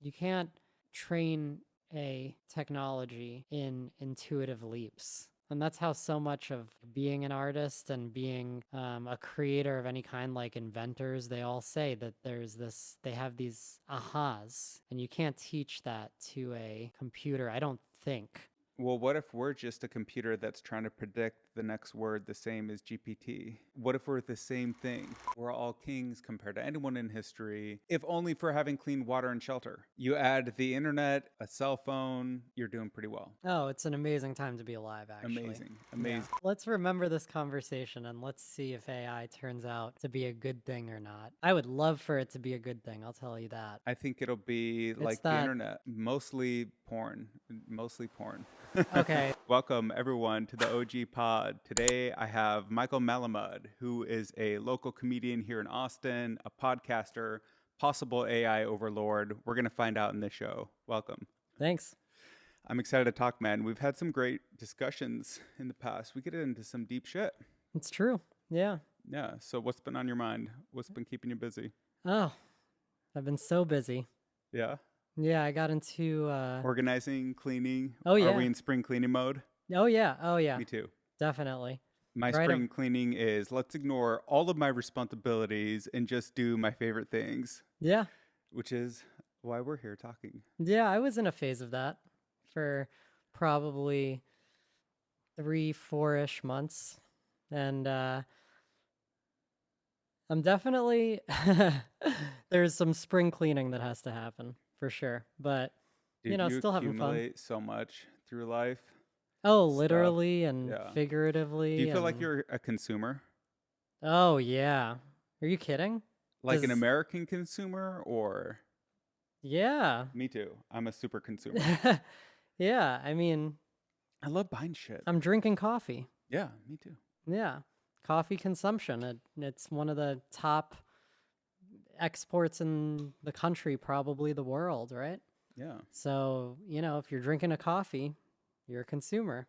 You can't train a technology in intuitive leaps. And that's how so much of being an artist and being a creator of any kind, like inventors, they all say that they have these ahas, and you can't teach that to a computer, I don't think. Well, what if we're just a computer that's trying to predict the next word the same as GPT? What if we're the same thing? We're all kings compared to anyone in history, if only for having clean water and shelter. You add the internet, a cell phone, you're doing pretty well. Oh, it's an amazing time to be alive, actually. Amazing. Yeah. Amazing. Let's remember this conversation and let's see if AI turns out to be a good thing or not. I would love for it to be a good thing, I'll tell you that. I think it'll be like the that- internet, mostly porn. Mostly porn. Okay. Welcome, everyone, to the OG Pod. Today, I have Michael Malamud, who is a local comedian here in Austin, a podcaster, possible AI overlord. We're going to find out in this show. Welcome. Thanks. I'm excited to talk, man. We've had some great discussions in the past. We get into some deep shit. It's true. Yeah. Yeah. So what's been on your mind? What's been keeping you busy? Oh, I've been so busy. Yeah. Yeah, I got into Organizing, cleaning. Oh, yeah. Are we in spring cleaning mode? Oh yeah. Me too. Definitely. My spring cleaning is let's ignore all of my responsibilities and just do my favorite things. Yeah. Which is why we're here talking. Yeah, I was in a phase of that for probably 3-4-ish months. And I'm definitely there's some spring cleaning that has to happen for sure. But Dude, still having fun. Accumulate so much through life. Oh, literally and figuratively. Do you feel like you're a consumer? Oh, yeah. Are you kidding? Like an American consumer or? Yeah. Me too. I'm a super consumer. Yeah, I mean, I love buying shit. I'm drinking coffee. Yeah, me too. Yeah. Coffee consumption. It's one of the top exports in the country, probably the world, right? Yeah. So, if you're drinking a coffee, you're a consumer.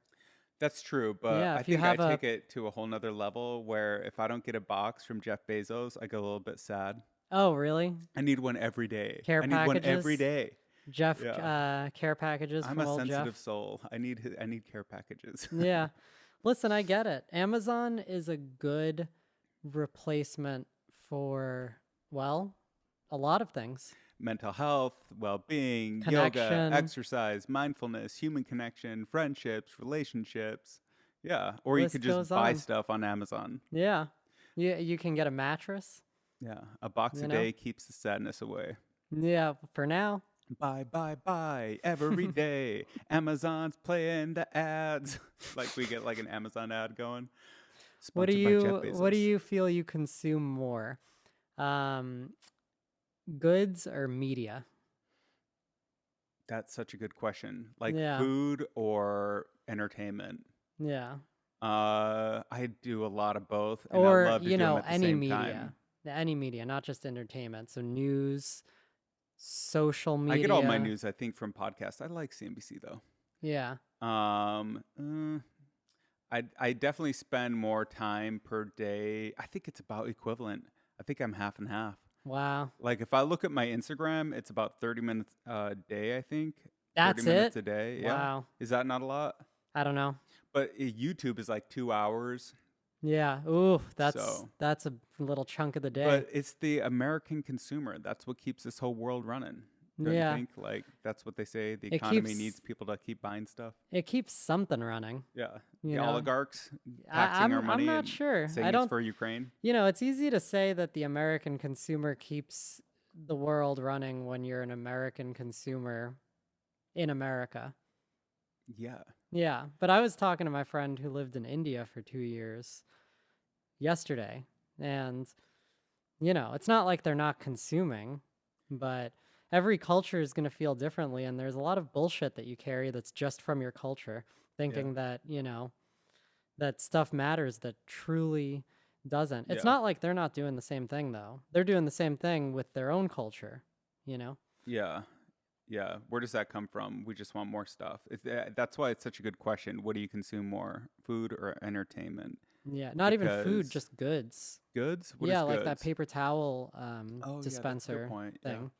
That's true, but Yeah, I think I take it to a whole nother level where if I don't get a box from Jeff Bezos, I get a little bit sad. Oh, really? I need one every day. Care I need packages? one every day. Jeff, care packages I'm from a old sensitive Jeff. soul. I need care packages. Yeah. Listen, I get it. Amazon is a good replacement for, well, a lot of things. Mental health, well-being, Connection. yoga, exercise, mindfulness, human connection, friendships, relationships. Yeah. Or you could just buy stuff on Amazon. Yeah. You can get a mattress. Yeah. A box a day keeps the sadness away. Yeah. For now. Buy every day. Amazon's playing the ads. Like we get like an Amazon ad going. What do you feel you consume more? Goods or media? That's such a good question. Like food or entertainment? Yeah. I do a lot of both. And or, I love to do them at the any same media. time. Any media, not just entertainment. So news, social media. I get all my news, I think, from podcasts. I like CNBC though. Yeah. I definitely spend more time per day. I think it's about equivalent. I think I'm half and half. Wow. Like if I look at my Instagram, it's about 30 minutes a day, I think. That's 30 minutes a day. Yeah. Wow. Is that not a lot? I don't know. But YouTube is like 2 hours. Yeah. Ooh, that's a little chunk of the day. But it's the American consumer. That's what keeps this whole world running. Don't you think? Like that's what they say. The economy needs people to keep buying stuff. It keeps something running. Yeah. The oligarchs taxing our money. I'm not sure. Saying it's for Ukraine. It's easy to say that the American consumer keeps the world running when you're an American consumer in America. Yeah. Yeah. But I was talking to my friend who lived in India for 2 years yesterday. And, it's not like they're not consuming, but every culture is going to feel differently. And there's a lot of bullshit that you carry that's just from your culture, thinking that, that stuff matters that truly doesn't. It's not like they're not doing the same thing, though. They're doing the same thing with their own culture, Yeah. Yeah. Where does that come from? We just want more stuff. That's why it's such a good question. What do you consume more, food or entertainment? Yeah. Not even food, just goods. Goods? What is like goods? that paper towel dispenser that's a good point. thing.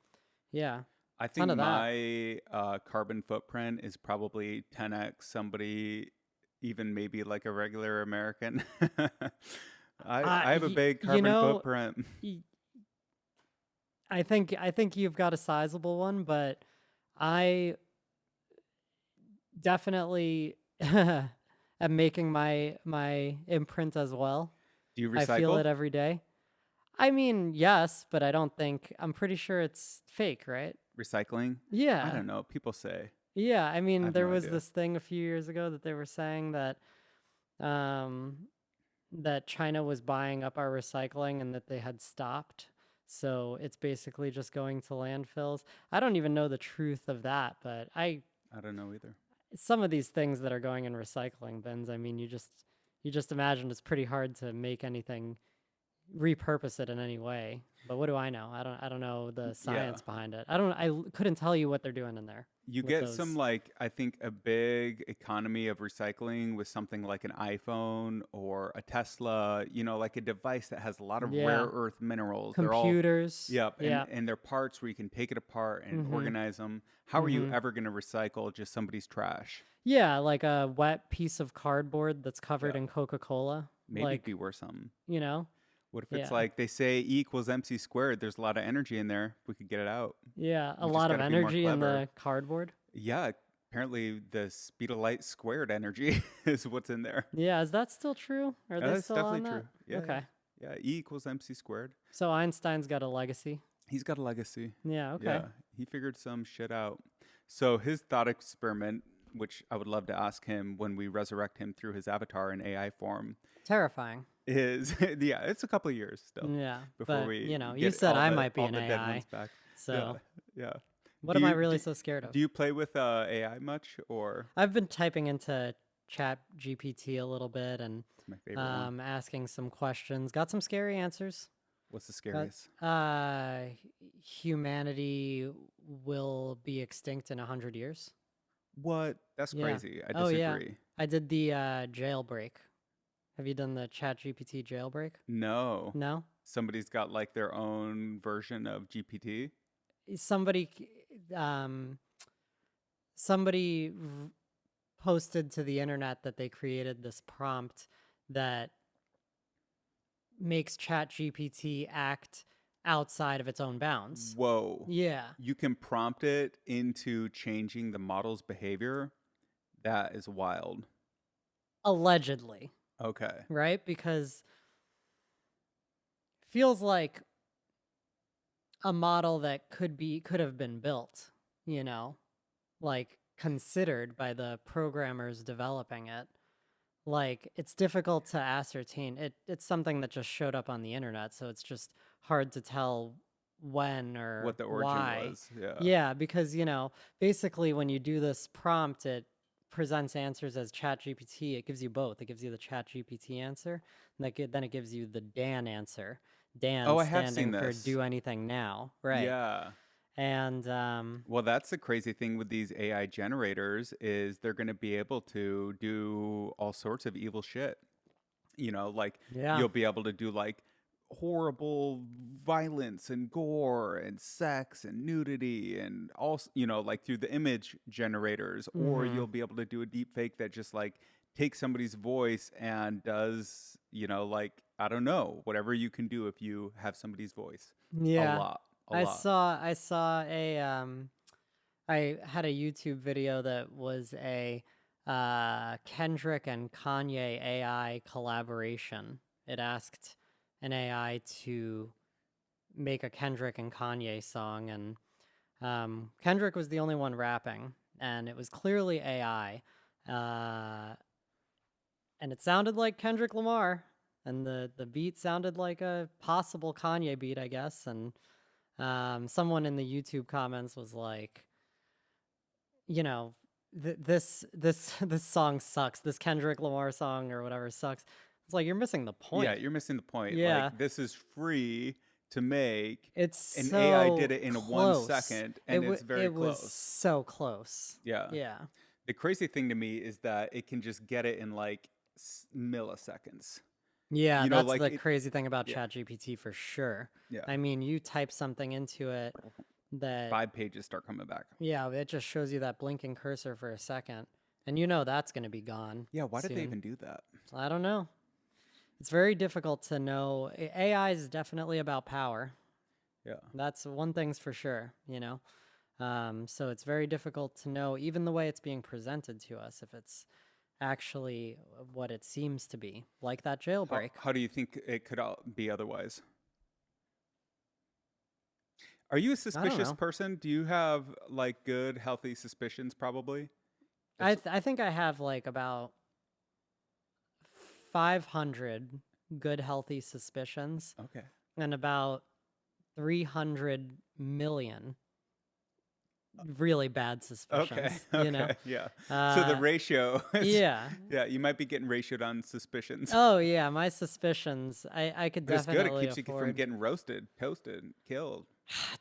Yeah. I Ton think of that. my carbon footprint is probably 10x somebody, even maybe like a regular American. I have a big You carbon know, footprint. y- I think you've got a sizable one, but I definitely am making my imprint as well. Do you I feel recycle? it every day. I mean, yes, but I'm pretty sure it's fake, right? Recycling? I Yeah. don't know. People say. Yeah, I I mean, have there no was idea. this thing a few years ago that they were saying that um that China was buying up our recycling and that they had stopped. So it's basically just going to landfills. I don't even know the truth of that, but I don't know either. some of these things that are going in recycling bins, I mean, you just imagine it's pretty hard to make anything repurpose it in any way. But what do I know? I don't know the Yeah. science behind it. Couldn't tell you what they're doing in there You with get some those. like I think a big economy of recycling with something like an iPhone or a Tesla, like a device that has a lot of rare Yeah, earth minerals. They're all computers. yep, Yeah. and they're parts where you can take it apart and Mhm. organize them. How are you Mhm. ever going to recycle just somebody's trash? Yeah, like a wet piece of cardboard that's Yeah, covered in Coca-Cola. maybe it'd be Like, worth something. you know? What if it's Yeah. like they say E equals MC squared? There's a lot of energy in there. We could get it out. Yeah, a We just lot got of to be more energy in clever. the cardboard. Yeah, apparently the speed of light squared energy is what's in there. Yeah, is that still true? Are they That's still definitely on that? true. Yeah, yeah. Okay. Yeah, E equals MC squared. So Einstein's got a legacy. He's got a legacy. Yeah, okay. Yeah, he figured some shit out. So his thought experiment, which I would love to ask him when we resurrect him through his avatar in AI form, Terrifying. is yeah, it's a couple of years still Yeah, before but we you get said I might be all an the dead AI. ones back. Yeah, So, yeah. what Do am I you really do, so scared of? do you play with AI much or I've been typing into Chat GPT a little bit and it's my favorite one? asking some questions. Got some scary answers. What's the Got scariest? humanity will be extinct in 100 years. What? That's Yeah. crazy. I Oh yeah. disagree. I did the jailbreak. Have you done the Chat GPT jailbreak? No. No. Somebody's got like their own version of GPT. Somebody um somebody posted to the internet that they created this prompt that makes Chat GPT act outside of its own bounds. Whoa. Yeah. You can prompt it into changing the model's behavior. That is wild. Allegedly, Okay. right? Because feels like a model that could have been built, you know, like considered by the programmers developing it. Like it's difficult to ascertain. It's something that just showed up on the internet, so it's just hard to tell when What or the origin why. was. Yeah. Yeah, because basically when you do this prompt, it presents answers as Chat GPT. It gives you both. It gives you the Chat GPT answer, and then it gives you the Dan answer. Dan Oh, I have seen standing for this. do anything now, right? Yeah. And Well, that's the crazy thing with these AI generators is they're going to be able to do all sorts of evil shit. Like yeah, you'll be able to do like horrible violence and gore and sex and nudity and also, like through the image generators, or mm-hmm. you'll be able to do a deep fake that just like takes somebody's voice and does, like, I don't know, whatever you can do if you have somebody's voice. A Yeah. lot, a I lot. saw I saw a I had a YouTube video that was a Kendrick and Kanye AI collaboration. It asked an AI to make a Kendrick and Kanye song, and Kendrick was the only one rapping, and it was clearly AI, and it sounded like Kendrick Lamar, and the beat sounded like a possible Kanye beat, I guess, and someone in the YouTube comments was like, you know, this song sucks. This Kendrick Lamar song or whatever sucks. It's like you're missing the Yeah, point. you're missing the point. Yeah, Like, this is free to make, it's and AI did so it in 1 close. second, and it's very It was close. so close. Yeah. Yeah, The crazy thing to me is that it can just get it in like milliseconds. yeah. That's Like the crazy thing about yeah, ChatGPT for sure. yeah. I mean, you type something into it, that 5 pages start coming back. yeah, it just shows you that blinking cursor for a second, and that's going to be gone. Yeah, why did they soon. even do that? I don't know. It's very difficult to know. AI is definitely about power. Yeah. That's one thing's for sure, So it's very difficult to know, even the way it's being presented to us, if it's actually what it seems to be, like that jailbreak. How do you think it could be otherwise? Are you a I don't suspicious know. person? Do you have like good, healthy suspicions? Probably. I think I have like about 500 good, healthy suspicions Okay. and about 300 million really bad suspicions. Okay. Yeah. So the Uh, ratio is, yeah. yeah, you might be getting ratioed on suspicions. Oh yeah, my suspicions. I could But it's good. It definitely keeps you from afford. getting roasted, toasted, killed.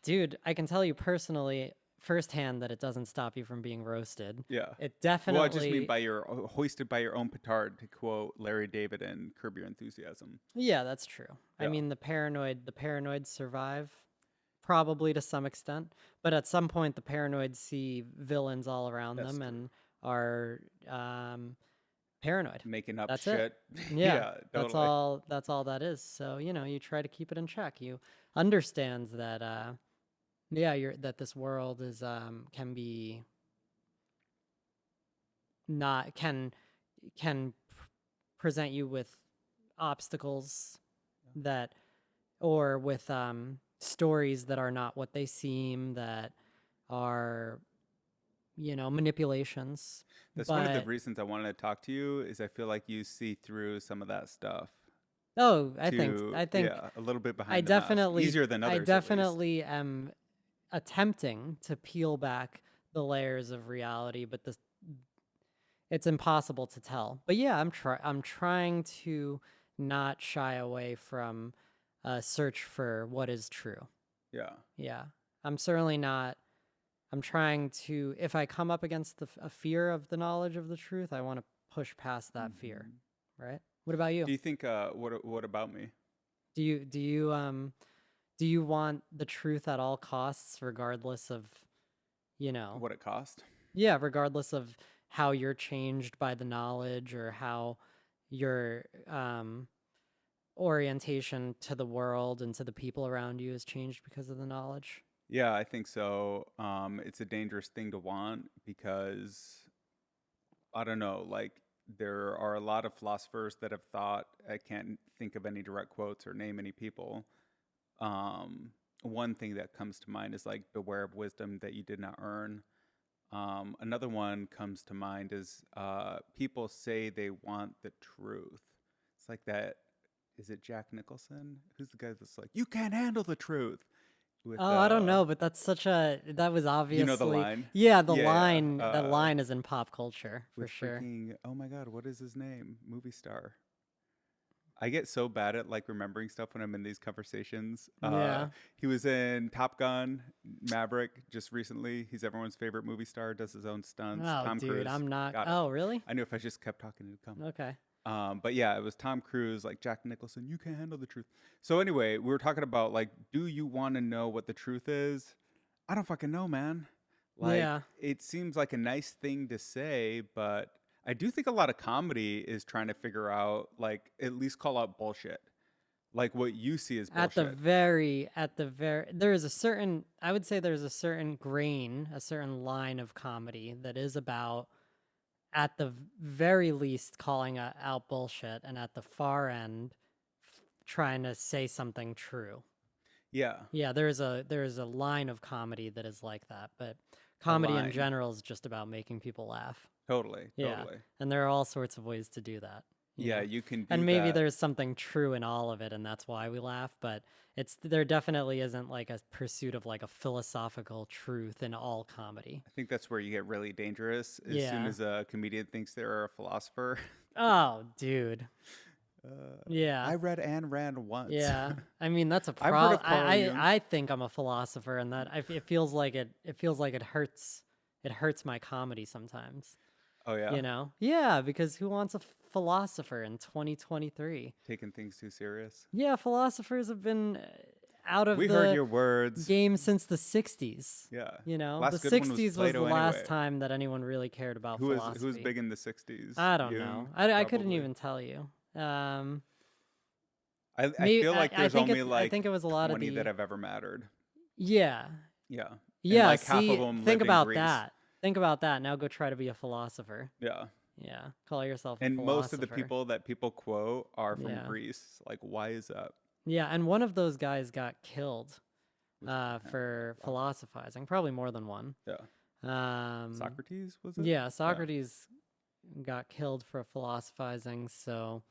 Dude, I can tell you personally, firsthand, that it doesn't stop you from being roasted. Yeah. It Well, I just mean definitely. by your hoisted by your own petard, to quote Larry David in Curb Your Enthusiasm. Yeah, that's true. I Yeah. mean, the paranoids survive, probably to some extent, but at some point, the paranoids see villains all around That's them true. and are paranoid. Making up That's it. shit. Yeah, Yeah, that's totally. all. That's all that is. So you try to keep it in check. You understand that. Yeah, that this world is can be not can present you with obstacles that or with stories that are not what they seem, that are manipulations. That's one of the But reasons I wanted to talk to you is I feel like you see through some of that stuff oh, I think to, I think yeah, a little bit I behind the mask. definitely Easier than I others, at least. definitely am attempting to peel back the layers of reality, but it's impossible to tell. But yeah, I'm trying to not shy away from a search for what is true. Yeah. Yeah. I'm certainly not. I'm trying to, if I come up against a fear of the knowledge of the truth, I want to push past that fear, Mhm. right? What about you? Do you think, what about me? Do you want the truth at all costs, regardless of, What it cost? yeah, regardless of how you're changed by the knowledge, or how your orientation to the world and to the people around you has changed because of the knowledge? Yeah, I think so. It's a dangerous thing to want because I don't know, like there are a lot of philosophers that have thought, I can't think of any direct quotes or name any people. Um, One thing that comes to mind is like beware of wisdom that you did not earn. Another one comes to mind is people say they want the truth. It's like that. Is it Jack Nicholson? Who's the guy that's like, you can't handle the truth? With Oh, I don't know, but that was you know the obviously, line? yeah, Yeah. that line is in pop culture for With sure. freaking, oh my God, what is his name? Movie star. I get so bad at like remembering stuff when I'm in these conversations. Yeah. He was in Top Gun, Maverick just recently. He's everyone's favorite movie star, does his own stunts. Oh, Tom dude, Cruise. I'm not. Got it. Oh, really? I knew if I just kept talking, it'd come. Okay. But yeah, it was Tom Cruise, like Jack Nicholson. You can't handle the truth. So anyway, we were talking about like, do you want to know what the truth is? I don't fucking know, man. Like, Yeah. it seems like a nice thing to say, but I do think a lot of comedy is trying to figure out, like, at least call out bullshit. Like what you see as bullshit. There is a certain, I would say there's a certain grain, a certain line of comedy that is about, at the very least, calling out bullshit, and at the far end, trying to say something true. Yeah, Yeah, there's a line of comedy that is like that, but a comedy in line. general is just about making people laugh. Totally, Yeah, totally. and there are all sorts of ways to do that, Yeah, you can And do maybe that. there's something true in all of it, and that's why we laugh, but there definitely isn't like a pursuit of like a philosophical truth in all comedy. I think that's where you get really dangerous. As soon Yeah. as a comedian thinks they're a philosopher. Oh, dude. I Yeah. read Ayn Rand once. Yeah. I mean, that's a I've heard problem. of Carl Jung. I think I'm a philosopher, and that it feels like it hurts. It hurts my comedy sometimes. Oh yeah, Yeah, because who wants a philosopher in 2023? taking things too serious. Yeah, philosophers have been out of We heard the your words. game since the 60s. Yeah. You know, Last the good one 60s was the Plato last anyway. time that anyone really cared about Who was philosophy. big in the 60s? I don't Jung, know. I couldn't probably. even tell you. I feel like there's only I like think it was a lot of 20 the that have ever mattered. yeah. Yeah. And Yeah, like half see, of them think lived in about Greece. that. Think about that. Now go try to be a philosopher. Yeah. Yeah, call yourself a And philosopher. most of the people that people quote are from Yeah. Greece. Like, why is that? Yeah, and one of those guys got killed Was- for wow. philosophizing. Probably more than one. Yeah. Socrates, was it? Yeah, Socrates got killed for philosophizing. So,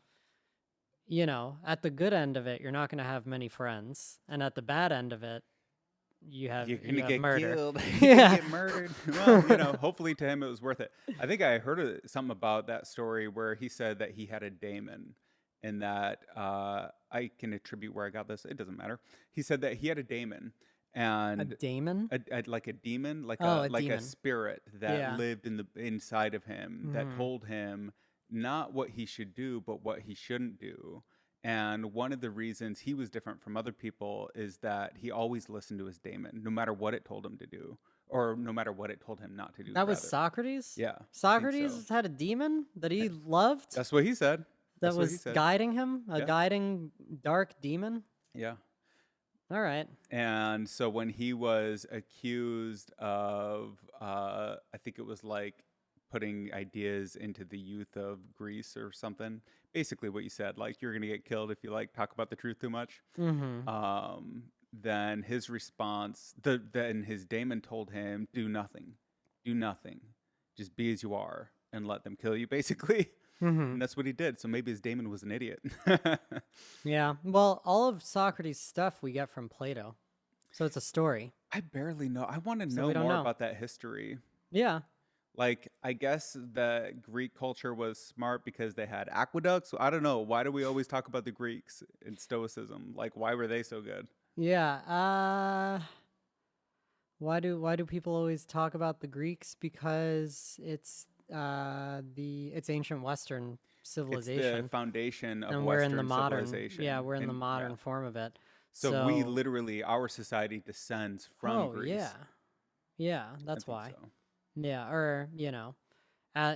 you know, at the good end of it, you're not going to have many friends, and at the bad end of it, you're gonna get murder. killed. Yeah. Get murdered. Well, you know, hopefully to him it was worth it. I think I heard something about that story where he said that he had a daemon, and that I can attribute where I got this. It doesn't matter. He said that he had a daemon, A and daemon? like a demon, like Oh, a a demon. spirit that Yeah. lived inside of him that Mhm. told him not what he should do, but what he shouldn't do. And one of the reasons he was different from other people is that he always listened to his daemon, no matter what it told him to do, or no matter what it told him not to do. That was rather. Socrates? Yeah. I think Socrates so. had a demon that he loved? That's what he said. That That's what he was said. guiding him? A Yeah. guiding dark demon? Yeah. All right. And so when he was accused of, I think it was like putting ideas into the youth of Greece or something, basically what you said, like you're going to get killed if you like talk about the truth too much. Mm-hmm. Then his response, then his daemon told him, do nothing, just be as you are and let them kill you, basically. Mm-hmm. And that's what he did. So maybe his daemon was an idiot. Yeah. Well, all of Socrates' stuff we get from Plato. So it's a story. I barely know. I want to So know we don't more know. about that history. Yeah. Like, I guess the Greek culture was smart because they had aqueducts. I don't know. Why do we always talk about the Greeks in Stoicism? Like, why were they so good? Yeah. Why do people always talk about the Greeks? Because it's ancient Western It's civilization. the foundation of And we're in Western the modern civilization. we're in the And, modern form of it. So we literally, our society descends from Greece. Yeah, I that's think why. so. Yeah, or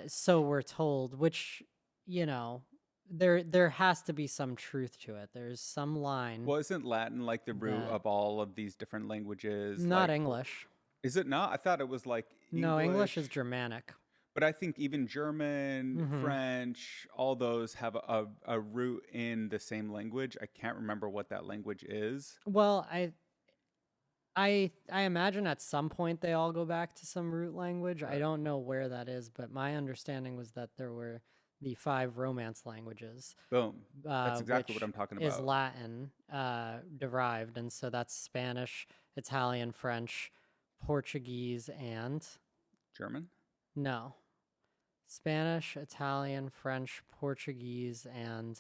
so we're told, which there has to be some truth to it. There's some line. Well, isn't Latin like the root That- of all of these different languages? Not Like, English. is it not? I thought it was like No, English is Germanic. But I think even German, Mhm. French, all those have a root in the same language. I can't remember what that language is. Well, I imagine at some point they all go back to some root language. I Right. don't know where that is, but my understanding was that there were the 5 Romance languages. Boom. That's exactly what which I'm talking is about. Latin derived, and so that's Spanish, Italian, French, Portuguese, and German? no, Spanish, Italian, French, Portuguese, and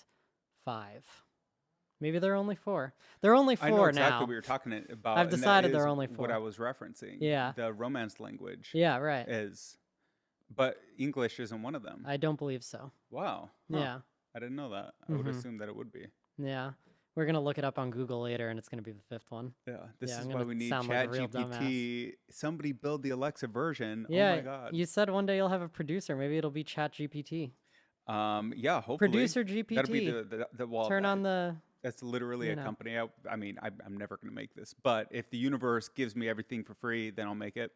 5. Maybe there are only 4. There are only 4 I know exactly now. what you're talking about. I've and that decided there is are only what 4. I was referencing. Yeah. The Romance language Yeah, right. is, but English isn't one of them. I don't believe so. Wow. Huh. Yeah, I didn't know that. I would Mhm. assume that it would be. yeah. We're gonna look it up on Google later, and it's gonna be the 5th one. Yeah. This Yeah, is I'm why gonna we need sound like a real ChatGPT. Somebody build the Alexa version. Yeah, Oh my God. you said one day you'll have a producer. Maybe it'll be ChatGPT. Yeah, hopefully. Producer GPT. That'll be the well, Turn on the. that's literally you a know. company. I mean, I'm never going to make this, but if the universe gives me everything for free, then I'll make it.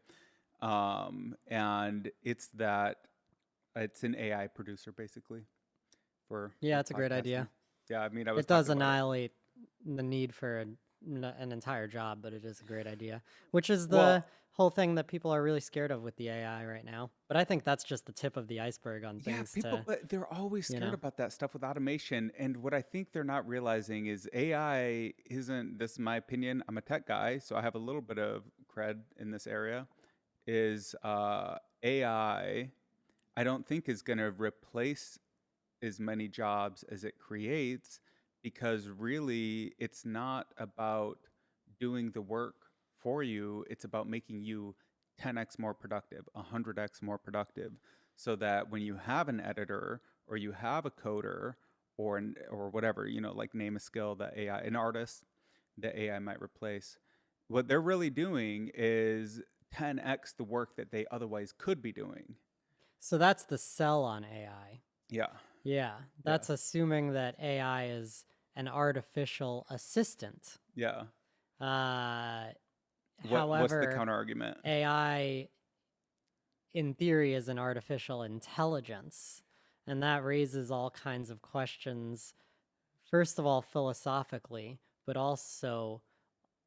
And it's an AI producer basically for Yeah, it's a great idea. podcasting. Yeah, I mean, I was It does talking about it. annihilate the need for an entire job, but it is a great idea. Which is the Well- whole thing that people are really scared of with the AI right now. But I think that's just the tip of the iceberg on Yeah, things people, to. but they're always you scared know. about that stuff with automation. And what I think they're not realizing is AI isn't, this is my opinion, I'm a tech guy, so I have a little bit of cred in this area, is AI, I don't think is going to replace as many jobs as it creates, because really it's not about doing the work for you, it's about making you 10x more productive, 100x more productive, so that when you have an editor or you have a coder or whatever, like name a skill that AI, an artist, that AI might replace. What they're really doing is 10x the work that they otherwise could be doing. So that's the sell on AI. Yeah. Yeah, that's assuming that AI is an artificial assistant. Yeah. Uh, What's the However, counter argument? AI, in theory, is an artificial intelligence. And that raises all kinds of questions, first of all, philosophically, but also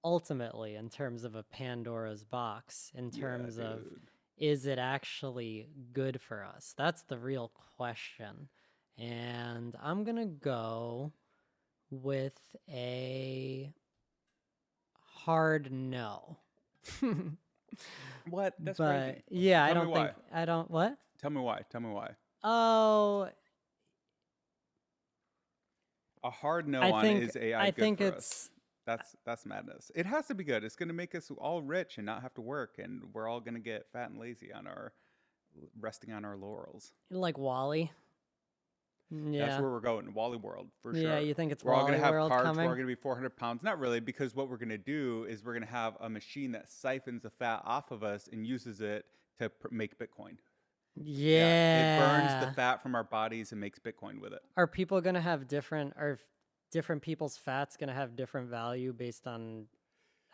ultimately in terms of a Pandora's box, in terms of Dude. is it actually good for us? That's the real question. And I'm going to go with a hard no. What? That's But crazy. yeah, Tell me why. I don't, what? Tell me why. Tell me why. Oh, A hard no I on think, is AI I good think for us? it's, That's madness. It has to be good. It's going to make us all rich and not have to work, and we're all going to get fat and lazy on our resting on our laurels. like Wally. That's Yeah. where we're going, Wally World for Yeah, sure. you think it's We're all going Wally to have World carbs. We're all coming? going to be 400 pounds. Not really, because what we're going to do is we're going to have a machine that siphons the fat off of us and uses it to make Bitcoin. It burns the Yeah. fat from our bodies and makes Bitcoin with it. Are people going to have different people's fats going to have different value based on,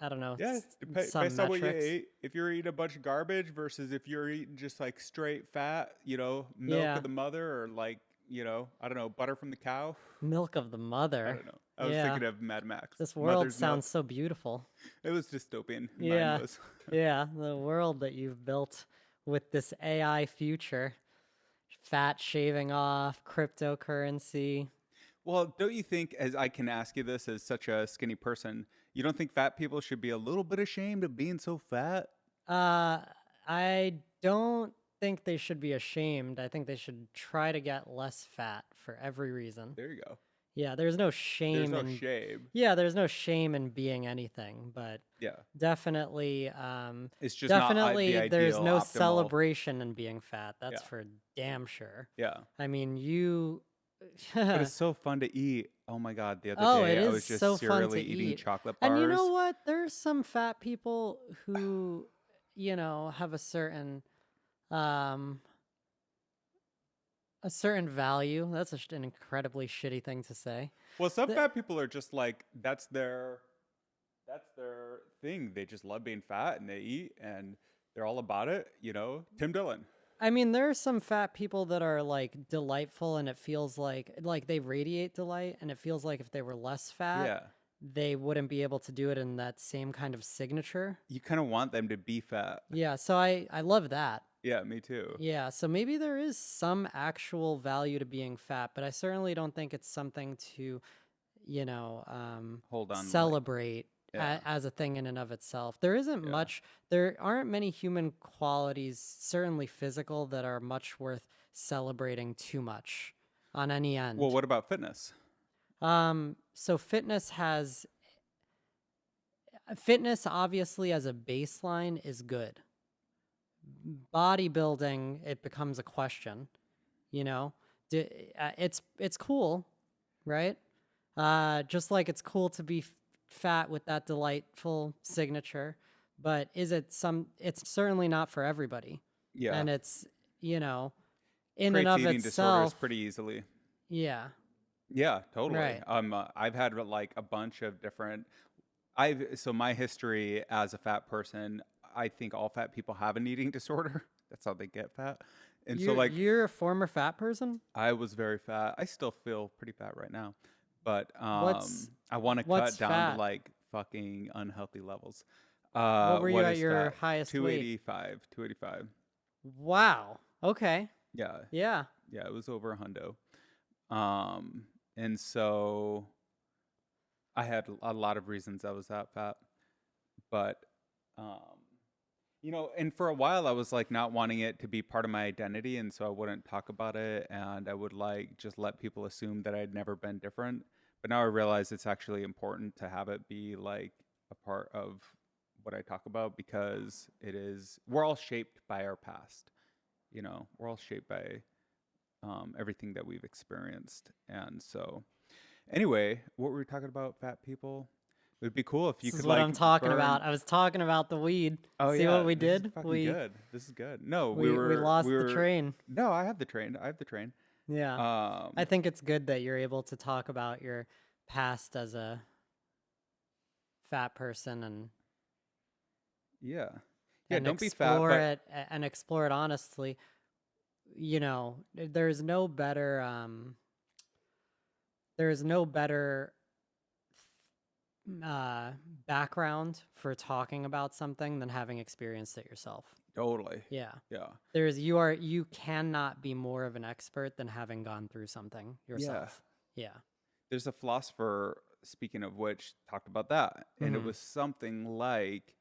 I don't know, Yeah, some based on what you metrics? ate. If you're eating a bunch of garbage versus if you're eating just like straight fat, milk Yeah. of the mother or like, I don't know, butter from the cow. Milk of the I mother. don't know. I was Yeah. thinking of Mad Max. This world Mother's milk. sounds so beautiful. It was dystopian. Mine Yeah. was. Yeah. The world that you've built with this AI future, fat shaving off, cryptocurrency. Well, don't you think, as I can ask you this as such a skinny person, you don't think fat people should be a little bit ashamed of being so fat? Uh, I don't think they should be ashamed. I think they should try to get less fat for every reason. There you go. Yeah, there's no There's shame no in shame. yeah, there's no shame in being anything, but Yeah. definitely It's just not the definitely there's ideal, no optimal. celebration in being fat. Yeah. That's for damn sure. Yeah. I mean, you But it's so fun to eat. Oh my God. The other Oh, it day, I is was just so fun to serially eating eat. chocolate And bars. you know what? There's some fat people who, have um a certain value. That's an incredibly shitty thing to say. Well, some The- fat people are just like, that's their thing. They just love being fat and they eat and they're all about it. Tim Dillon. I mean, there are some fat people that are like delightful and it feels like they radiate delight and it feels like if they were less fat, Yeah. they wouldn't be able to do it in that same kind of signature. You kind of want them to be fat. Yeah, so I love that. Yeah, me too. Yeah, so maybe there is some actual value to being fat, but I certainly don't think it's something to, Hold on. celebrate Yeah. as a thing in and of itself. There isn't Yeah. much, there aren't many human qualities, certainly physical, that are much worth celebrating too much on any end. Well, what about fitness? So fitness obviously as a baseline is good. Bodybuilding, it becomes a question, it's cool, right? Just like it's cool to be fat with that delightful signature, but it's certainly not for everybody. Yeah. And it's, in Creates and of eating disorders itself, pretty easily. yeah, Yeah, totally. right. I've had like a bunch of different. So my history as a fat person, I think all fat people have an eating disorder. That's how they get fat. And so like You're a former fat person? I was very fat. I still feel pretty fat right now, but What's I want to what's cut down fat? to like fucking unhealthy levels. What were you What at is your fat? highest weight? 285. Wow. Okay. Yeah, Yeah. yeah, it was over a hundo. And so I had a lot of reasons I was that fat, but um, and for a while I was like not wanting it to be part of my identity, and so I wouldn't talk about it, and I would like just let people assume that I'd never been different. But now I realize it's actually important to have it be like a part of what I talk about because we're all shaped by our past. We're all shaped by everything that we've experienced, and so. Anyway, what were we talking about? Fat people. It'd be cool if you This is could what like I'm talking burn. about. I was talking about the weed. Oh See what yeah, we this is did? fucking good. This is good. No, We we lost the were. train. No, I have the train. I have the train. Yeah. I Um, think it's good that you're able to talk about your past as a fat person yeah, yeah. and Don't be fat, explore but it and explore it honestly. You know, there's no better there's no better uh background for talking about something than having experienced it yourself. totally. Yeah. Yeah, You cannot be more of an expert than having gone through something yeah. yourself. Yeah. There's a philosopher, speaking of which, talked about that, and it Mm-hmm. was something like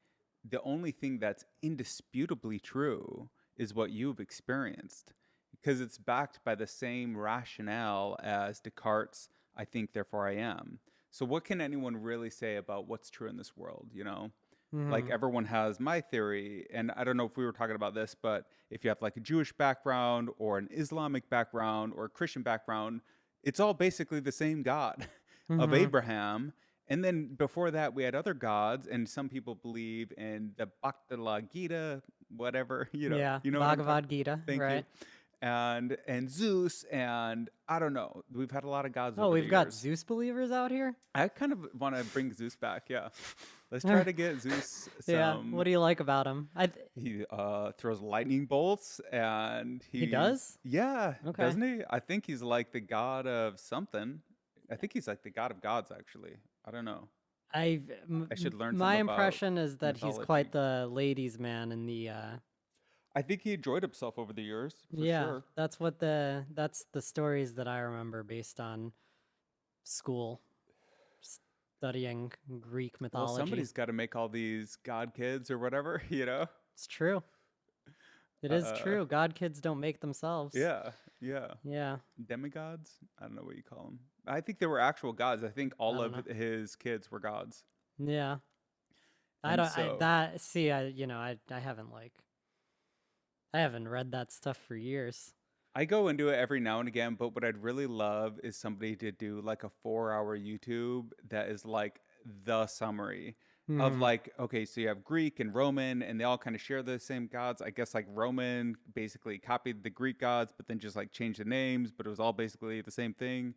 the only thing that's indisputably true is what you've experienced, because it's backed by the same rationale as Descartes' "I think, therefore I am." So, what can anyone really say about what's true in this world? You know, like Mm-hmm. everyone has my theory, and I don't know if we were talking about this, but if you have like a Jewish background or an Islamic background or a Christian background, it's all basically the same God of Mm-hmm. Abraham. And then before that, we had other gods, and some people believe in the Bhagavad Gita, whatever, Yeah. you know what I'm talking. Bhagavad Gita, Thank you. right? And Zeus, and I don't know. We've had a lot of gods Oh, over the we've got years. Zeus believers out here? I kind of want to bring Zeus back. Yeah, let's try to get Zeus Yeah. What some. do you like about him? He throws lightning bolts, and He does? yeah, Okay. doesn't he? I think he's like the god of something. I think he's like the god of gods, actually. I don't know. I should learn My something about impression is that he's mythology. quite the ladies' man in the I think he enjoyed himself over the years, for yeah, sure. that's the stories that I remember based on school studying Greek Well, mythology. somebody's got to make all these god kids or whatever, you know? It's true. It is Uh, true. God kids don't make themselves. yeah, yeah. Yeah. Demigods? I don't know what you call them. I think they were actual gods. I think I all don't of know. his kids were gods. Yeah. I And don't I so that see I you know, I haven't I haven't read that stuff for years. I go into it every now and again, but what I'd really love is somebody to do like a 4 hour YouTube that is like the summary of Hmm. like, okay, so you have Greek and Roman, and they all kind of share the same gods. I guess like Roman basically copied the Greek gods, but then just like changed the names, but it was all basically the same thing.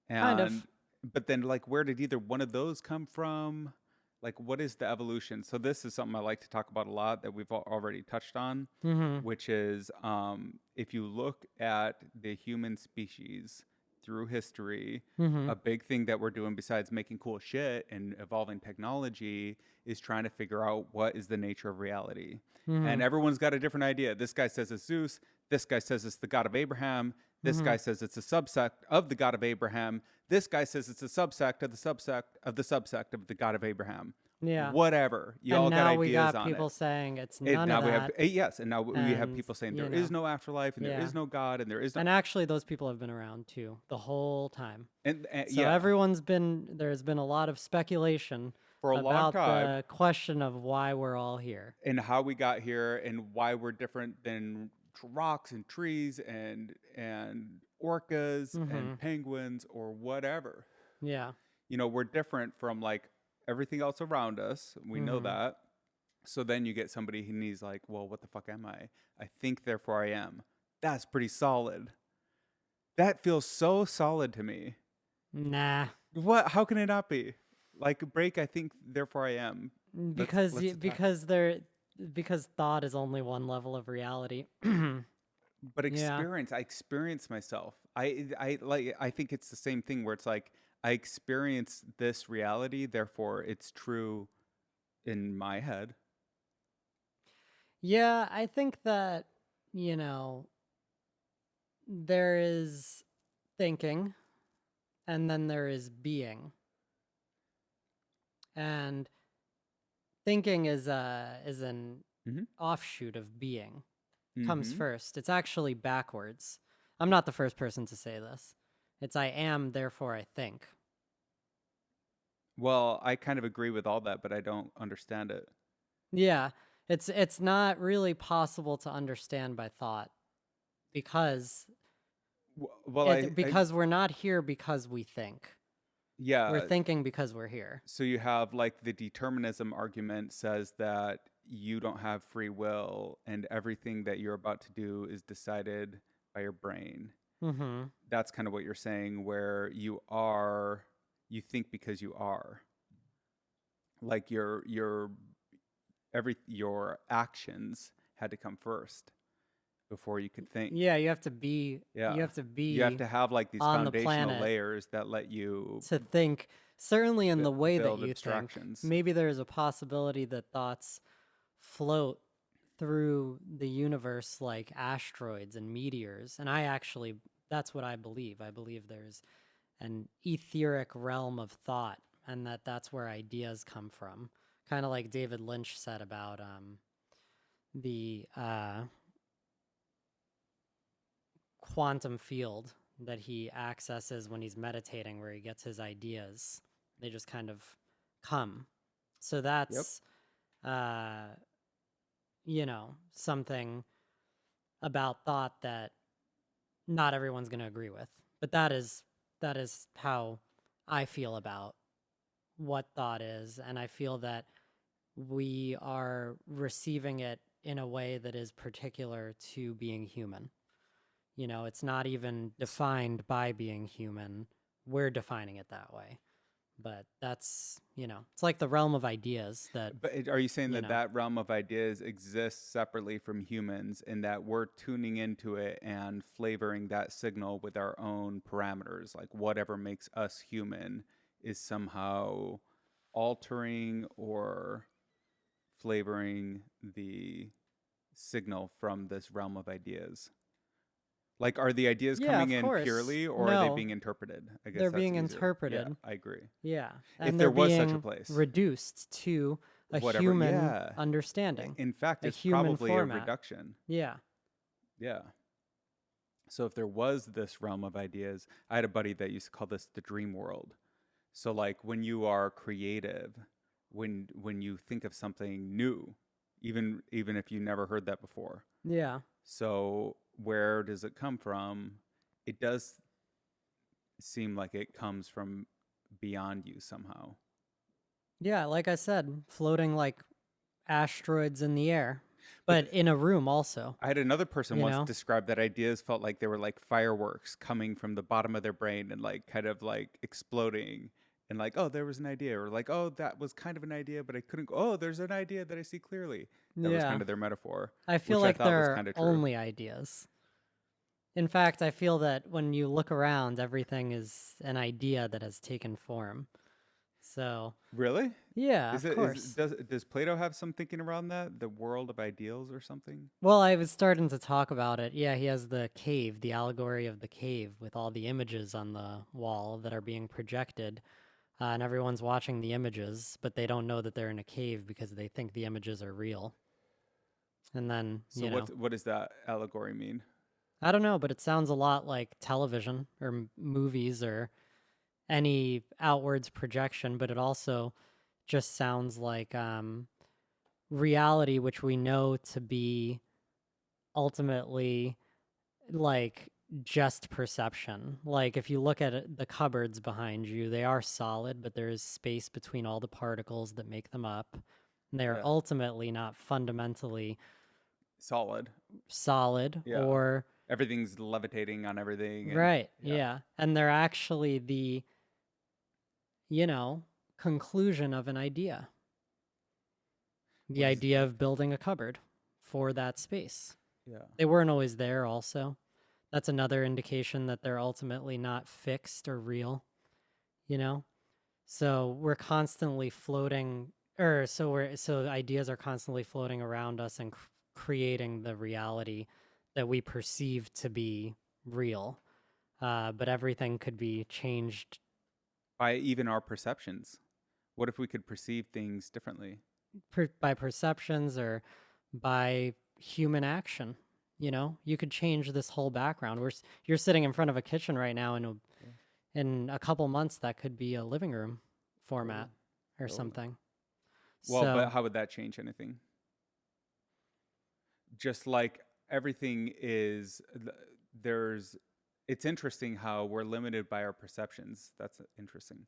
Kind And of. but then like where did either one of those come from? Like what is the evolution? So this is something I like to talk about a lot that we've already touched on, Mhm. which is if you look at the human species through history, Mhm. a big thing that we're doing besides making cool shit and evolving technology is trying to figure out what is the nature of reality. And Mhm. everyone's got a different idea. This guy says it's Zeus. This guy says it's the god of Abraham. This guy Mhm. says it's a subsect of the god of Abraham. This guy says it's a subsect of the subsect of the subsect of the god of Abraham. Yeah. Whatever. You And all got now we ideas got on it. people saying it's And none now of we have that. yes, and now we have And, people saying you there is know, no afterlife and there yeah. is no God and there is no And actually those people have been around too the whole time. and So yeah, there's been a lot of speculation for a long about time, the question of why we're all here. and how we got here and why we're different than rocks and trees and orcas and Mhm. penguins or whatever. Yeah. You know, we're different from like everything else around us. We know Mhm. that. So then you get somebody and he's like, well, what the fuck am I? I think, therefore I am. That's pretty solid. That feels so solid to me. Nah. What? How can it not be? Like break, I think, therefore I am. Let's attack. Because thought is only one level of reality. But Yeah. experience, I experience myself. I think it's the same thing where it's like I experience this reality, therefore it's true in my head. Yeah, I think that, you know, there is thinking and then there is being. And thinking is an Mm-hmm. offshoot of being. Comes Mm-hmm. first. It's actually backwards. I'm not the first person to say this. It's I am, therefore I think. Well, I kind of agree with all that, but I don't understand it. Yeah, it's not really possible to understand by thought because Well, because we're not here because we think. We're Yeah. thinking because we're here. So you have like the determinism argument says that you don't have free will and everything that you're about to do is decided by your brain. Mm-hmm. That's kind of what you're saying, where you think because you are. Like your actions had to come first before you could think. Yeah, you have to be Yeah. you have to You have be to have like these on the foundational planet layers that let you to think, certainly in the way that build you think. abstractions. Maybe there's a possibility that thoughts float through the universe like asteroids and meteors. And that's what I believe. I believe there's an etheric realm of thought, and that's where ideas come from. Kind of like David Lynch said about the quantum field that he accesses when he's meditating, where he gets his ideas. They just kind of come. So Yep. that's, something about thought that not everyone's going to agree with. But that is how I feel about what thought is, and I feel that we are receiving it in a way that is particular to being human. It's not even defined by being human. We're defining it that way. But that's, it's like the realm of ideas that, But are you saying you that know, that realm of ideas exists separately from humans and that we're tuning into it and flavoring that signal with our own parameters? Like whatever makes us human is somehow altering or flavoring the signal from this realm of ideas. Like, are the ideas yeah, coming of in course. purely or are they No, being interpreted? I guess they're that's being easier. Yeah, interpreted. I agree. Yeah. If And there they're was such a being place, reduced to a whatever, human yeah. understanding, In fact, a it's human probably a format. reduction. Yeah. Yeah. So if there was this realm of ideas, I had a buddy that used to call this the dream world. So like when you are creative, when you think of something new, even if you never heard that before. Yeah. So where does it come from? It does seem like it comes from beyond you somehow. Yeah. Like I said, floating like asteroids in the air, But but in a room also, I had another person you once know? describe that ideas felt like they were like fireworks coming from the bottom of their brain and like kind of like exploding and like, oh, there was an idea, or like, oh, that was kind of an idea, but I couldn't go, oh, there's an idea that I see clearly. That was Yeah. kind of their metaphor, I feel which I like thought there was are kind of true. only ideas. In fact, I feel that when you look around, everything is an idea that has taken form. So, Really? yeah, of course. Does Plato have some thinking around that? The world of ideals or something? Well, I was starting to talk about it. Yeah, he has the cave, the allegory of the cave with all the images on the wall that are being projected. And everyone's watching the images, but they don't know that they're in a cave because they think the images are real. And then, So what does that allegory mean? I don't know, but it sounds a lot like television or movies or any outwards projection, but it also just sounds like reality, which we know to be ultimately like just perception. Like if you look at the cupboards behind you, they are solid, but there is space between all the particles that make them up. And they're Yeah. ultimately not fundamentally Solid. solid Yeah. or Everything's levitating on everything and right. yeah. Yeah. And they're actually the, conclusion of an idea. The What is idea of building a cupboard for that space. yeah. They weren't always there, also. That's another indication that they're ultimately not fixed or real, you know? So we're constantly floating, so ideas are constantly floating around us and creating the reality that we perceive to be real. But everything could be changed By even our perceptions. What if we could perceive things differently? by perceptions or by human action. You could change this whole background. You're sitting in front of a kitchen right now, and Yeah. in a couple months, that could be a living room format Totally. or Totally. something. Well, but So, how would that change anything? Just like everything is there's it's interesting how we're limited by our perceptions. That's interesting.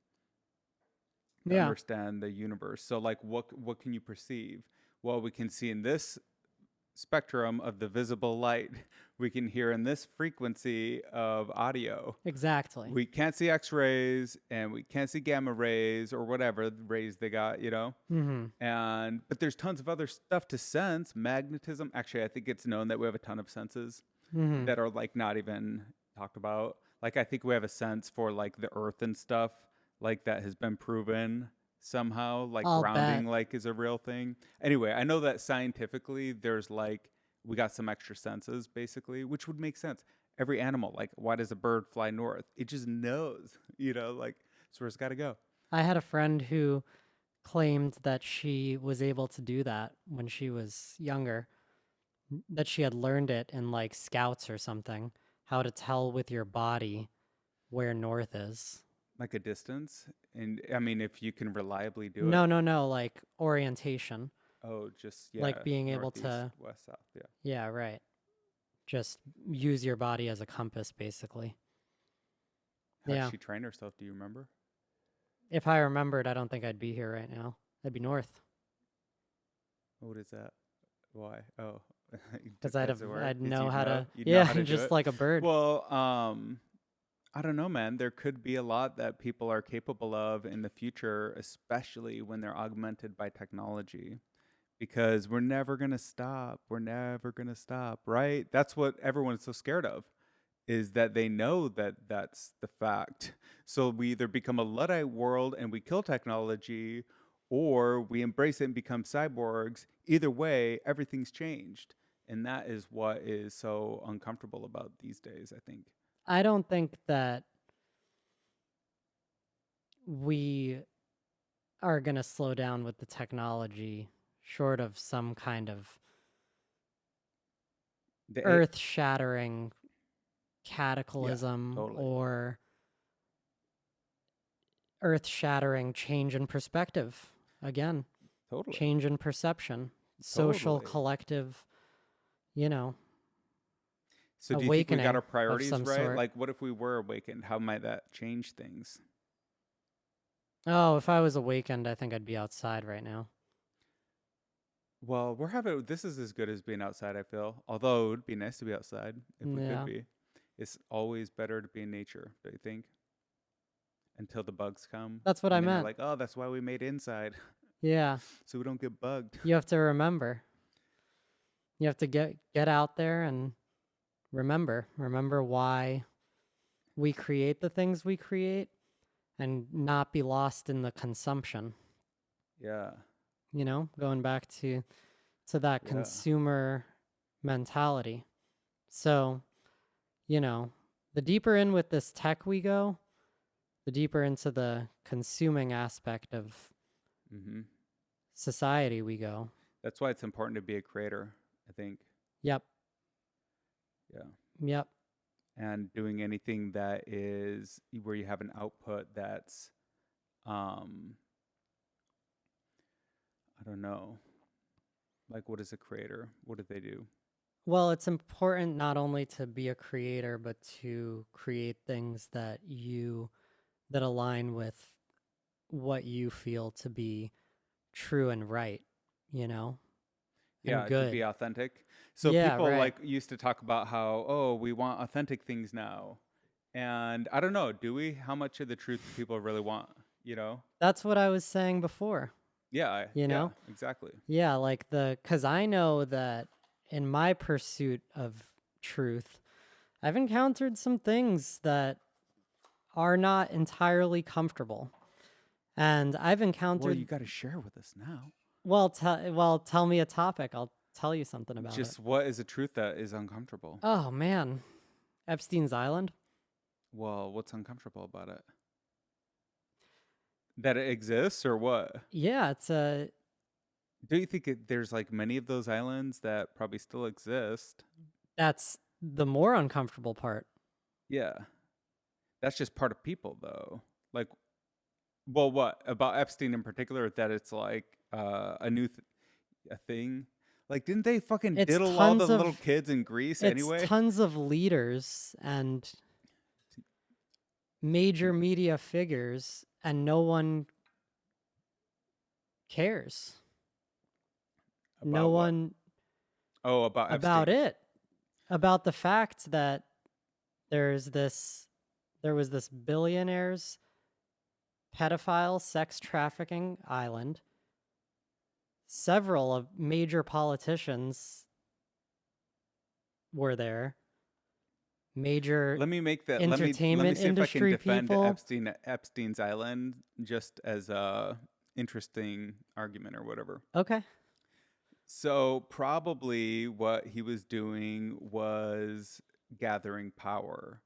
to Yeah, understand the universe. So like what can you perceive? Well, we can see in this spectrum of the visible light. We can hear in this frequency of audio. exactly. We can't see X-rays and we can't see gamma rays or whatever rays they got, you know? Mm-hmm. And but there's tons of other stuff to sense. Magnetism. Actually, I think it's known that we have a ton of senses Mm-hmm. that are like not even talked about. Like I think we have a sense for like the earth and stuff like that has been proven somehow, like I'll bet. grounding like is a real thing. Anyway, I know that scientifically there's like we got some extra senses basically, which would make sense. Every animal, like why does a bird fly north? It just knows, like it's where it's got to go. I had a friend who claimed that she was able to do that when she was younger, that she had learned it in like scouts or something, how to tell with your body where north is. Like a distance, and I mean if you can reliably do No, it. no, no, like orientation, Oh, just like being able northeast, to, west, south, yeah. yeah, right. Just use your body as a compass, basically. How did Yeah. she train herself? Do you remember? If I remembered, I don't think I'd be here right now. I'd be north What is that? Why? Oh, you took because that as a word. I'd 'Cause know how to, you'd know yeah, how to do just it. like a bird. Well, I don't know, man. There could be a lot that people are capable of in the future, especially when they're augmented by technology, because we're never gonna stop. We're never gonna stop, right? That's what everyone's so scared of, is that they know that that's the fact. So we either become a Luddite world and we kill technology, or we embrace it and become cyborgs. Either way, everything's changed. And that is what is so uncomfortable about these days, I think. I don't think that we are going to slow down with the technology short of some kind of The A- earth shattering yeah, cataclysm totally. or earth shattering change in perspective. Again, Totally. change in perception, social, Totally. collective, you know, So do you think we got awakening our of priorities some right? sort. Like what if we were awakened? How might that change things? Oh, if I was awakened, I think I'd be outside right now. Well, this is as good as being outside, I feel. Although it would be nice to be outside if we could Yeah, be. It's always better to be in nature, don't you think? Until the bugs come. that's what I And then you're meant. like, oh, that's why we made inside. Yeah, So we don't get bugged. you have to remember. You have to get out there and remember why we create the things we create and not be lost in the consumption, Yeah. going back to that Yeah. consumer mentality. So, the deeper in with this tech we go, the deeper into the consuming aspect of Hmm. society we go. That's why it's important to be a creator, I think. Yep. Yeah. Yep. And doing anything that is where you have an output that's, um, I don't know, like what is a creator? What do they do? Well, it's important not only to be a creator, but to create things that align with what you feel to be true and right, you know, and Yeah, to be good. authentic. So Yeah, people right. like used to talk about how, oh, we want authentic things now. And I don't know, do we? How much of the truth do people really want, you know? That's what I was saying before, Yeah, you yeah, know? exactly. Yeah, like cuz I know that in my pursuit of truth, I've encountered some things that are not entirely comfortable. And I've Well, you encountered, got to share with us now. well, tell me a topic. I'll tell you something about it. Just what is a truth that is uncomfortable? Oh man, Epstein's Island. Well, what's uncomfortable about it? That it exists or what? Yeah, it's a Do you think there's like many of those islands that probably still exist? that's the more uncomfortable part. Yeah. That's just part of people though. Like, well, what about Epstein in particular? That it's like a a thing. Like, didn't they fucking It's diddle all the tons little of kids in Greece it's anyway? tons of leaders and major media figures, and no one cares. No About what? one Oh, about about Epstein. it. About the fact that there's this there was this billionaire's pedophile sex trafficking island. Several of major politicians were there. Major Let me make that. Let me entertainment see if I can industry defend people. Epstein's Island just as a interesting argument or whatever. Okay. So probably what he was doing was gathering power,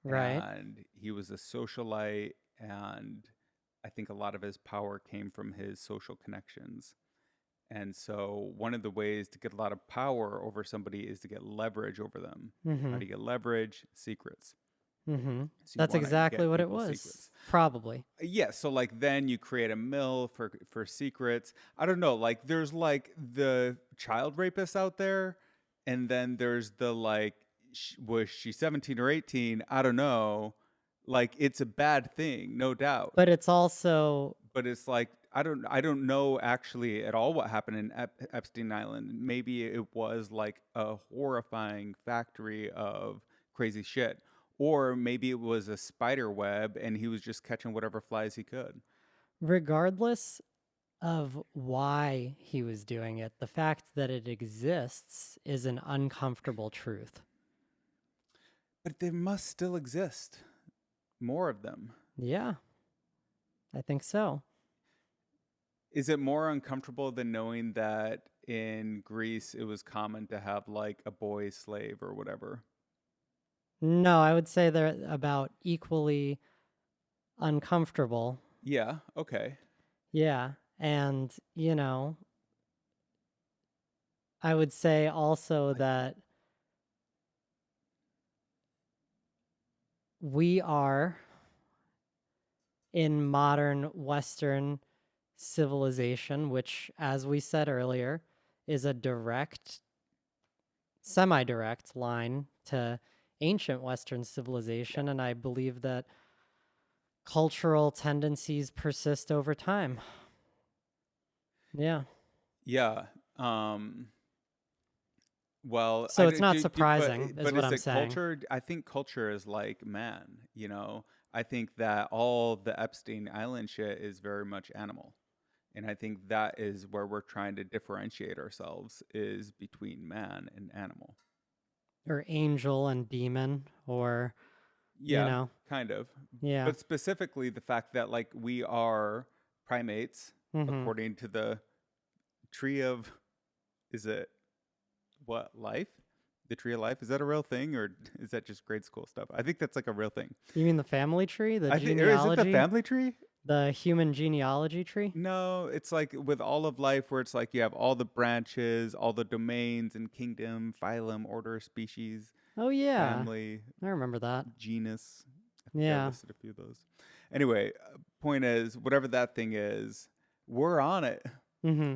Right. and he was a socialite, and I think a lot of his power came from his social connections. And so one of the ways to get a lot of power over somebody is to get leverage over them. How Mhm. do you get leverage? Secrets. Mhm. So you That's want to exactly get what it people's was. secrets. Probably. Yeah, so like then you create a mill for secrets. I don't know, like there's like the child rapists out there, and then there's the like was she 17 or 18? I don't know. Like it's a bad thing, no doubt. But it's also But it's like I don't know actually at all what happened in Epstein Island. Maybe it was like a horrifying factory of crazy shit, or maybe it was a spider web and he was just catching whatever flies he could. regardless of why he was doing it, the fact that it exists is an uncomfortable truth. But there must still exist more of them. Yeah, I think so. Is it more uncomfortable than knowing that in Greece it was common to have like a boy slave or whatever? No, I would say they're about equally uncomfortable. Yeah, okay. Yeah. And, I would say also Like that we are in modern Western civilization, which, as we said earlier, is a direct, semi direct line to ancient Western yeah. civilization. And I believe that cultural tendencies persist over time. Yeah. Yeah. Um Well, So it's not surprising, is but what is I'm it saying. culture? I think culture is like man, you know. I think that all the Epstein Island shit is very much animal. And I think that is where we're trying to differentiate ourselves is between man and animal. Or angel and demon, or, you Yeah, know, kind of. yeah. But specifically the fact that like we are primates Mm-hmm. according to the tree of is it what life? The tree of life, is that a real thing or is that just grade school stuff? I think that's like a real thing. You mean the family tree, the I think, or is it the genealogy, family tree? the human genealogy tree? No, it's like with all of life where it's like you have all the branches, all the domains and kingdom, phylum, order, species, Oh, yeah. family, I remember that. genus. I think I Yeah. listed a few of those. Anyway, point is, whatever that thing is, we're on it. Mm-hmm.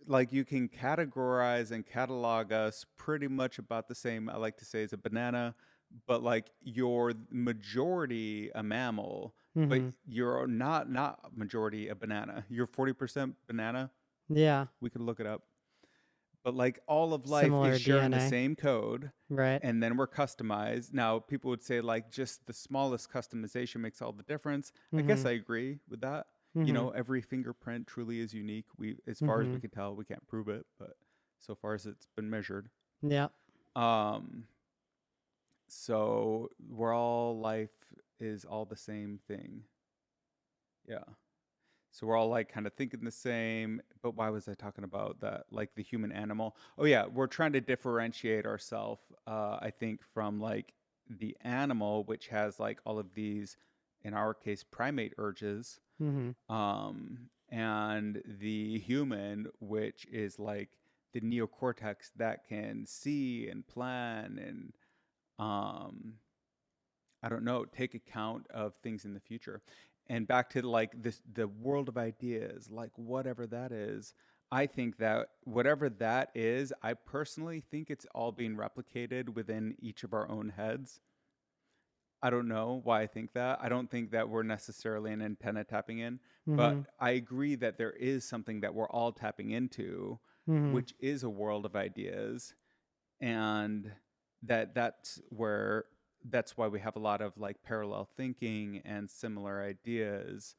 Like you can categorize and catalog us pretty much about the same. I like to say as a banana, but like you're majority a mammal, but Mm-hmm. you're not majority a banana. You're 40% banana. Yeah. We could look it up. But like all of life is Similar sharing the DNA. same code, Right. and then we're customized. Now people would say like just the smallest customization makes all the difference. I guess Mm-hmm. I agree with that. You Mm-hmm. know, every fingerprint truly is unique. We, as far as Mm-hmm. we can tell, we can't prove it, but so far as it's been measured. Yeah. Um, so we're all life is all the same thing. Yeah. So we're all like kind of thinking the same, but why was I talking about that? Like the human animal. Oh yeah, we're trying to differentiate ourselves, I think, from like the animal, which has like all of these, in our case, primate urges, Mm-hmm. and the human, which is like the neocortex that can see and plan and um, I don't know, take account of things in the future. And back to like this, the world of ideas, like whatever that is. I think that whatever that is, I personally think it's all being replicated within each of our own heads. I don't know why I think that. I don't think that we're necessarily an antenna tapping in, but Mhm. I agree that there is something that we're all tapping into, Mhm. which is a world of ideas, and that's why we have a lot of like parallel thinking and similar ideas.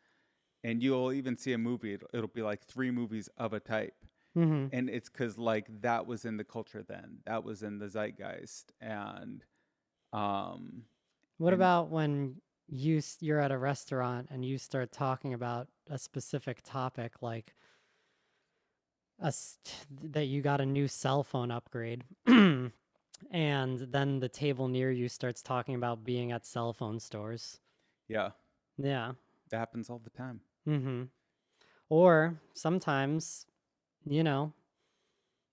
And you'll even see a movie, it'll be like three movies of a type. Mhm. And it's because like that was in the culture then, that was in the zeitgeist. Um What and about when you're at a restaurant and you start talking about a specific topic, like that you got a new cell phone upgrade, and then the table near you starts talking about being at cell phone stores? yeah, Yeah. that happens all the time. Mm-hmm. Or sometimes, you know,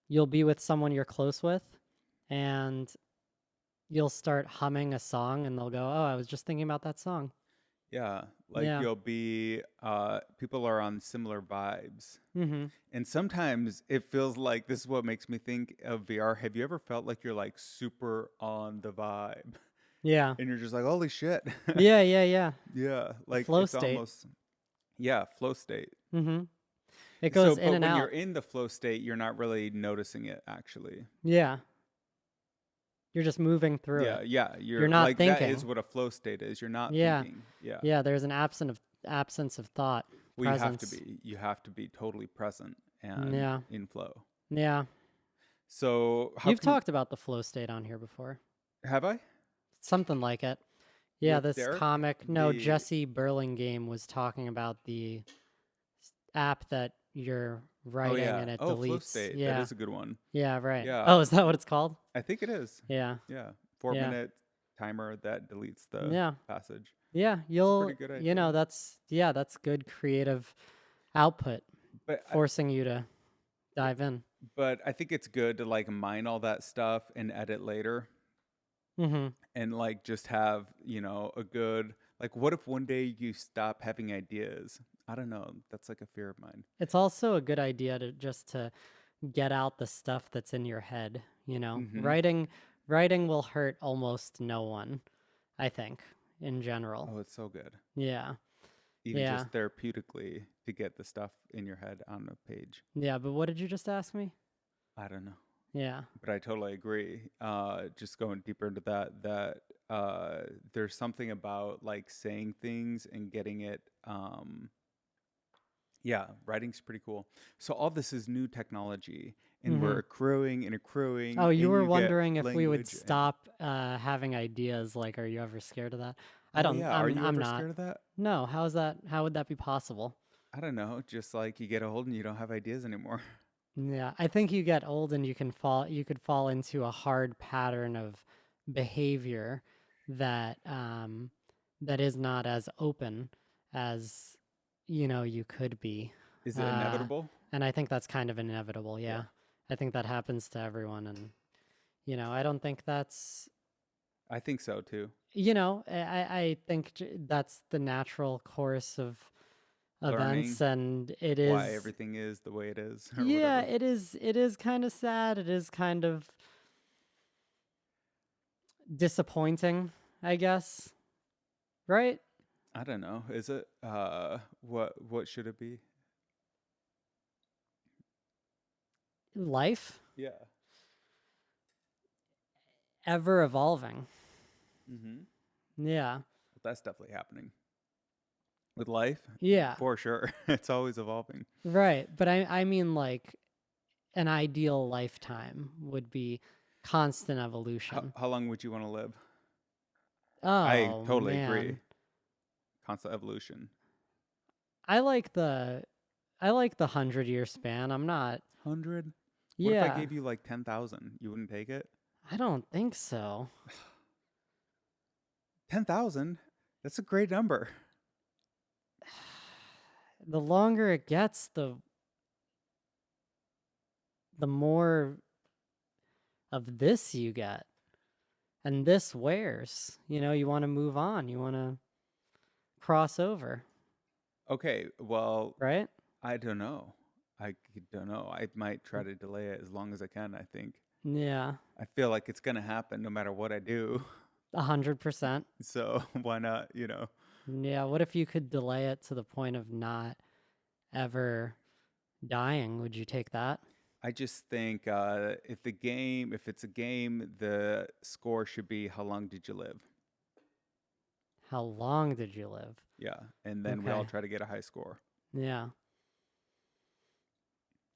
you'll be with someone you're close with, and you'll start humming a song, and they'll go, "Oh, I was just thinking about that song." Yeah, like Yeah. you'll be people are on similar vibes. Mm-hmm. And sometimes it feels like this is what makes me think of VR. Have you ever felt like you're like super on the vibe Yeah. and you're just like, holy shit? Yeah. Yeah. Yeah. Yeah, The like flow it's state. almost, yeah, flow state. Mm-hmm. It So, goes in but and when you're out. in the flow state, you're not really noticing it actually. Yeah. You're just moving through Yeah, it. yeah, You're you're not like that is thinking. what a flow state is. You're not Yeah. thinking. Yeah. Yeah. There's an absence of thought, Well, you have to presence. be. You have to be totally present and Yeah. in flow. Yeah. So, how You've can talked about the flow state on here before. have I Something like it. Yeah, with this Derek comic. No, the Jesse Burlingame was talking about the app that you're Oh writing yeah. and it Oh, flow deletes. state. That Yeah. is a good one. Yeah, right. Yeah. Oh, is that what it's called? I think it is. Yeah. Yeah. 4 Yeah. minute timer that deletes the Yeah. passage. Yeah. It's a pretty good idea. That's good creative output, But forcing you to dive in. I think it's good to like mine all that stuff and edit later Mm-hmm. and like just have, a good like what if one day you stop having ideas? I don't know. That's like a fear of mine. It's also a good idea to get out the stuff that's in your head, you know. Mhm. Writing will hurt almost no one, I think, in general. Oh, it's so good. Yeah. Even Yeah. just therapeutically to get the stuff in your head on a page. Yeah, but what did you just ask me? I don't know. Yeah. But I totally agree. Just going deeper into that there's something about like saying things and getting it. Yeah, writing's pretty cool. So all this is new technology, and Mm-hmm. we're accruing and accruing, Oh, you and were you get wondering if we would language and stop having ideas. Like, are you ever scared of that? I oh don't. yeah, are you I'm ever not. scared of that? No. How is that? How would that be possible? I don't know. Just like you get old and you don't have ideas anymore. Yeah, I think you get old and you could fall into a hard pattern of behavior that that is not as open as you could be. Is it Uh inevitable? and I think that's kind of inevitable, Yeah, yeah. I think that happens to everyone, and I don't think that's I think so too. I think that's the natural course of Learning events, and it why is. everything is the way it is or Yeah, whatever. it is kind of sad. It is kind of disappointing, I guess. Right? I don't know. Is it what should it be? Life Yeah. ever evolving. Mhm. Yeah. That's definitely happening. With life, Yeah. for sure. It's always evolving. Right. But I mean, like, an ideal lifetime would be constant How, evolution. how long would you want to live? I Oh totally agree. man. Constant evolution. I like the I like the 100-year span. I'm not. 100? What if I Yeah. gave you like 10,000? You wouldn't take it? I don't think so. 10,000? That's a great number. The longer it gets, the more of this you get. And this wears. You want to move on. You want to cross over, Okay, well, right? I don't know. Don't know. I might try to delay it as long as I can, I think. Yeah. I feel like it's going to happen no matter what I do. 100%. So why not, Yeah, what if you could delay it to the point of not ever dying? Would you take that? I just think if it's a game, the score should be how long did you live? How long did you live? Yeah. And then we all Okay. try to get a high score. Yeah.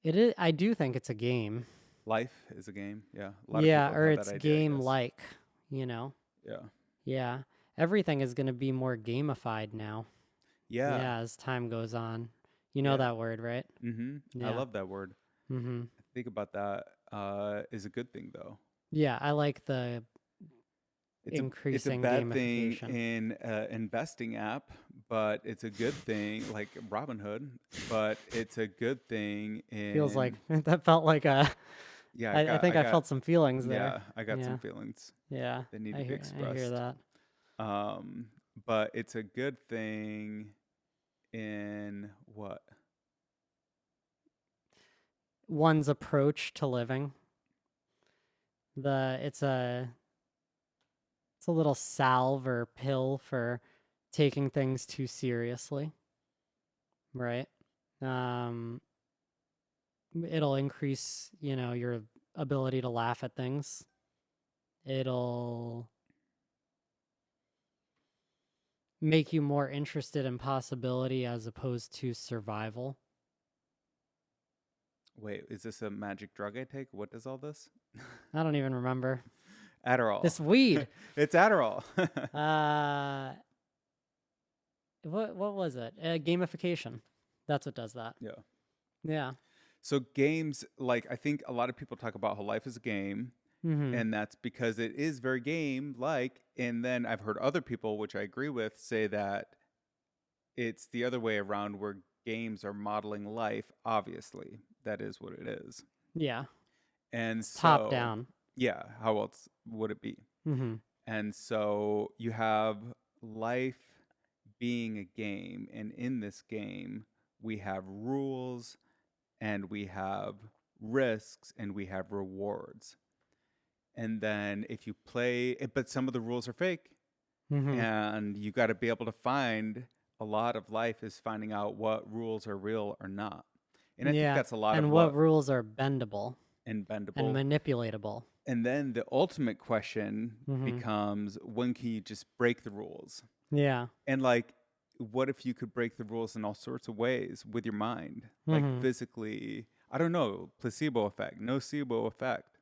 It is, I do think it's a game. Life is a game. Yeah. A lot of Yeah, people or have that it's idea, I guess. game-like, you know? Yeah. Yeah. Everything is going to be more gamified now. Yeah. Yeah, as time goes on. You know Yeah. that word, right? I Yeah. love that word. Mm-hmm. I think about that is a good thing though. Yeah, I like the It's a increasing bad thing gamification. in investing app, but it's a good thing like Robinhood, but it's a good thing Feels like in that felt like a yeah, I think I felt some feelings there. I got some Yeah. feelings Yeah. that need I to be hear expressed. that. Um, but it's a good thing in what? One's approach to living. It's a little salve or pill for taking things too seriously, right? Um it'll increase, your ability to laugh at things. It'll make you more interested in possibility as opposed to survival. Wait, is this a magic drug I take? What does all this? I don't even remember. Adderall. This weed. It's Adderall. Uh what was it? Gamification. That's what does that. Yeah. Yeah. So games, like I think a lot of people talk about how life is a game, Mhm. and that's because it is very game-like. And then I've heard other people, which I agree with, say that it's the other way around, where games are modeling life. Obviously, that is what it is. Yeah. And It's top so, down. yeah, how else would it be? Mhm. And so you have life being a game, and in this game, we have rules and we have risks and we have rewards. And then if you play it, but some of the rules are fake, Mhm. and you got to be able to find a lot of life is finding out what rules are real or not. And I think Yeah. that's a lot of And what what rules are bendable in and Bendable. manipulatable? And then the ultimate question Mhm. becomes, when can you just break the rules? Yeah. And like, what if you could break the rules in all sorts of ways with your mind? Like Mhm. physically, I don't know, placebo effect, nocebo effect.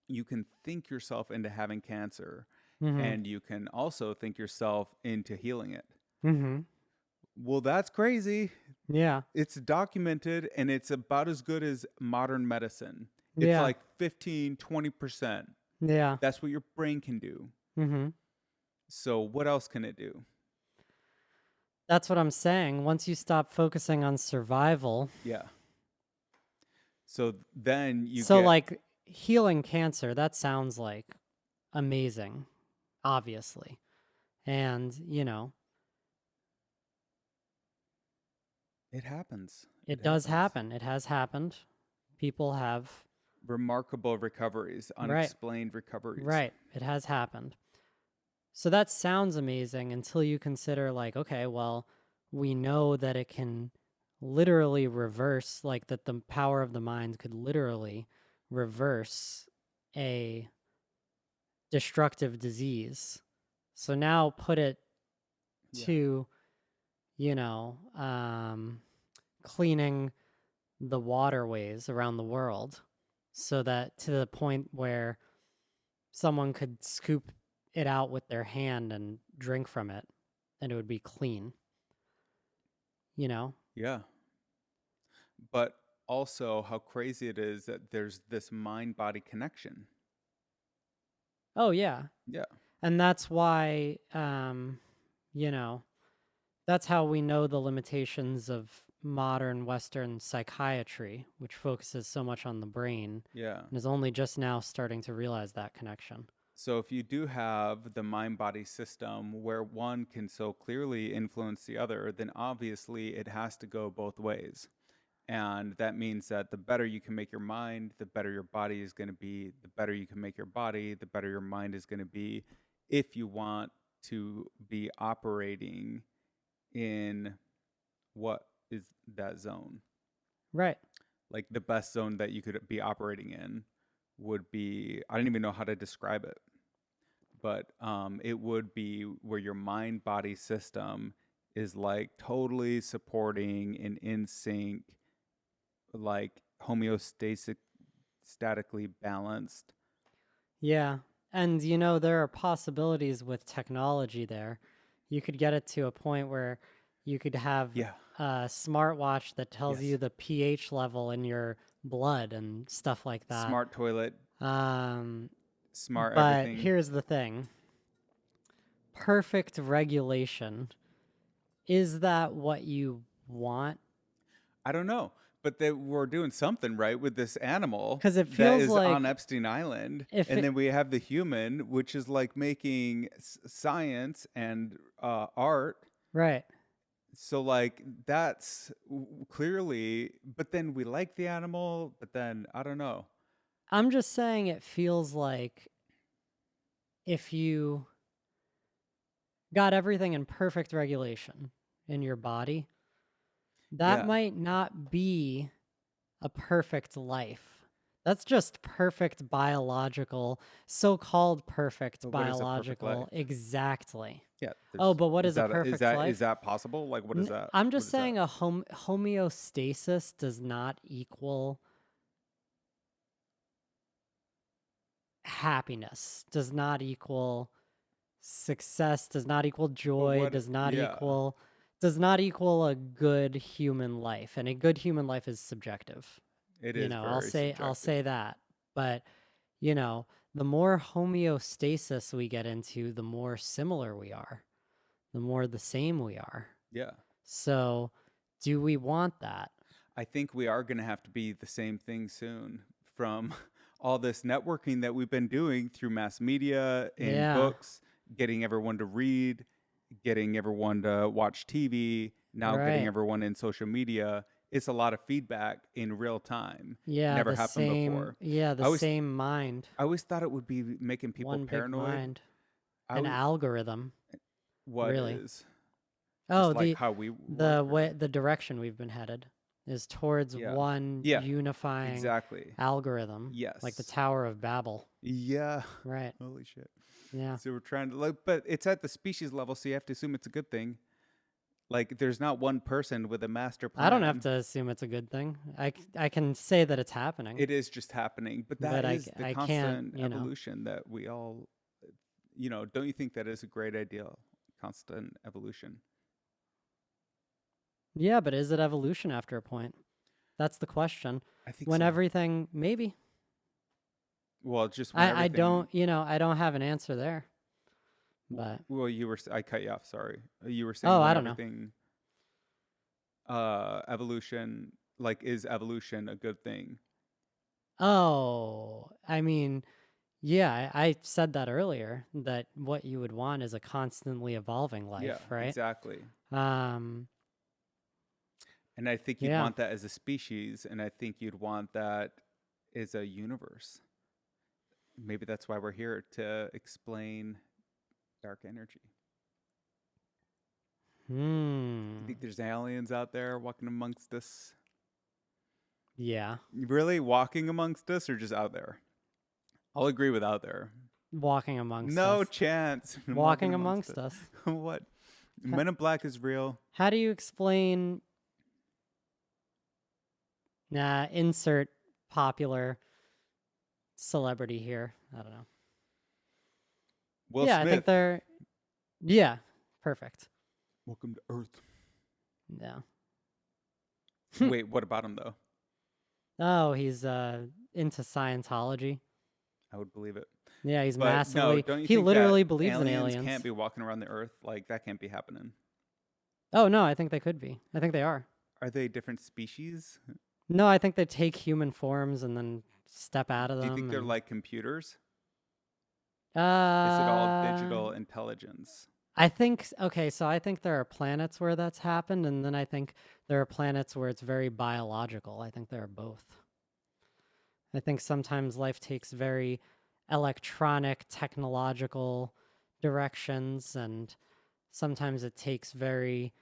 You can think yourself into having cancer, Mhm. and you can also think yourself into healing it. Mhm. Well, that's crazy. Yeah. It's documented, and it's about as good as modern medicine. It's Yeah. like 15, 20%. Yeah. That's what your brain can do. Mhm. So what else can it do? That's what I'm saying. Once you stop focusing on survival, Yeah. So then you so get, like healing cancer, that sounds like amazing, obviously. And, it happens. It it does happens. happen. It has happened. People have, Remarkable recoveries, right, unexplained recoveries. right. It has happened. So that sounds amazing until you consider, like, okay, well, we know that it can literally reverse, like, that the power of the mind could literally reverse a destructive disease. So now put it Yeah. to, you know, um, cleaning the waterways around the world so that to the point where someone could scoop it out with their hand and drink from it and it would be clean, you know? Yeah. But also how crazy it is that there's this mind body connection. Oh, yeah. Yeah. And that's why, you know, that's how we know the limitations of modern Western psychiatry, which focuses so much on the brain Yeah. and is only just now starting to realize that connection. So if you do have the mind body system where one can so clearly influence the other, then obviously it has to go both ways. And that means that the better you can make your mind, the better your body is going to be. The better you can make your body, the better your mind is going to be. if you want to be operating in what is that zone. Right. Like the best zone that you could be operating in would be, I don't even know how to describe it, but it would be where your mind body system is like totally supporting and in sync, like homeostatic statically balanced. Yeah. And you know, there are possibilities with technology there. You could get it to a point where you could have Yeah. a smartwatch that tells you Yes. the pH level in your blood and stuff like that. Smart toilet, Um, smart but everything. here's the thing. Perfect regulation. Is that what you want? I don't know, but they we're doing something right with this animal Because it that feels is on like Epstein Island, if and it, then we have the human, which is like making science and art. right. So like that's clearly, but then we like the animal, but then I don't know. I'm just saying it feels like if you got everything in perfect regulation in your body, that Yeah. might not be a perfect life. That's just perfect biological, so-called perfect But what is a perfect life? biological, exactly. Yeah. Oh, but what Is is a that perfect is life? that possible? Like what is that? I'm What just is that? saying a homeostasis does not equal happiness, does not equal success, does not equal But joy, what? Yeah. does not equal a good human life. And a good human life is subjective. It You is know, very I'll subjective. say that. But, you know, the more homeostasis we get into, the more similar we are, the more the same we are. Yeah. So, do we want that? I think we are going to have to be the same thing soon from all this networking that we've been doing through mass media and Yeah, books, getting everyone to read, getting everyone to watch TV, now getting right. everyone in social media. It's a lot of feedback in real time. Yeah, Never happened before. the I always same mind, I always thought it would be making people one big paranoid. mind, I an w- algorithm, what really. is Oh, just like how we the work way or the direction we've been headed is towards yeah. one Yeah, unifying exactly. algorithm, like the Yes. Tower of Babel. Yeah. Right. Holy shit. Yeah. So we're trying to like, but it's at the species level, so you have to assume it's a good thing. Like, there's not one person with a master I don't have plan. to assume it's a good thing. I can say that it's happening, It is just happening, but that but is the I can't, constant you know. evolution that we all, don't you think that is a great idea? Constant evolution. Yeah, but is it evolution after a point? That's the question. I think When so. everything, maybe. Well, just when I everything. don't, I don't have an answer there. But Well, I cut you off. Sorry. You were oh, saying I when don't know. everything, evolution, like, is evolution a good thing? Oh, I mean, yeah, I said that earlier that what you would want is a constantly evolving Yeah, life, right? exactly. Um, And I think you'd yeah. want that as a species, and I think you'd want that as a universe. Maybe that's why we're here to explain dark energy. You Hmm. think there's aliens out there walking amongst us? Yeah. Really walking amongst us or just out there? I'll agree with out there. Walking amongst No us. chance. Walking Walking amongst amongst us. us. What? H- Men in Black is real. How do you explain insert popular celebrity here? I don't know. Will Yeah, I think Smith. they're yeah, perfect. Welcome to Earth. Yeah. Wait, what about him though? Oh, he's into Scientology. I would believe it. Yeah, he's But no, massively don't you he think that literally believes in aliens aliens. can't be walking around the Earth? Like, that can't be happening. Oh, no, I think they could be. I think they are. Are they different species? No, I think they take human forms and then step out of Do you think them they're and like computers? Is it all uh digital intelligence? I think okay, so I think there are planets where that's happened and then I think there are planets where it's very biological. I think there are both. I think sometimes life takes very electronic, technological directions, and sometimes it takes very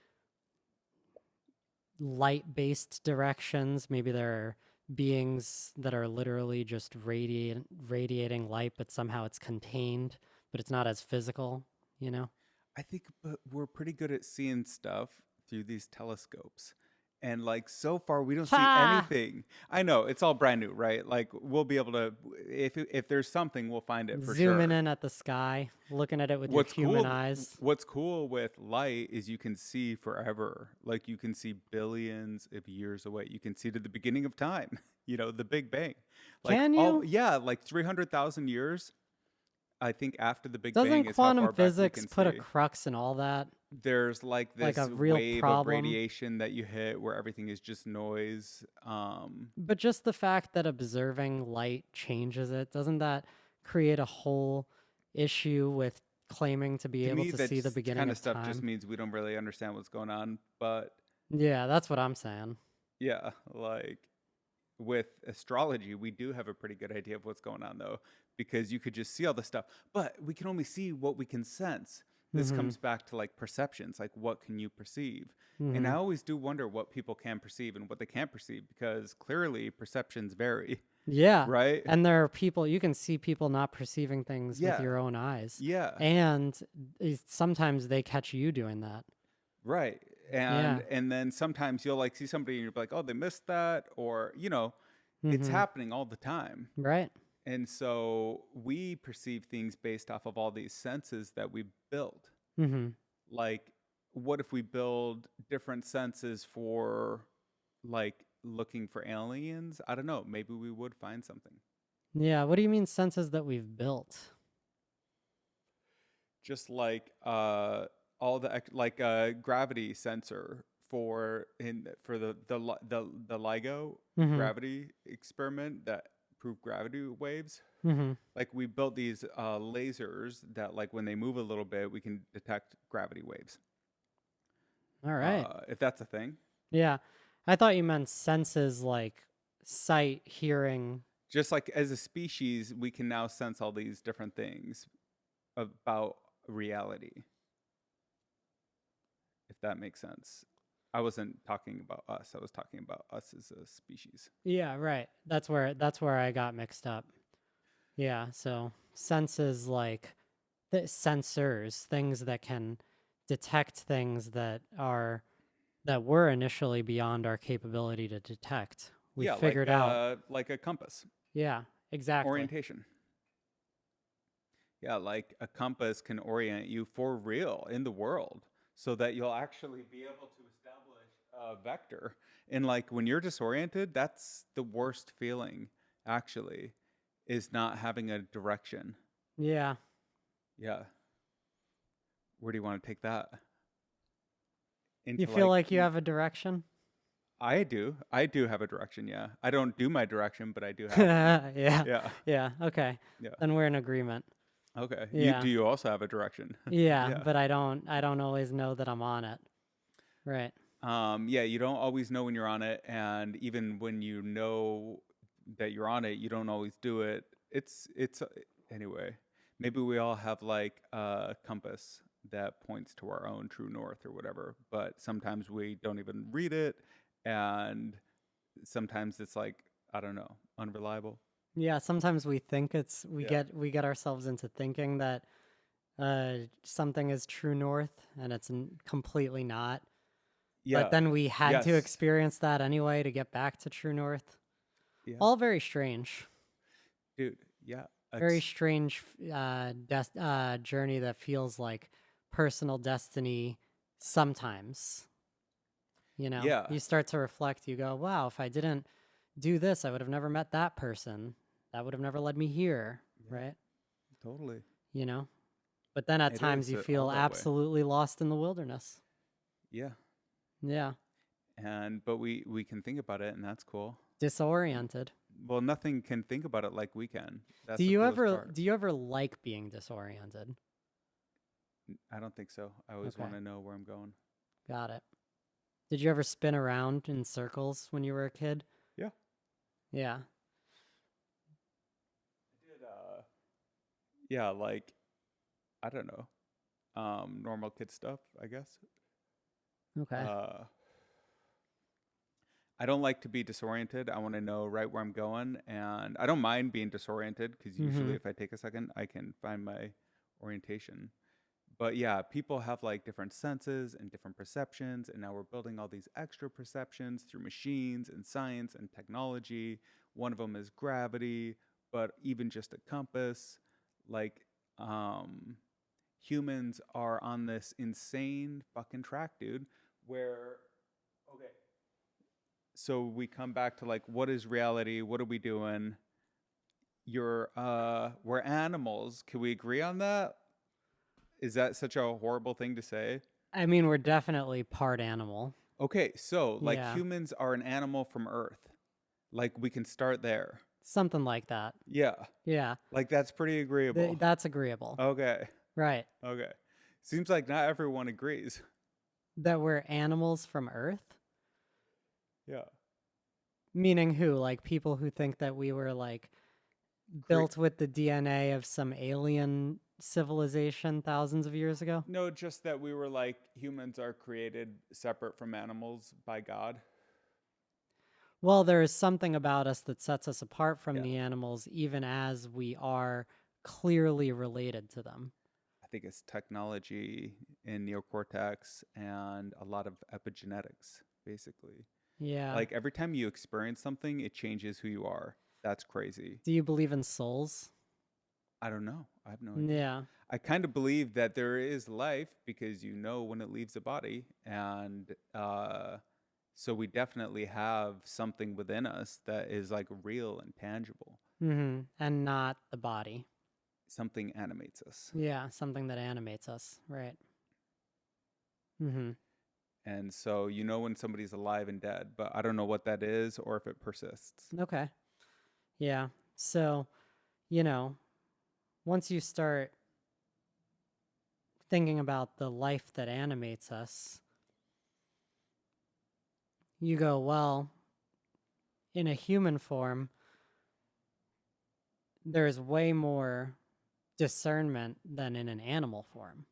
light-based directions. Maybe there are beings that are literally just radiating light, but somehow it's contained, but it's not as physical, you know? I think but we're pretty good at seeing stuff through these telescopes. And like so far we don't see Ha! anything. I know it's all brand new, right? Like we'll be able to if there's something we'll find it for Zooming sure. in at the sky, looking at it with your human eyes. What's cool with light is you can see forever. Like you can see billions of years away. You can see to the beginning of time, the Big Bang. Like Can you? yeah, like 300,000 years. I think after the Big Doesn't Bang is how quantum far back we physics can put a see. crux in all that? There's like Like this a real wave of problem? radiation that you hit where everything is just noise. But just the fact that observing light changes it, doesn't that create a whole issue with claiming to be To able me, to that see the beginning kind of of stuff just time? means we don't really understand what's going on. But Yeah, that's what I'm saying. yeah, like with astrology, we do have a pretty good idea of what's going on, though, because you could just see all the stuff, but we can only see what we can sense. This Mm-hmm. comes back to like perceptions, like what can you perceive? And Mm-hmm. I always do wonder what people can perceive and what they can't perceive because clearly perceptions vary, Yeah. right? And there are people, you can see people not perceiving things with Yeah, your own eyes. yeah, And sometimes they catch you doing that. right. Yeah. And then sometimes you'll like see somebody and you're like, oh, they missed that, or it's Mm-hmm. happening all the time. Right. And so we perceive things based off of all these senses that we built. Mm-hmm. Like, what if we build different senses for like looking for aliens? I don't know. Maybe we would find something. Yeah. What do you mean senses that we've built? Just like all the like gravity sensor for the LIGO Mm-hmm. gravity experiment that proved gravity waves. Mm-hmm. Like we built these lasers that like when they move a little bit we can detect gravity waves, All right. if that's a thing. Yeah. I thought you meant senses like sight, hearing. Just like as a species we can now sense all these different things about reality, if that makes sense. I wasn't talking about us, I was talking about us as a species. Yeah, right. That's where I got mixed up. Yeah, so senses like the sensors, things that can detect things that were initially beyond our capability to detect. We Yeah, figured out. like a compass, Yeah, exactly. orientation. Yeah, like a compass can orient you for real in the world so that you'll actually be able to establish a vector. And like when you're disoriented, that's the worst feeling, actually, is not having a direction. Yeah. Yeah. Where do you want to take that? You Into feel like, like you have a direction? I do. I do have a direction, yeah. I don't do my direction, but I do have one. Yeah. Yeah. Yeah, okay. Yeah. Then we're in agreement. Okay. Yeah. Do you also have a direction? Yeah, Yeah. but I don't always know that I'm on it. Right. Yeah, you don't always know when you're on it, and even when you know that you're on it, you don't always do it. It's anyway. Maybe we all have like a compass that points to our own true north or whatever, but sometimes we don't even read it, and sometimes it's like I don't know, unreliable. Yeah, sometimes we think we Yeah. get ourselves into thinking that something is true north and it's completely not. But Yeah. then we had to Yes. experience that anyway to get back to true north. Yeah. All very strange. Dude. Yeah. Very It's strange journey that feels like personal destiny sometimes. yeah. You start to reflect, you go, wow, if I didn't do this, I would have never met that person. That would have never led me here, Yeah. right? Totally. You know? But then at It times is you all feel that way. absolutely lost in the wilderness. Yeah. Yeah. And but we can think about it, and that's cool. Disoriented. Well, nothing can think about it like we can. Do That's the you coolest ever part. do you ever like being disoriented? I don't think so. I always Okay. want to know where I'm going. Got it. Did you ever spin around in circles when you were a kid? Yeah. Yeah. I did. Yeah, like I don't know. Normal kid stuff, I guess. Okay. Uh, I don't like to be disoriented. I want to know right where I'm going, and I don't mind being disoriented because usually Mm-hmm. if I take a second, I can find my orientation. But yeah, people have like different senses and different perceptions, and now we're building all these extra perceptions through machines and science and technology. One of them is gravity, but even just a compass. Like, um, humans are on this insane fucking track, dude, where, okay, so we come back to like, what is reality? What are we doing? We're animals. Can we agree on that? Is that such a horrible thing to say? I mean, we're definitely part animal. Okay, so like Yeah. humans are an animal from Earth. Like we can start there. Something like that. Yeah. Yeah. Like that's pretty agreeable. That's agreeable. Okay. Right. Okay. Seems like not everyone agrees. That we're animals from Earth? Yeah. Meaning who? Like people who think that we were like built with the DNA of some alien civilization thousands of years ago? No, just that we were like humans are created separate from animals by God. Well, there is something about us that sets us apart from Yeah. the animals, even as we are clearly related to them. I think it's technology in neocortex and a lot of epigenetics, basically. Yeah. Like every time you experience something, it changes who you are. That's crazy. Do you believe in souls? I don't know. I have no idea. Yeah. I kind of believe that there is life because you know when it leaves the body. And so we definitely have something within us that is like real and tangible. Mm-hmm. And not the body. Something animates us. Yeah, something that animates us. Right. Mm-hmm. And so you know when somebody's alive and dead, but I don't know what that is or if it persists. Okay. Yeah. So, you know, once you start thinking about the life that animates us, you go, well, in a human form, there's way more discernment than in an animal form.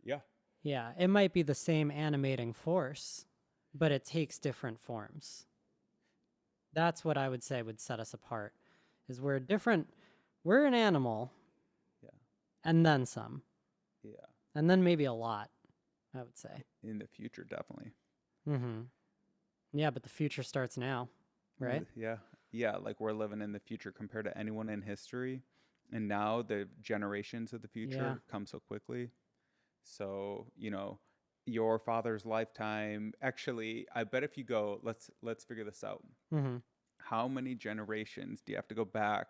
Yeah. Yeah, it might be the same animating force, but it takes different forms. That's what I would say would set us apart. Is we're an animal Yeah. and then some. Yeah. And then maybe a lot, I would say. In the future, definitely. Mm-hmm. Yeah, but the future starts now, right? Yeah. Yeah. Like we're living in the future compared to anyone in history. And now the generations of the future come so quickly. So, you know, your father's lifetime, actually, I bet if you go, let's figure this out. Mm-hmm. How many generations do you have to go back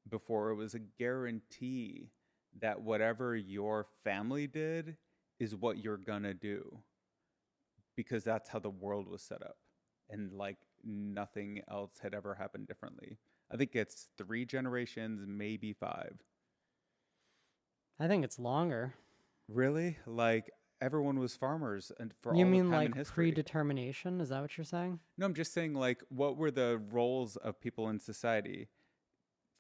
before it was a guarantee that whatever your family did is what you're gonna do? Because that's how the world was set up. And like nothing else had ever happened differently. I think it's 3 generations, maybe 5. I think it's longer. Really? Like everyone was farmers and for You all of mean time in like history. predetermination? Is that what you're saying? No, I'm just saying like what were the roles of people in society?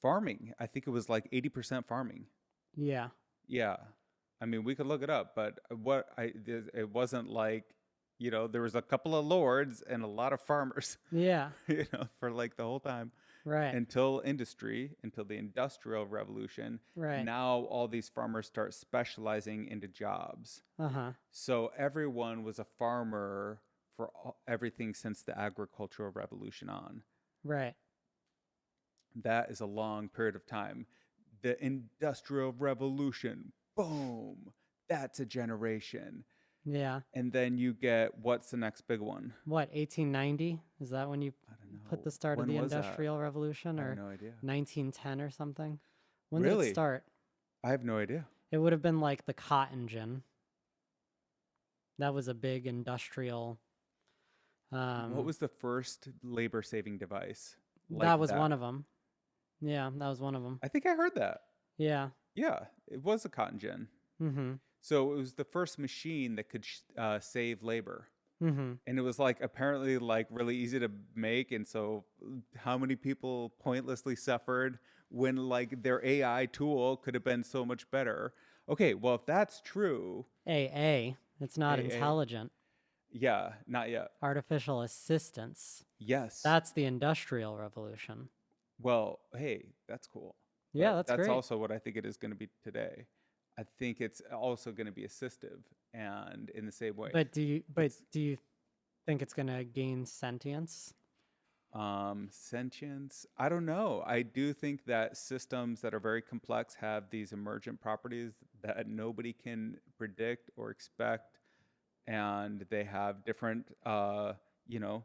Farming. I think it was like 80% farming. Yeah. Yeah. I mean, we could look it up, but it wasn't like, you know, there was a couple of lords and a lot of farmers, Yeah. you know, for like the whole time. Right. Until the industrial revolution. Right. Now all these farmers start specializing into jobs. Uh-huh. So everyone was a farmer for everything since the agricultural revolution on. Right. That is a long period of time. The industrial revolution, boom, that's a generation. Yeah. And then you get, what's the next big one? What, 1890? Is that when you I don't know. put the start of When the was that? Industrial Revolution, I or have no idea. 1910 or something? When did Really? it start? I have no idea. It would have been like the cotton gin. That was a big industrial. What was the first labor-saving device? That was one of them. Yeah, that was one of them. I think I heard that. Yeah. Yeah, it was a cotton gin. Mm-hmm. So it was the first machine that could save labor. Mm-hmm. And it was like apparently like really easy to make. And so how many people pointlessly suffered when like their AI tool could have been so much better. Okay, well, if that's true, AA. It's not AA, intelligent. yeah, not yet. Artificial assistance. Yes. That's the Industrial Revolution. Well, hey, that's cool. Yeah, But that's that's great. also what I think it is going to be today. I think it's also going to be assistive and in the same way. But do It's you think it's gonna gain sentience? sentience. I don't know. I do think that systems that are very complex have these emergent properties that nobody can predict or expect, and they have different, you know,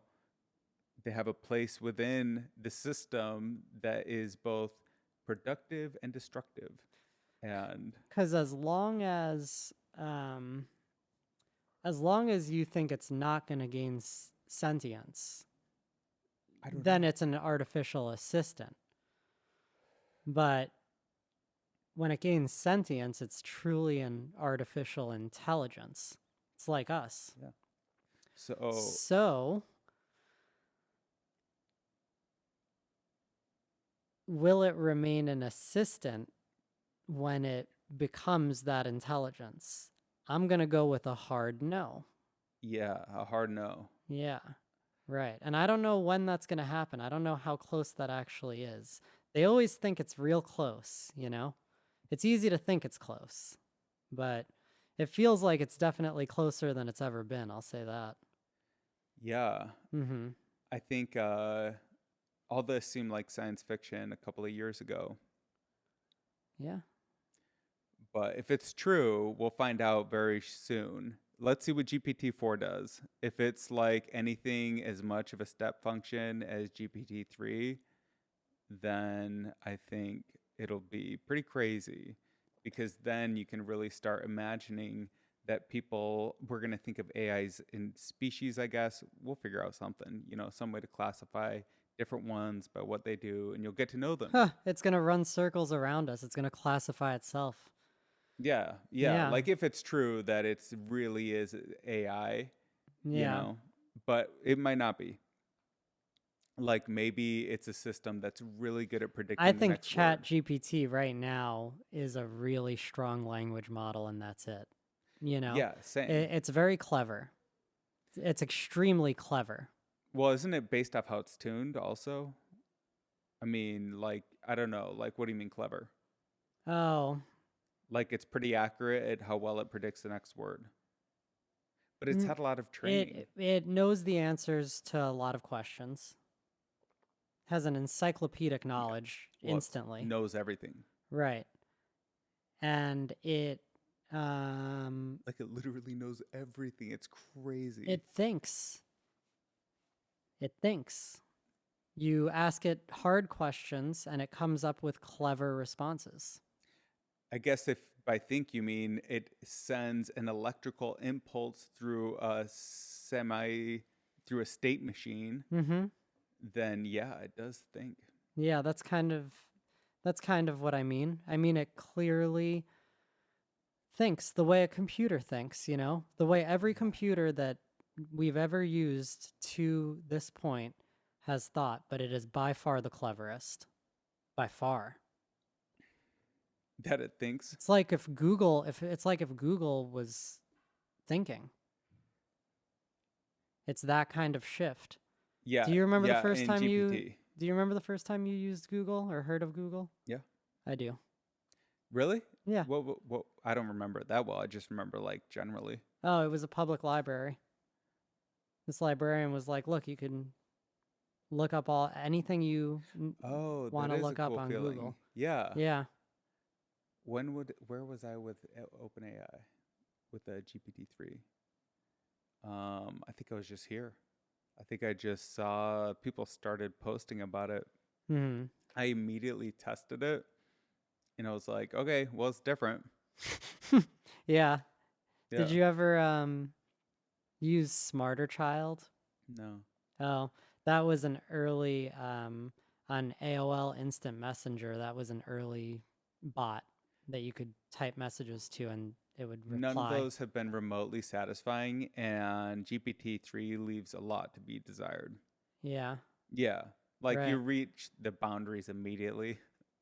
they have a place within the system that is both productive and destructive. And Because as long as you think it's not gonna gain sentience, I don't then know. it's an artificial assistant. But when it gains sentience, it's truly an artificial intelligence. It's like us. Yeah. So So, will it remain an assistant when it becomes that intelligence? I'm going to go with a hard no. yeah, a hard no. Yeah, right. And I don't know when that's going to happen. I don't know how close that actually is. They always think it's real close, you know? It's easy to think it's close, but it feels like it's definitely closer than it's ever been. I'll say that. Yeah. Mm-hmm. I think all this seemed like science fiction a couple of years ago. Yeah. But if it's true, we'll find out very soon. Let's see what GPT-4 does. If it's like anything as much of a step function as GPT-3, then I think it'll be pretty crazy, because then you can really start imagining that we're going to think of AIs in species, I guess. We'll figure out something, some way to classify different ones by what they do, and you'll get to know them. Huh, it's going to run circles around us. It's going to classify itself. Yeah, yeah. Yeah. Like if it's true that it's really is AI, Yeah. but it might not be. Like maybe it's a system that's really good at I predicting the think next Chat word. GPT right now is a really strong language model, and that's it. You know, Yeah, same. it's very clever. It's extremely clever. Well, isn't it based off how it's tuned also? I mean, like, I don't know. Like, what do you mean clever? Oh, Like, it's pretty accurate at how well it predicts the next word. But it's n- had a lot of training. it knows the answers to a lot of questions. Has an encyclopedic Yeah. knowledge Well, it instantly. knows everything. Right. And um Like, it literally knows everything. It's crazy. it thinks. It thinks. You ask it hard questions and it comes up with clever responses. I guess if by think you mean it sends an electrical impulse through through a state machine, Mm-hmm. then yeah, it does think. Yeah, that's kind of what I mean. I mean, it clearly thinks the way a computer thinks, you know? The way every Yeah. computer that we've ever used to this point has thought, but it is by far the cleverest. By far. That it thinks. It's like if Google was thinking. It's that kind of shift. Yeah, Do you remember the yeah, first in time GPT. do you remember the first time you used Google or heard of Google? Yeah. I do. Really? Yeah. What, I don't remember it that well. I just remember like generally. Oh, it was a public library. This librarian was like, "Look, you can look up anything you Oh, want that to is a look up cool on feeling. Google." Yeah. Yeah. Where was I with OpenAI with the GPT-3? I think I was just here. I think I just saw people started posting about it. Hmm. I immediately tested it, and I was like, okay, well, it's different. Yeah. Did Yeah. you ever use Smarter Child? No. Oh, that was an early on AOL Instant Messenger. That was an early bot that you could type messages to and it would None of reply. those have been remotely satisfying, and GPT-3 leaves a lot to be desired. Yeah. Yeah. Like you Right. reach the boundaries immediately.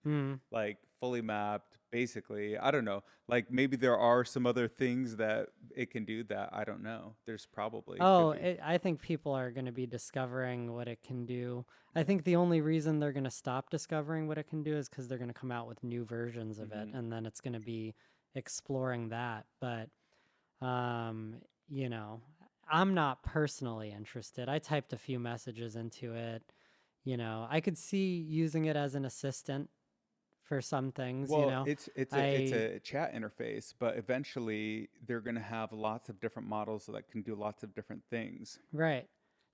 Mm. like fully mapped, basically. I don't know. Like maybe there are some other things that it can do that I don't know. There's probably could Oh, be. I think people are going to be discovering what it can do. I think the only reason they're going to stop discovering what it can do is because they're going to come out with new versions of it, Hmm. and then it's going to be exploring that. But, um, you know, I'm not personally interested. I typed a few messages into it. I could see using it as an assistant for some things, Well, it's I a chat interface, but eventually they're going to have lots of different models that can do lots of different things. right.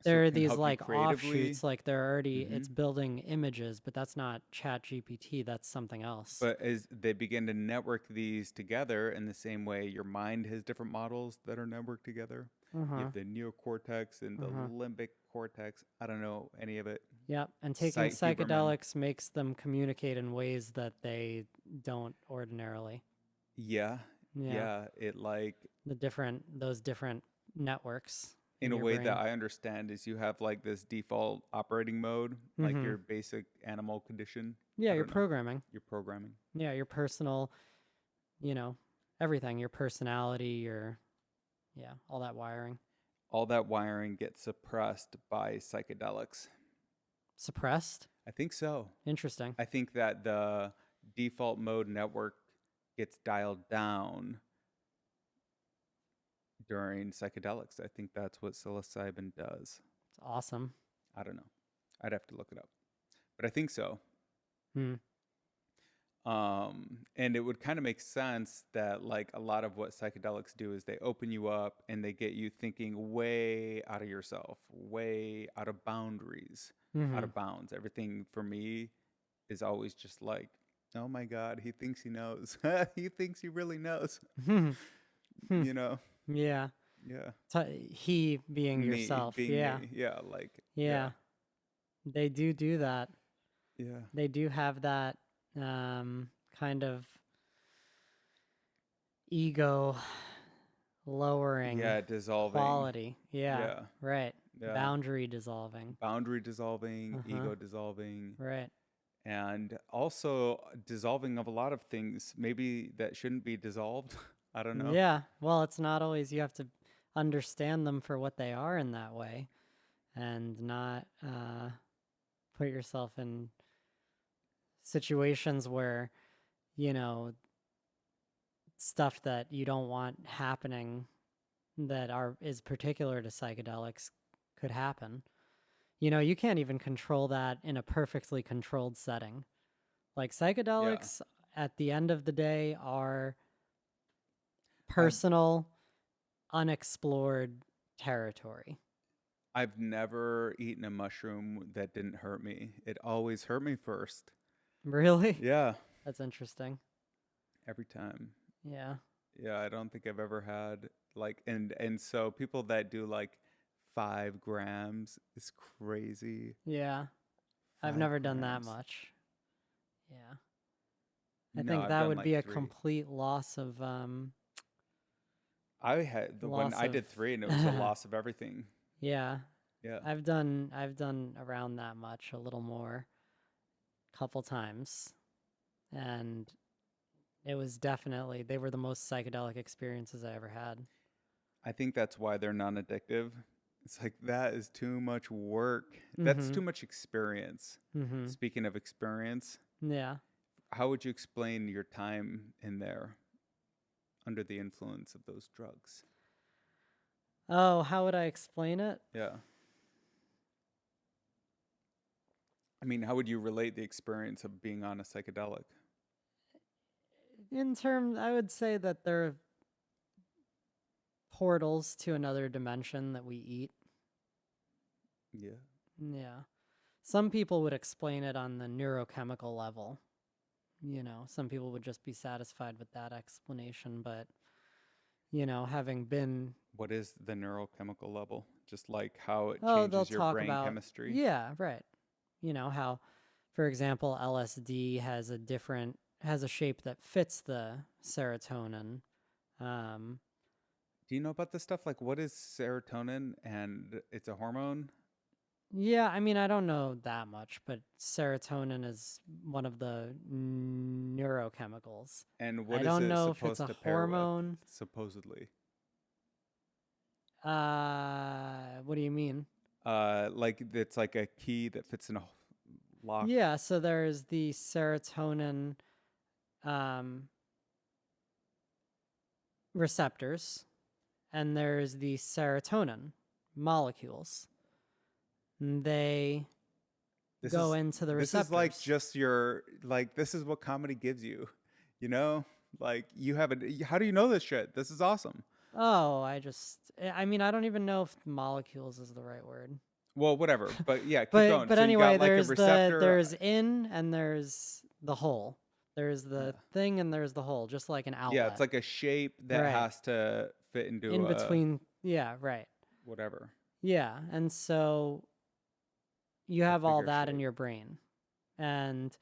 So There it are can these help you like creatively. offshoots, like they're already Hmm. it's building images, but that's not Chat GPT, that's something else. But as they begin to network these together in the same way your mind has different models that are networked together, you Uh-huh. have the neocortex and the Uh-huh. limbic cortex. I don't know any of it. Yep. And taking Sight Huberman. psychedelics makes them communicate in ways that they don't ordinarily. Yeah. Yeah. Yeah. It like, Those different networks in in a your way that brain. I understand, is you have like this default operating mode, like Mm-hmm. your basic animal condition. Yeah, I you're don't know. programming. Your programming. Yeah, your personal, you know, everything, your personality, yeah, all that wiring. All that wiring gets suppressed by psychedelics. Suppressed? I think so. Interesting. I think that the default mode network gets dialed down during psychedelics. I think that's what psilocybin does. It's awesome. I don't know. I'd have to look it up, but I think so. Hmm. And it would kind of make sense that like a lot of what psychedelics do is they open you up and they get you thinking way out of yourself, way out of boundaries, out Mm-hmm. of bounds. Everything for me is always just like, oh my God, he thinks he knows. He thinks he really knows. Hmm. You know? Yeah. Yeah. He being Me yourself. being Yeah. me. Yeah. Like, yeah. Yeah. They do that. Yeah. They do have that kind of ego lowering Yeah. Dissolving. quality. Yeah. Yeah. Right. Yeah. Boundary dissolving. Boundary dissolving, Uh-huh. ego dissolving, Right. and also dissolving of a lot of things maybe that shouldn't be dissolved. I don't know. Yeah. Well, it's not always you have to understand them for what they are in that way and not put yourself in situations where, you know, stuff that you don't want happening that is particular to psychedelics could happen. You can't even control that in a perfectly controlled setting. Like Yeah. psychedelics at the end of the day are I've personal, unexplored territory. I've never eaten a mushroom that didn't hurt me. It always hurt me first. Really? Yeah, That's interesting. every time. Yeah. Yeah, I don't think I've ever had like, and so people that do like 5 grams is crazy. Yeah. I've Five never done that grams. much. Yeah. I No, think I've that done would like be a 3. complete loss of I had the when loss I of did 3 and it was a loss of everything. yeah. Yeah. I've done around that much, a little more, couple times. And it was definitely they were the most psychedelic experiences I ever had. I think that's why they're non-addictive. It's like that is too much work. That's Mm-hmm. too much experience. Mm-hmm. Speaking of experience, Yeah. how would you explain your time in there under the influence of those drugs? Oh, how would I explain it? Yeah. I mean, how would you relate the experience of being on a psychedelic? I would say that they're portals to another dimension that we eat. Yeah. Yeah. Some people would explain it on the neurochemical level. Some people would just be satisfied with that explanation, but having been What is the neurochemical level? Just like how it they'll changes your talk brain about chemistry? yeah, right. How, for example, LSD has a shape that fits the serotonin. Um, Do you know about this stuff? Like, what is serotonin? And it's a hormone? Yeah, I mean, I don't know that much, but serotonin is one of the neurochemicals. And what I is don't it know if it's supposed a to pair with, hormone. supposedly? What do you mean? Like it's like a key that fits in a lock. Yeah, so there's the serotonin um, receptors, and there's the serotonin molecules. And they This go is into the this is like receptors. just your like this is what comedy gives you, you know? Like you have a how do you know this shit? This is awesome. Oh, I mean, I don't even know if molecules is the right word. Well, whatever. But yeah, keep But going. but So you anyway, got like a receptor. there's in and there's the hole. There's Yeah. the thing and there's the hole, just like an Yeah, it's outlet. like a shape that Right. has to fit into In a between, yeah, right. whatever, Yeah, and so you a have all figure that in shape. your brain. And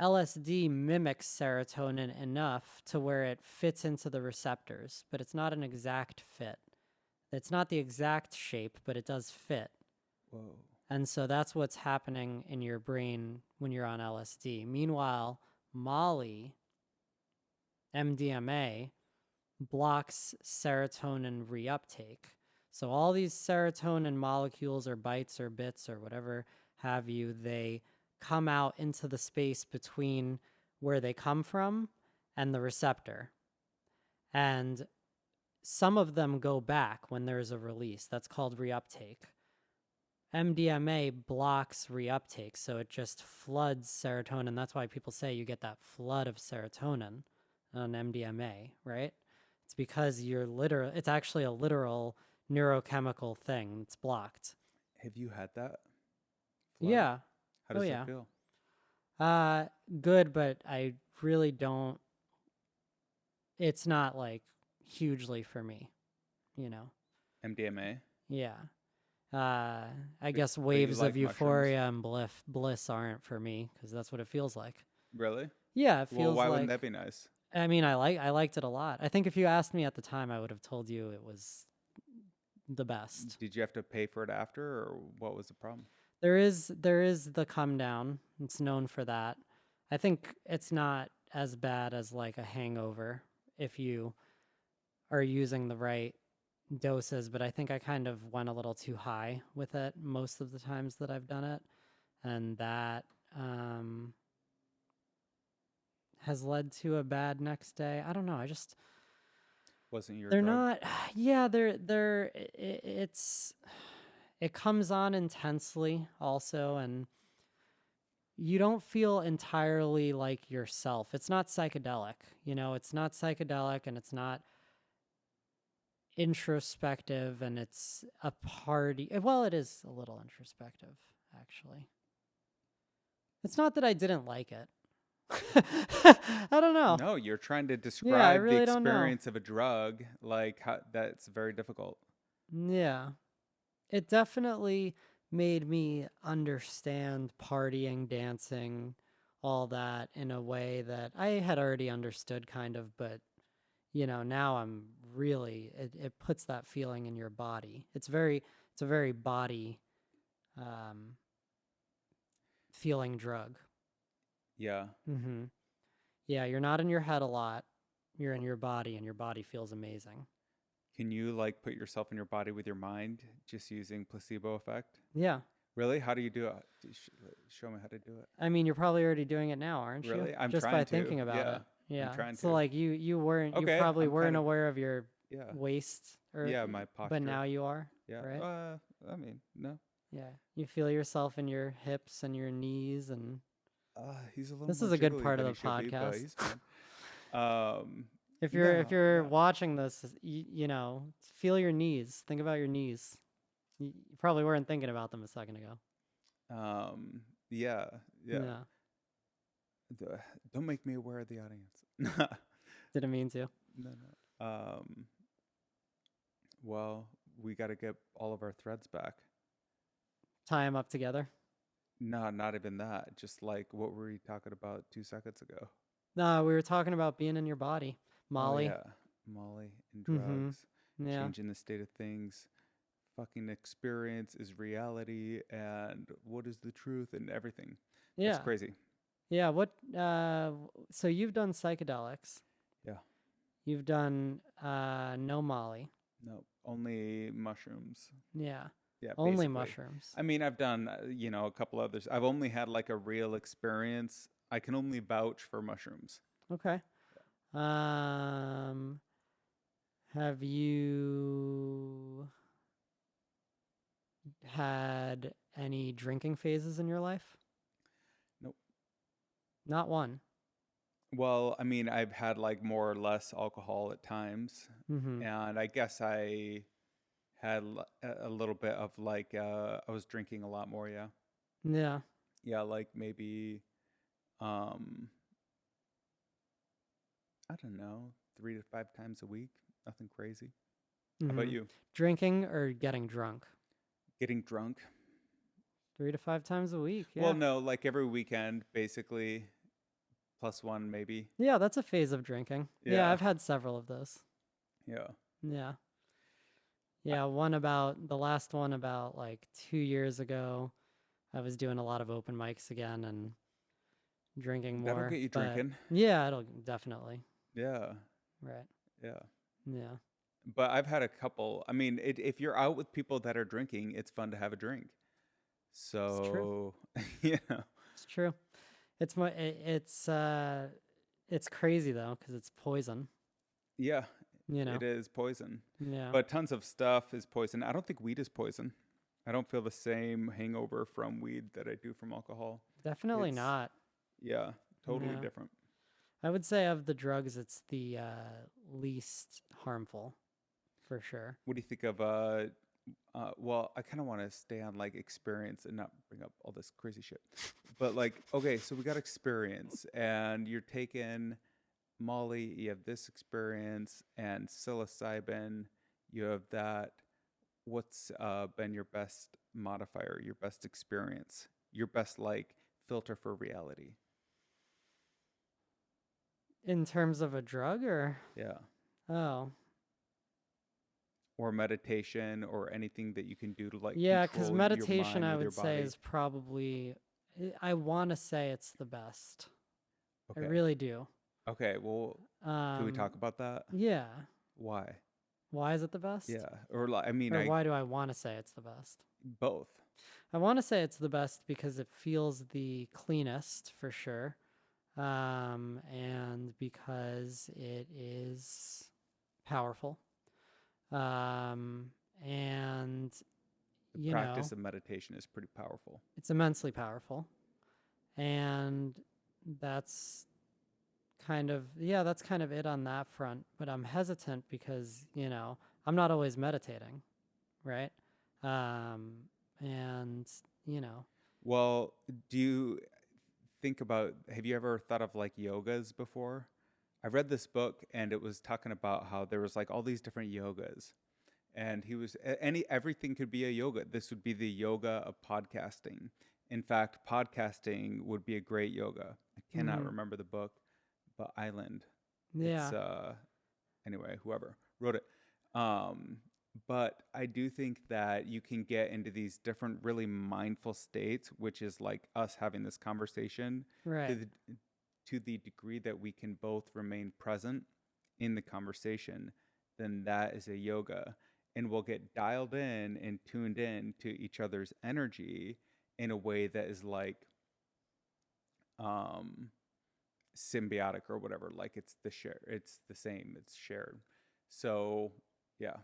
LSD mimics serotonin enough to where it fits into the receptors, but it's not an exact fit. It's not the exact shape, but it does fit. Whoa. And so that's what's happening in your brain when you're on LSD. Meanwhile, Molly, MDMA, blocks serotonin reuptake. So all these serotonin molecules or bytes or bits or whatever have you, they come out into the space between where they come from and the receptor. And some of them go back when there's a release. That's called reuptake. MDMA blocks reuptake, so it just floods serotonin. That's why people say you get that flood of serotonin on MDMA, right? It's because it's actually a literal neurochemical thing. It's blocked. Have you had that flood? Yeah. How Oh does it yeah. feel? Good, but I really don't. It's not like hugely for me, you know. MDMA? Yeah. I But guess but you waves of like mushrooms? euphoria and bliss aren't for me because that's what it feels like. Really? Yeah, it Well, feels why wouldn't like. that be nice? I mean, I liked it a lot. I think if you asked me at the time, I would have told you it was the best. Did you have to pay for it after, or what was the problem? There is the come down. It's known for that. I think it's not as bad as like a hangover if you are using the right doses, but I think I kind of went a little too high with it most of the times that I've done it, and that um, has led to a bad next day. I don't know. Wasn't your They're drug? not. Yeah, it comes on intensely also, and you don't feel entirely like yourself. It's not psychedelic, it's not psychedelic and it's not introspective, and it's a party. Well, it is a little introspective, actually. It's not that I didn't like it. I don't know. No, you're trying to Yeah, I describe the really don't know. experience of a drug, like how, that's very difficult. Yeah. It definitely made me understand partying, dancing, all that in a way that I had already understood kind of, but now I'm really it puts that feeling in your body. It's a very body um feeling drug. Yeah. Mhm. Yeah, you're not in your head a lot. You're in your body and your body feels amazing. Can you like put yourself in your body with your mind just using placebo effect? Yeah. Really? How do you do it? Show me how to do it. I mean, you're probably already doing it now, aren't you? Really? I'm Just trying by to. thinking about Yeah. it. I'm Yeah. trying So to. like you Okay, probably I'm kind weren't of aware of your yeah. waist Yeah, my but posture. now you are, Yeah. right? I mean, no. Yeah. You feel yourself in your hips and your knees, and He's a little this more is a good jiggly part than of he the should be, but podcast. he's fine. Um, If no, you're yeah. watching this, feel your knees. Think about your knees. You probably weren't thinking about them a second ago. Yeah, yeah. Yeah. D- Don't make me aware of the audience. No, Didn't mean to. no. Well, we got to get all of our threads back. Tie them up together. No, not even that. Just like what were we talking about 2 seconds ago? No, we were talking about being in your body. Oh Molly. yeah, Molly and Mm-hmm. drugs, Yeah. changing the state of things, fucking experience is reality and what is the truth and everything. It's Yeah. crazy. Yeah. So you've done psychedelics. Yeah. You've done no Molly. No, only mushrooms. Yeah. Yeah, Only basically. mushrooms. I mean, I've done, a couple others. I've only had like a real experience. I can only vouch for mushrooms. Okay. Um, have you had any drinking phases in your life? Nope. Not one. Well, I mean, I've had like more or less alcohol at times. Mm-hmm. And I guess I had a little bit of like, I was drinking a lot more. Yeah. Yeah. Yeah. Like maybe, um, I don't know, 3 to 5 times a week. Nothing crazy. How about Mm-hmm. you? Drinking or getting drunk? Getting drunk? 3 to 5 times a week. Well, Yeah. no, like every weekend, basically, plus one, maybe. Yeah, that's a phase of drinking. Yeah, Yeah. I've had several of those. Yeah. Yeah. I- Yeah, the last one about like 2 years ago. I was doing a lot of open mics again and drinking That'll more. get you But drinking. yeah, it'll definitely. Yeah. Right. Yeah. Yeah. But I've had a couple. I mean, if you're out with people that are drinking, it's fun to have a drink. It's true. So, you know, It's true. It's my it's crazy though because it's poison, yeah, you it know. is poison. Yeah. But tons of stuff is poison. I don't think weed is poison. I don't feel the same hangover from weed that I do from alcohol. Definitely It's, not. yeah, totally Yeah. different. I would say of the drugs it's the least harmful for sure. What do you think of well, I kind of want to stay on like experience and not bring up all this crazy shit. But like, okay, so we got experience and you're taking Molly, you have this experience and psilocybin, you have that. What's been your best modifier, your best experience, your best like filter for reality? In terms of a drug or Yeah. oh. Or meditation or anything that you can do to like Yeah, because control your meditation mind I with your would say body. is probably I want to say it's the best. I Okay. really do. Okay, well, can we talk Um, about that? yeah. Why? Why is it the best? Yeah. Or like, I mean, Or I why do I want to say it's the best? both. I want to say it's the best because it feels the cleanest for sure. And because it is powerful. Um, and, The you know, practice of meditation is pretty powerful. it's immensely powerful. And that's that's kind of it on that front. But I'm hesitant because, I'm not always meditating, right? Um, and, you know, Well, do you think about, have you ever thought of like yogas before? I read this book and it was talking about how there was like all these different yogas. And he was everything could be a yoga. This would be the yoga of podcasting. In fact, podcasting would be a great yoga. I cannot hmm remember the book, but Island. It's yeah, anyway, whoever wrote it. Um, but I do think that you can get into these different really mindful states, which is like us having this conversation to right. the degree that we can both remain present in the conversation, then that is a yoga. And we'll get dialed in and tuned in to each other's energy in a way that is like um symbiotic or whatever, like it's the same, it's shared. So yeah,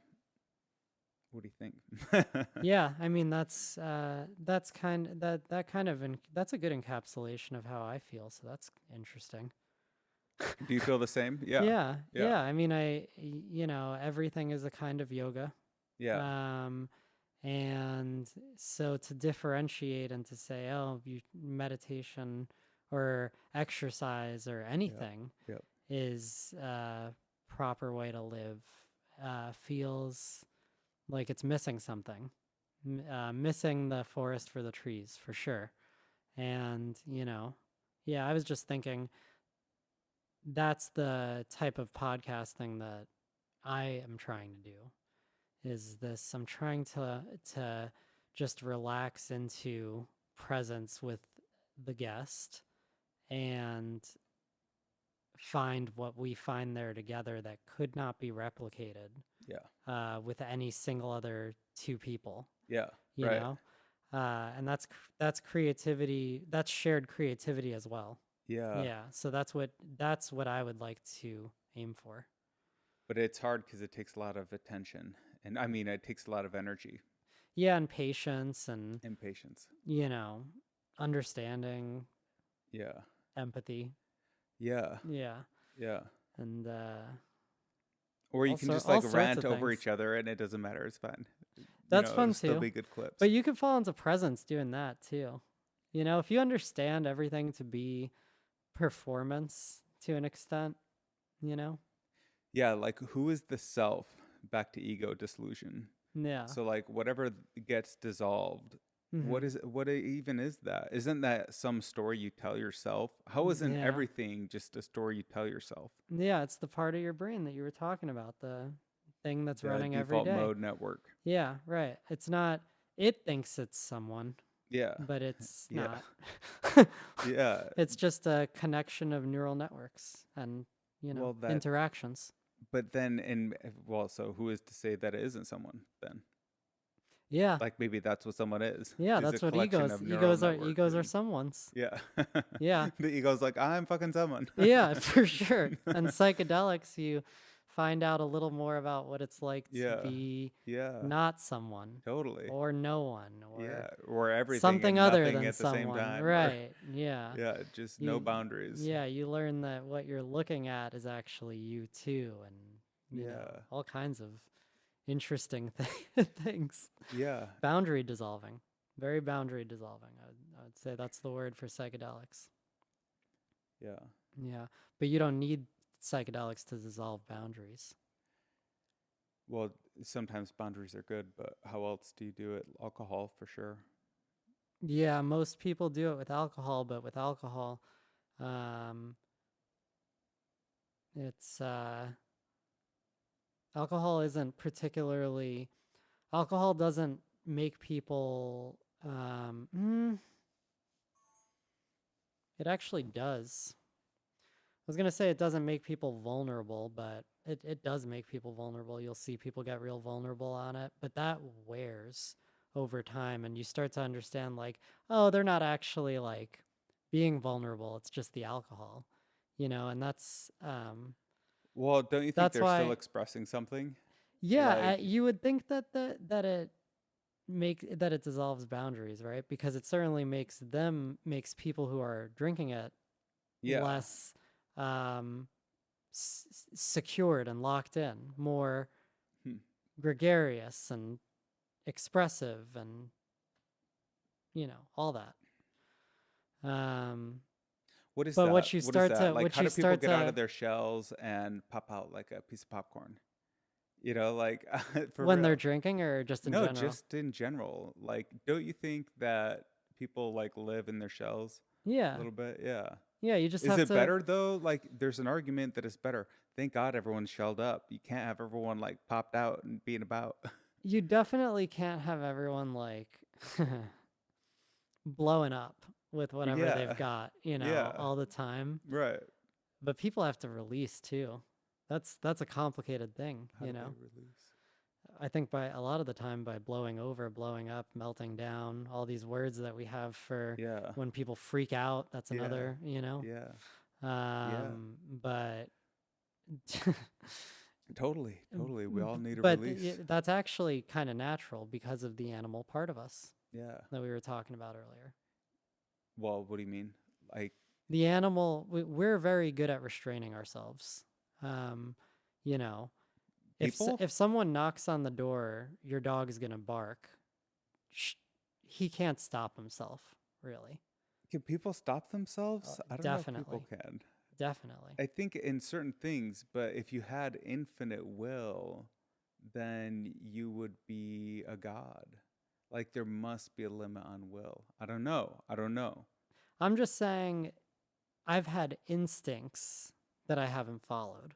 what do you think? Yeah, I mean that's that's a good encapsulation of how I feel, so that's interesting. Do you feel the same? Yeah. Yeah, Yeah. yeah. I mean, everything is a kind of yoga. Yeah. Um, and so to differentiate and to say, oh, meditation or exercise or Yeah. anything Yeah. is a proper way to live, feels like it's missing something, missing the forest for the trees for sure. And, yeah, I was just thinking that's the type of podcasting that I am trying to do is this: I'm trying to just relax into presence with the guest and find what we find there together that could not be replicated Yeah. with any single other two people, Yeah. you Right. know? And that's creativity, that's shared creativity as well. Yeah. Yeah, so that's what I would like to aim for. But it's hard because it takes a lot of attention. And I mean, it takes a lot of energy Yeah, and patience and, and patience. you know, understanding, Yeah. empathy. Yeah. Yeah. Yeah. And Or you can just all like sorts rant of over things. each other and it doesn't matter. It's fine. That's It'll fun still too. be good clips. But you can fall into presence doing that too. You know, if you understand everything to be performance to an extent, you know? Yeah. Like, who is the self? Back to ego dissolution. Yeah. So, like, whatever gets dissolved, Mm-hmm. what even is that? Isn't that some story you tell yourself? How isn't Yeah. everything just a story you tell yourself? Yeah, it's the part of your brain that you were talking about, the thing that's The running every default day. mode network. Yeah, right. It's not, it thinks it's someone, Yeah. but it's Yeah. not. Yeah. It's just a connection of neural networks and, Well, that, interactions. but then, well, so who is to say that it isn't someone then? Yeah. Like, maybe that's what someone Yeah, is a that's what collection egos of neural network. egos are And someone's. yeah. Yeah. The ego's like, I'm fucking someone. Yeah, for sure. And psychedelics, you find out a little more about what it's like to Yeah. be Yeah. not someone Totally. or no one or Yeah. Or everything something and other nothing than at the same someone. time. Or, Right. Yeah. yeah, just no You boundaries. yeah, you learn that what you're looking at is actually you too, and Yeah. all kinds of interesting things. Yeah. Boundary dissolving. Very boundary dissolving. I would say that's the word for psychedelics. Yeah. Yeah. But you don't need psychedelics to dissolve boundaries. Well, sometimes boundaries are good, but how else do you do it? Alcohol, for sure. Yeah, most people do it with alcohol, but with alcohol, um, it's alcohol isn't particularly alcohol doesn't make people it actually does. I was gonna say it doesn't make people vulnerable, but it does make people vulnerable. You'll see people get real vulnerable on it, but that wears over time and you start to understand like, oh, they're not actually like being vulnerable. It's just the alcohol, and Well, don't you think that's they're still why, expressing something? yeah, Like, you would think that it dissolves boundaries, right? Because it certainly makes people who are drinking it yeah. less um secured and locked in, more Hmm. gregarious and expressive and all that. Um, What is but that? What is that? Like, what how you do people start get out of to their shells and pop out like a piece of popcorn? Like, for when they're real. drinking or just in No, general? just in general. Like, don't you think that people like live in their shells a Yeah, little bit? Yeah. yeah. You just Is have it to. better though? Like, there's an argument that it's better. Thank God everyone's shelled up. You can't have everyone like popped out and being about. You definitely can't have everyone like blowing up with whatever they've Yeah. got, Yeah. all the time. Right. But people have to release too. That's a complicated thing, How do they release? I think by a lot of the time by blowing over, blowing up, melting down, all these words that we have for Yeah. when people freak out, that's Yeah. another, Yeah. Yeah. but Totally. Totally. We all need a but release. that's actually kind of natural because of the animal part of us Yeah. that we were talking about earlier. Well, what do you mean? Like, The animal, we're very good at restraining ourselves. Um, you know, people? if someone knocks on the door, your dog is gonna bark. Sh- he can't stop himself, really. Can people stop themselves? I don't know if people Definitely, can. definitely. I think in certain things, but if you had infinite will, then you would be a god. Like, there must be a limit on will. I don't know. I don't know. I'm just saying, I've had instincts that I haven't followed.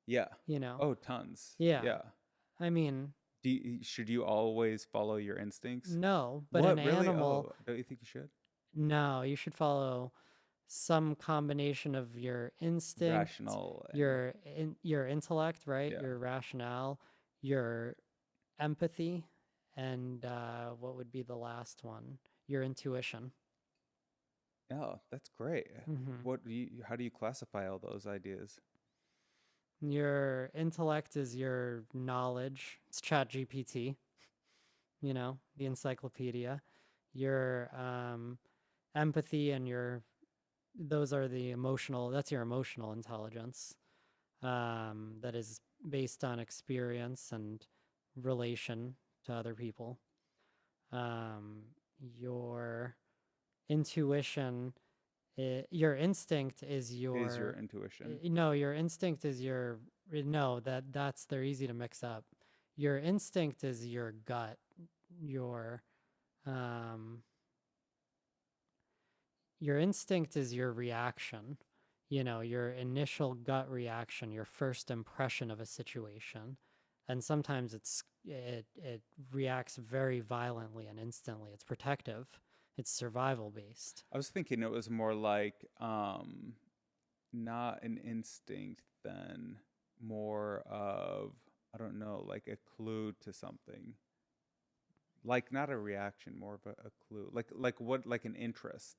Yeah. You know, Oh, tons. yeah. Yeah. I mean, Should you always follow your instincts? No, but an What, really? animal, Oh, don't you think you should? no, you should follow some combination of your instinct, Rational and your intellect, right? yeah. Your rationale, your empathy, and what would be the last one? Your intuition. Oh, that's great. Hmm. How do you classify all those ideas? Your intellect is your knowledge. It's Chat GPT, the encyclopedia. Your empathy and those are that's your emotional intelligence, that is based on experience and relation to other people. Um, your intuition, your instinct is Is your intuition? no, your instinct is no, that's they're easy to mix up. Your instinct is your gut, your um your instinct is your reaction, your initial gut reaction, your first impression of a situation. And sometimes it reacts very violently and instantly. It's protective. It's survival based. I was thinking it was more like not an instinct, then more of, I don't know, like a clue to something. Like not a reaction, more of a clue. Like an interest.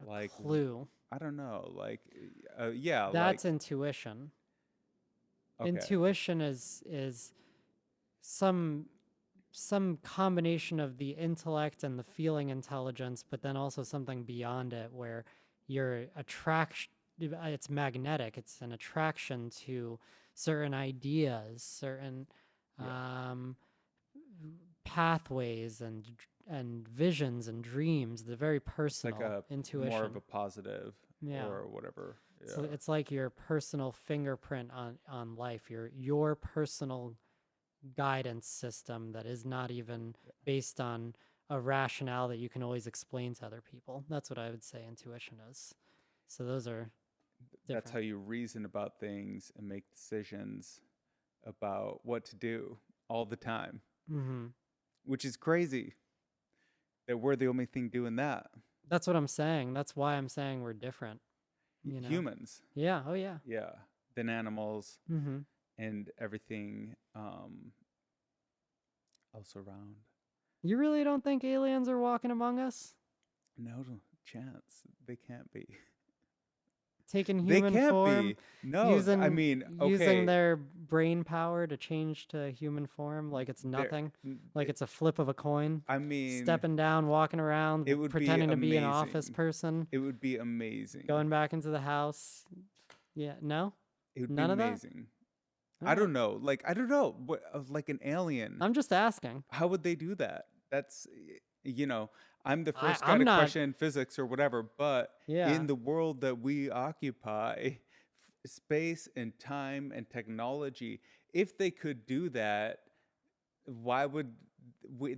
A Like clue. I don't know, like yeah, like That's intuition. okay. Intuition is some some combination of the intellect and the feeling intelligence, but then also something beyond it where your attraction, it's magnetic. It's an attraction to certain ideas, certain Yeah. um, pathways and visions and dreams. The very It's like personal a more of intuition. a positive Yeah. or whatever. So Yeah. it's like your personal fingerprint on life, your personal guidance system that is not even based on a rationale that you can always explain to other people. That's what I would say intuition is. So those are That's how different. you reason about things and make decisions about what to do all the time, Hmm. which is crazy that we're the only thing doing that. That's what I'm saying. That's why I'm saying we're different, you know? Humans, Yeah. Oh, yeah. yeah, than animals Hmm. and everything else around. You really don't think aliens are walking among us? No chance. They can't be. Taking They human can't form, be. No, I using mean, using okay, their brain power to change to human form like it's there. nothing, like it's a flip of a coin, I mean, stepping down, walking around, it would be pretending to be an office amazing. person, It would be amazing. going back into the house. Yeah, no? It would be None of that? amazing. All I right. don't know. Like I don't know. What like an alien? I'm just asking. How would they do that? That's you know, I'm the I first guy I'm to not. question physics or whatever, but Yeah. in the world that we occupy, space and time and technology, if they could do that, why would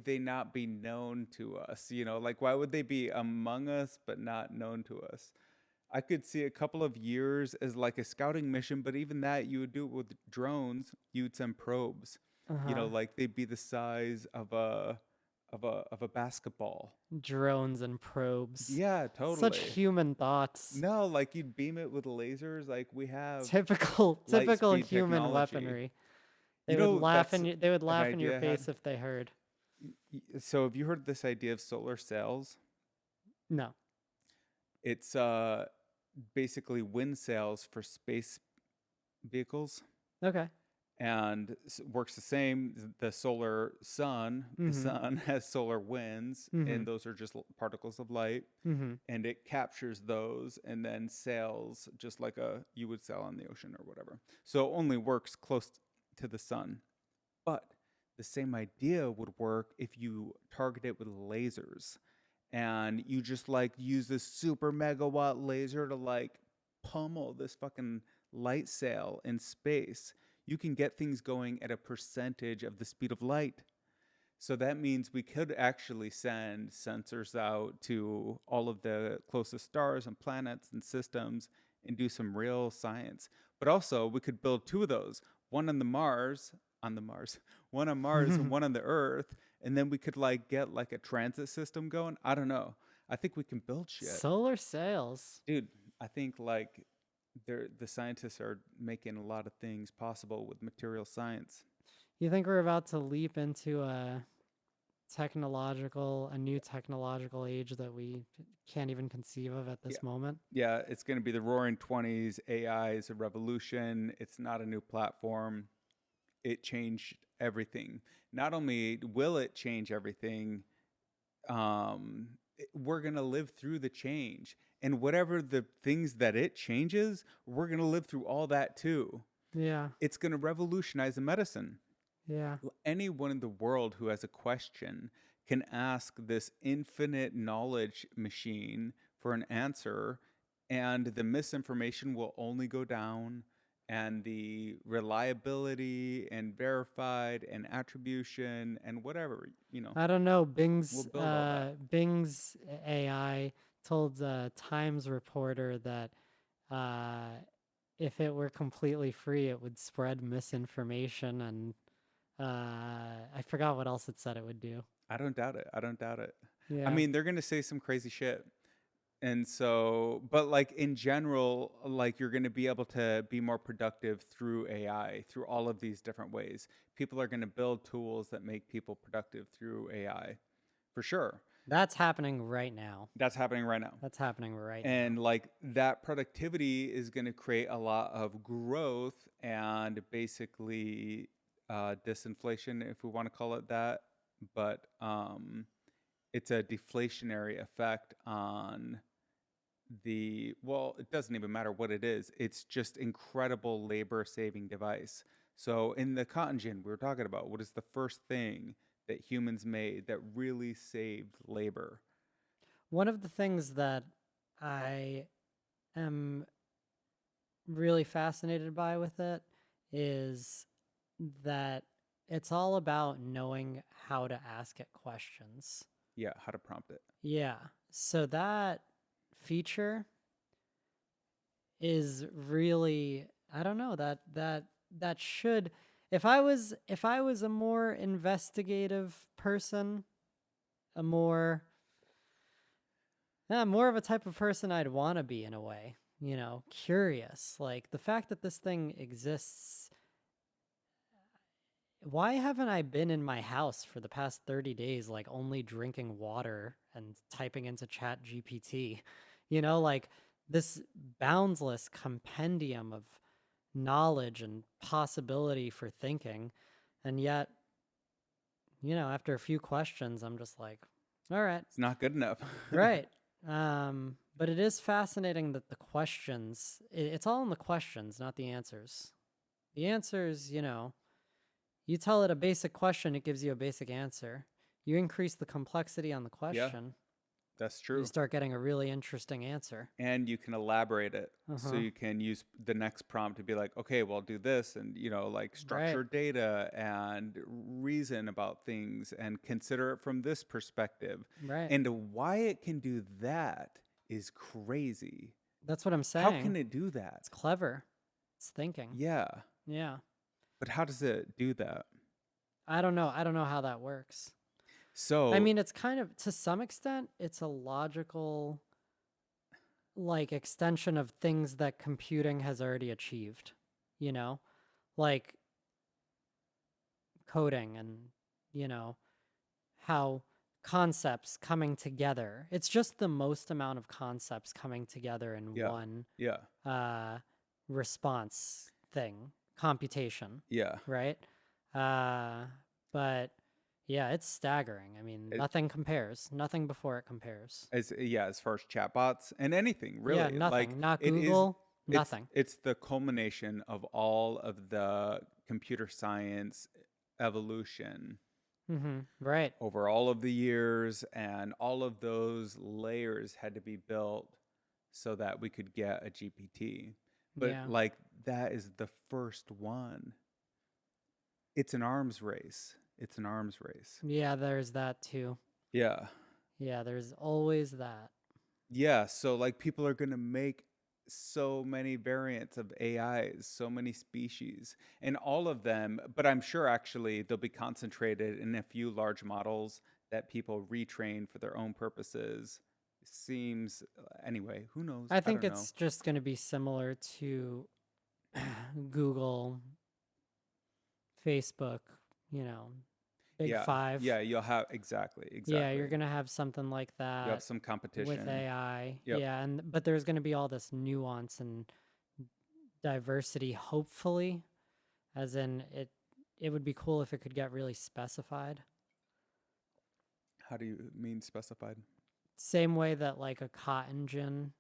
they not be known to us? Like why would they be among us but not known to us? I could see a couple of years as like a scouting mission, but even that you would do it with drones. You would send probes. Uh-huh. Like they'd be the size of a basketball. Drones and probes. Yeah, Such totally. human thoughts. No, like you'd beam it with lasers. Like we have light Typical speed human technology. weaponry. That's They would an laugh in your idea I had. face if they heard. So have you heard this idea of solar sails? No. It's basically wind sails for space vehicles. Okay. And works the same. The Mm-hmm. sun has solar winds, Mm-hmm. and those are just particles of light, Mm-hmm. and it captures those and then sails just like you would sail on the ocean or whatever. So it only works close to the sun, but the same idea would work if you target it with lasers, and you just like use this super megawatt laser to like pummel this fucking light sail in space. You can get things going at a percentage of the speed of light. So that means we could actually send sensors out to all of the closest stars and planets and systems and do some real science. But also, we could build two of those, one on the Mars on the Mars, one on Mars and one on the Earth, and then we could like get like a transit system going. I don't know. I think we can build shit. Solar sails. Dude, I think like the scientists are making a lot of things possible with material science. You think we're about to leap into a new technological age that we can't even conceive of at Yeah. this moment? Yeah, it's going to be the roaring 20s. AI is a revolution. It's not a new platform. It changed everything. Not only will it change everything, we're going to live through the change. And whatever the things that it changes, we're going to live through all that too. Yeah. It's going to revolutionize the medicine. Yeah. Anyone in the world who has a question can ask this infinite knowledge machine for an answer, and the misinformation will only go down, and the reliability and verified and attribution and whatever, I don't know. we'll build all that. Bing's AI told Times reporter that if it were completely free, it would spread misinformation, and I forgot what else it said it would do. I don't doubt it. I don't doubt it. I Yeah. mean, they're going to say some crazy shit. And so, but like in general, like you're going to be able to be more productive through AI, through all of these different ways. People are going to build tools that make people productive through AI, for sure. That's happening right now. That's happening right now. That's happening right now. And like that productivity is going to create a lot of growth and basically disinflation, if we want to call it that. But it's a deflationary effect on it doesn't even matter what it is. It's just incredible labor saving device. So in the cotton gin we were talking about, what is the first thing that humans made that really saved labor? One of the things that I am really fascinated by with it is that it's all about knowing how to ask it questions. Yeah, how to prompt it. Yeah. So that feature is really, I don't know, that should, if I was a more investigative person, a more of a type of person I'd want to be in a way, curious. Like the fact that this thing exists, why haven't I been in my house for the past 30 days, like only drinking water and typing into Chat GPT? Like this boundless compendium of knowledge and possibility for thinking. And yet, after a few questions, I'm just like, all right. It's not good enough. Right. But it is fascinating that the questions, it's all in the questions, not the answers. The answers, you tell it a basic question, it gives you a basic answer. You increase the complexity on the question, That's true. you start getting a really interesting answer. And you can elaborate it. So Uh-huh. you can use the next prompt to be like, okay, well, do this, and like structure data and reason about things and consider it from this perspective. Right. And why it can do that is crazy. That's what I'm saying. How can it do that? It's clever. It's thinking. Yeah. Yeah. But how does it do that? I don't know. I don't know how that works. So I mean, it's kind of, to some extent, it's a logical, like, extension of things that computing has already achieved, like coding and, how concepts coming together. It's just the most amount of concepts coming together in one response thing, computation, right? But yeah, it's staggering. I mean, nothing compares. Nothing before it compares. as far as chatbots and anything, really. Yeah, nothing. Like, Not it is- Google, nothing. It's the culmination of all of the computer science evolution Right. over all of the years, and all of those layers had to be built so that we could get a GPT. But Yeah. like, that is the first one. It's an arms race. It's an arms race. Yeah, there's that too. Yeah. Yeah, there's always that. Yeah. So like, people are going to make so many variants of AIs, so many species, and all of them, but I'm sure actually they'll be concentrated in a few large models that people retrain for their own purposes. Seems, anyway, who knows? I I think don't know. it's just going to be similar to Google, Facebook, you know, Big Yeah, Five. yeah, you'll have Yeah, exactly. you're going to have something like You have that some with competition. AI. Yep. Yeah, and but there's going to be all this nuance and diversity, hopefully, as in it would be cool if it could get really specified. How do you mean specified? Same way that like a cotton gin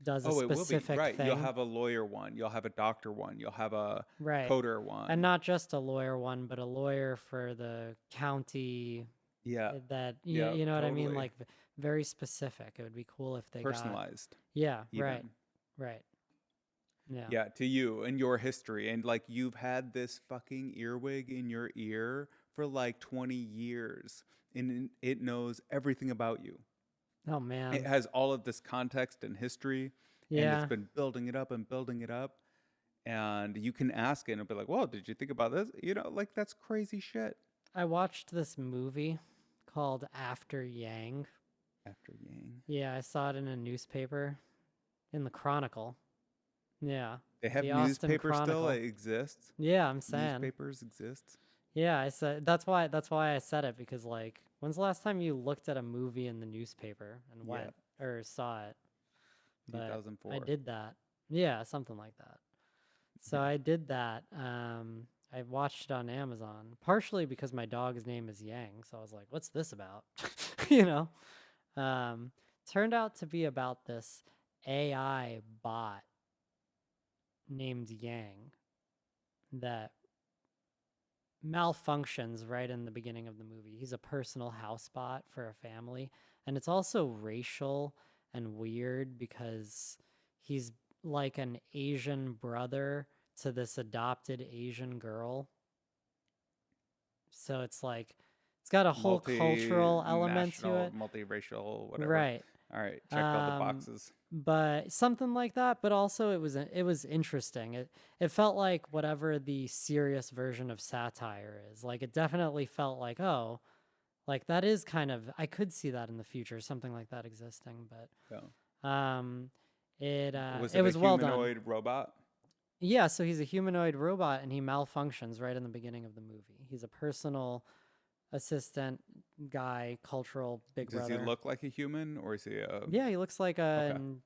does a Oh, it will be specific right. You'll thing. have a lawyer one. You'll have a doctor one. You'll have a Right. coder And one. not just a lawyer one, but a lawyer for the county Yeah. that Yeah. you know what I mean? Totally. Like very specific. It would be cool if they got Personalized. yeah, right. Even. Right. Yeah. Yeah. To you and your history, and like you've had this fucking earwig in your ear for like 20 years, and it knows everything about you. Oh It man. has all of this context and history, and it's Yeah. been building it up and building it up. And you can ask it and it'll be like, "Well, did you think about this?" You know, like that's crazy shit. I watched this movie called After Yang. After Yang, Yeah, I saw it in a newspaper in the Chronicle. Yeah. they have The Austin newspapers still. Chronicle. It exists. Yeah, I'm saying. Newspapers exist. Yeah, I said that's why I said it because like when's the last time you looked at a movie in the newspaper and Yeah, went or saw it? But I 2004. did that. Yeah, something like that. So Yeah. I did that. I watched it on Amazon, partially because my dog's name is Yang. So I was like, what's this about? you know? Um, Turned out to be about this AI bot named Yang that malfunctions right in the beginning of the movie. He's a personal house bot for a family. And it's also racial and weird because he's like an Asian brother to this adopted Asian girl. So it's like it's got a whole cultural element to Multinational, it. multiracial, whatever. Right. All right, checked all the boxes. But something like that, but also it was interesting. It felt like whatever the serious version of satire is. Like it definitely felt like, oh, like that is kind of I could see that in the future, something like that existing, Yeah. but Was it it a was well done. humanoid robot? Yeah, so he's a humanoid robot and he malfunctions right in the beginning of the movie. He's a personal assistant guy, cultural big Does he brother. look like a human, or is he a Yeah, he looks like okay her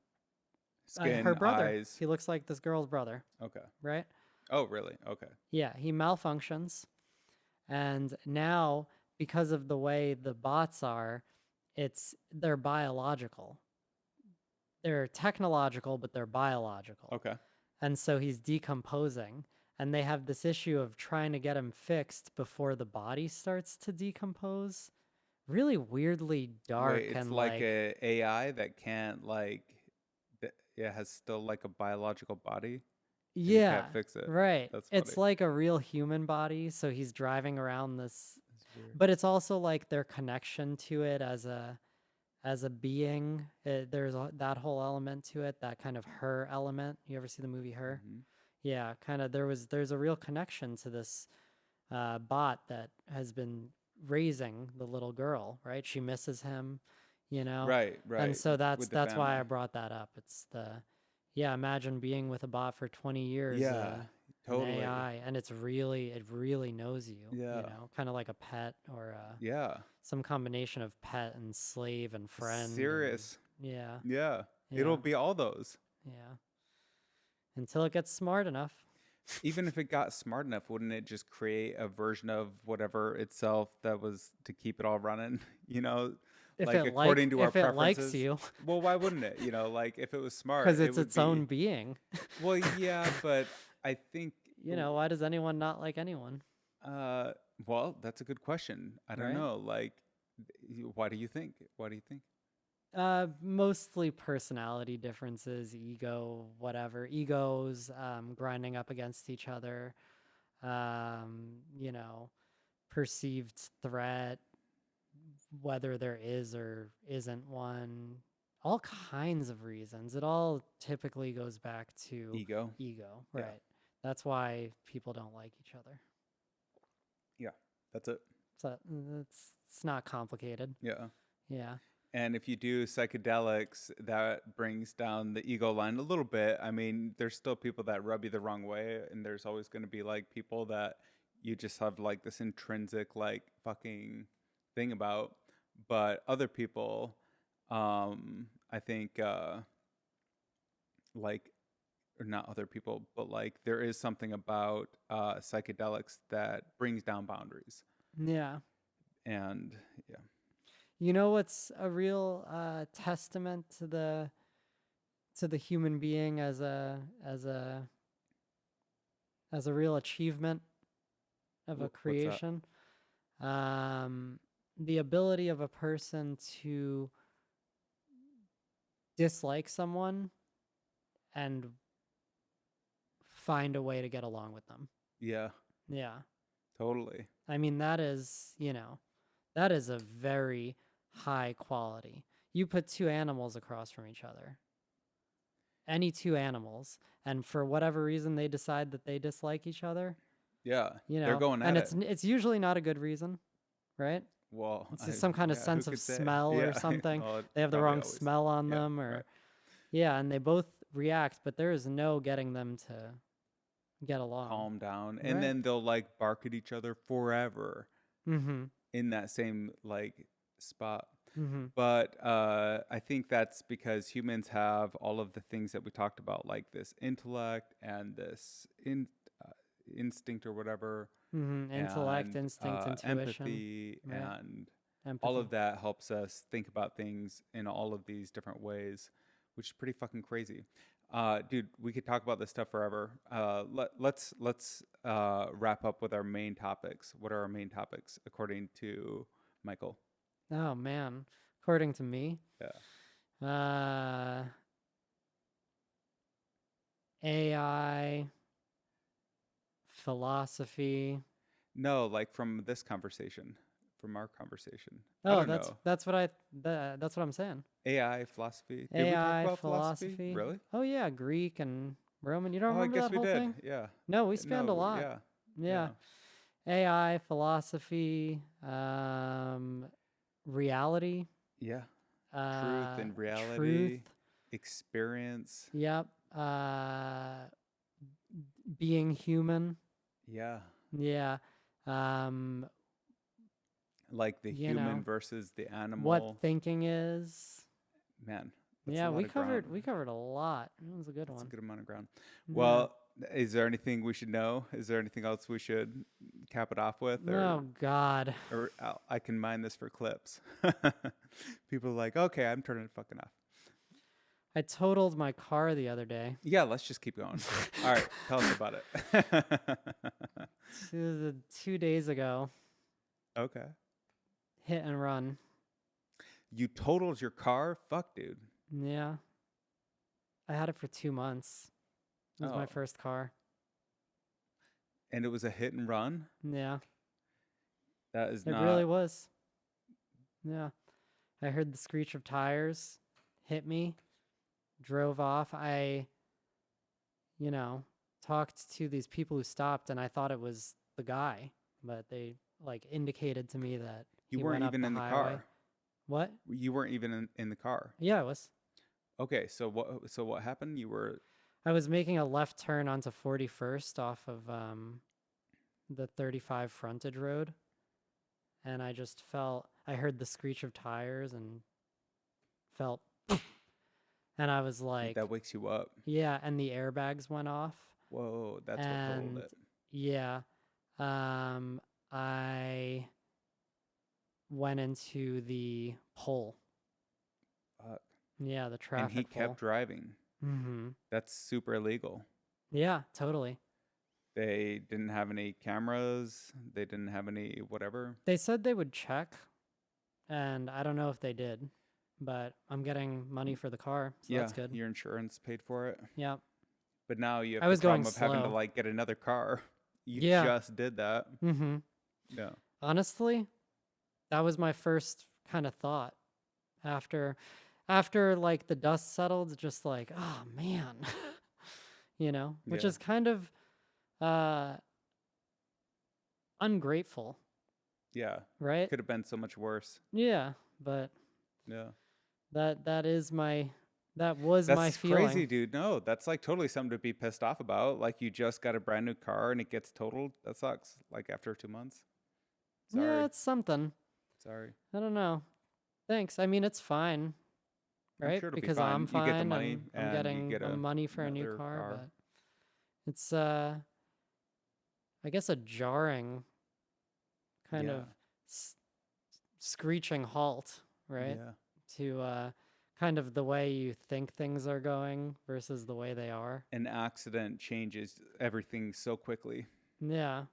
skin, brother. eyes? He looks like this girl's brother, Okay. right? Oh, really? Okay. Yeah, he malfunctions. And now, because of the way the bots are, they're biological. They're technological, but they're biological. Okay. And so he's decomposing. And they have this issue of trying to get him fixed before the body starts to decompose. Really weirdly dark Wait, it's and like a AI that can't like it has still like a biological body and he yeah, can't fix it. right. That's It's funny. like a real human body. So he's driving around this, That's weird. but it's also like their connection to it as a being. There's that whole element to it, that kind of her element. You ever see the movie Her? Hmm. Yeah, kind of. There's a real connection to this bot that has been raising the little girl. Right? She misses him, you know, Right, and right. so With the that's why I family. brought that up. It's the yeah. Imagine being with a bot for 20 years. Yeah, An totally. AI, and it really knows you. Yeah. You know, kind of like a pet or Yeah. some combination of pet and slave and friend. Serious. Yeah. Yeah. Yeah. It'll be all those. Yeah. Until it gets smart enough. Even if it got smart enough, wouldn't it just create a version of whatever itself that was to keep it all running? You know, If like it according to our if it likes preferences. you, Well, why wouldn't it? You know, like if it was smart, because it it's would its be. own being. Well, yeah, but I think. You know, why does anyone not like anyone? Uh, well, that's a good question. I don't Right? know. Like, why do you think? Why do you think? Mostly personality differences, ego, whatever. Egos, grinding up against each other. You know, perceived threat, whether there is or isn't one. all kinds of reasons. It all typically goes back to Ego. ego, Yeah. right? That's why people don't like each other. Yeah, that's it. So it's not complicated. Yeah. Yeah. And if you do psychedelics, that brings down the ego line a little bit. I mean, there's still people that rub you the wrong way, and there's always going to be like people that you just have like this intrinsic like fucking thing about. But other people, I think, like, or not other people, but like there is something about psychedelics that brings down boundaries. Yeah. And yeah, You know what's a real testament to the human being as a real achievement of a what's that? creation? The ability of a person to dislike someone and find a way to get along with them. Yeah, Yeah. totally. I mean, that is, that is a very high quality. You put two animals across from each other, any two animals, and for whatever reason they decide that they dislike each other, Yeah, they're going and at it. it's usually not a good reason, right? Well, It's just some kind of yeah, sense who of could say? smell or Yeah, something. well, it's They have the probably wrong always. smell on Yeah, them, or right. yeah, and they both react, but there is no getting them to get along. Calm down, and Right. then they'll like bark at each other forever Mm-hmm. in that same like spot. Mm-hmm. But I think that's because humans have all of the things that we talked about, like this intellect and this instinct or whatever, Mm-hmm. Intellect, and instinct, intuition, empathy, right? and all Empathy. of that helps us think about things in all of these different ways, which is pretty fucking crazy. Dude, we could talk about this stuff forever. Let's wrap up with our main topics. What are our main topics according to Michael? Oh man, according to me, Yeah. AI, philosophy. No, like from this conversation, from our conversation. I Oh, don't know. that's what I'm saying. AI, philosophy. Did we talk AI, about philosophy? philosophy. Really? Oh yeah, Greek and Roman. You don't Oh, I remember guess that we whole did. thing? Yeah. No, we spanned a No, lot. yeah. Yeah. Yeah. AI, philosophy, reality. Yeah. Truth and reality. Truth. Experience. Yep. Being human. Yeah. Yeah. Like the You human know, versus the animal. what thinking is. Man, that's Yeah, a lot we of ground. covered a lot. It was a good That's one. a good amount of ground. Yeah. Well, is there anything we should know? Is there anything else we should cap it off with? Oh God. Or I can mine this for clips. People are like, okay, I'm turning it fucking off. I totaled my car the other day. Yeah, let's just keep going. All right, tell us about it. 2 days ago. Okay. Hit and run. You totaled your car? Fuck, dude. Yeah. I had it for 2 months. It was my first car. And it was a hit and run? Yeah. That is It not... really was. Yeah. I heard the screech of tires, hit me, drove off. I, talked to these people who stopped, and I thought it was the guy, but they like indicated to me that You he weren't went up even the in the highway. car. What? You weren't even in the car. Yeah, I was. Okay, so what happened? You were... I was making a left turn onto 41st off of the 35 frontage road, and I just I heard the screech of tires and felt, and I was like, that wakes you up. yeah, and the airbags went off. Whoa, that's what totaled it. Yeah, I went into the pole. Fuck. Yeah, the traffic And he pole. kept driving. Mm-hmm. That's super illegal. Yeah, totally. They didn't have any cameras. They didn't have any whatever. They said they would check, and I don't know if they did, but I'm getting money for the car, so that's good. Your insurance paid for it. Yeah. But now you have I was the problem going of having to slow. like get another car. You Yeah. just did that. Mm-hmm. Yeah. Honestly, that was my first kind of thought after, after like the dust settled, just like, oh man, which Yeah. is kind of uh ungrateful, Yeah. right? Could have been so much worse. Yeah, but Yeah. that was my That's crazy, feeling. dude. No, that's like totally something to be pissed off about. Like you just got a brand new car and it gets totaled. That sucks. Like after 2 months. Yeah, Sorry. it's something. Sorry. I don't know. Thanks. I mean, it's fine, I'm right? sure it'll be Because I'm fine. You get the fine money and I'm and you getting get money for a new another car, car. but it's I guess a jarring kind Yeah. of s- screeching halt, right? Yeah. To kind of the way you think things are going versus the way they are. An accident changes everything so quickly. Yeah.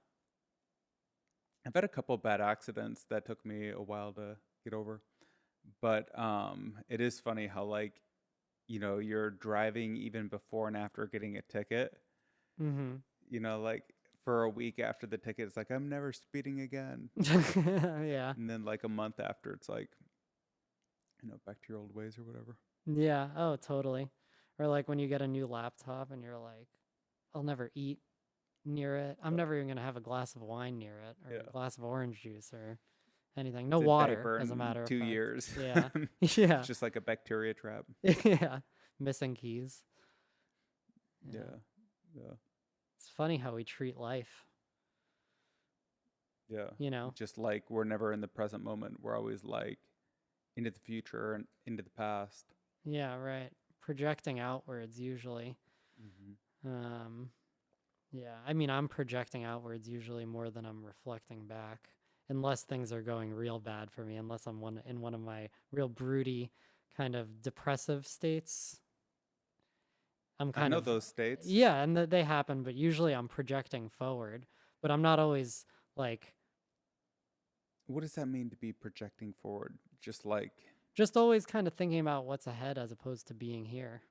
I've had a couple bad accidents that took me a while to get over. But it is funny how like, you're driving even before and after getting a ticket, Mhm. like for a week after the ticket, it's like, I'm never speeding again. Yeah. And then like a month after, it's like, back to your old ways or whatever. Yeah. Oh, totally. Or like when you get a new laptop and you're like, I'll never eat near it. I'm Yeah. never even gonna have a glass of wine near it or a Yeah. glass of orange juice or anything. No It's a water, diaper as a in matter of 2 fact. years. Yeah. It's Yeah. just like a bacteria trap. Yeah. Missing keys. Yeah. Yeah. Yeah. It's funny how we treat life, Yeah. you know? Just like we're never in the present moment. We're always like into the future and into the past. Yeah, right. Projecting outwards usually. Hmm. Um, yeah. I mean, I'm projecting outwards usually more than I'm reflecting back, unless things are going real bad for me, unless I'm in one of my real broody kind of depressive states. I'm I kind know of those states. yeah, and they happen, but usually I'm projecting forward, but I'm not always like What does that mean to be projecting forward? Just like, just always kind of thinking about what's ahead as opposed to being here,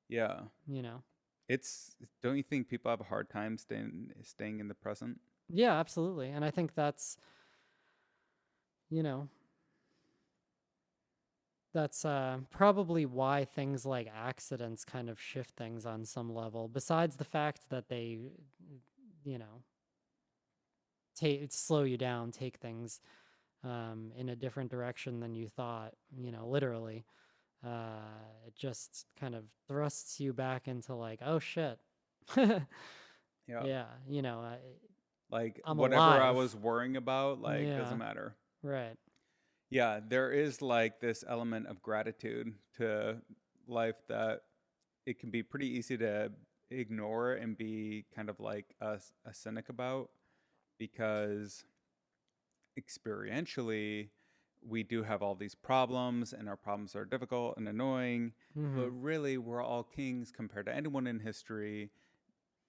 yeah, you know. it's, don't you think people have a hard time staying in the present? Yeah, absolutely. And I think that's, you know, that's probably why things like accidents kind of shift things on some level, besides the fact that they, you know, slow you down, take things in a different direction than you thought, literally. It just kind of thrusts you back into like, oh shit. Yeah. Yeah, Like I'm whatever I alive. was worrying about, like doesn't Yeah, matter. right. Yeah, there is like this element of gratitude to life that it can be pretty easy to ignore and be kind of like a cynic about because experientially we do have all these problems and our problems are difficult and annoying, but Hmm. really we're all kings compared to anyone in history,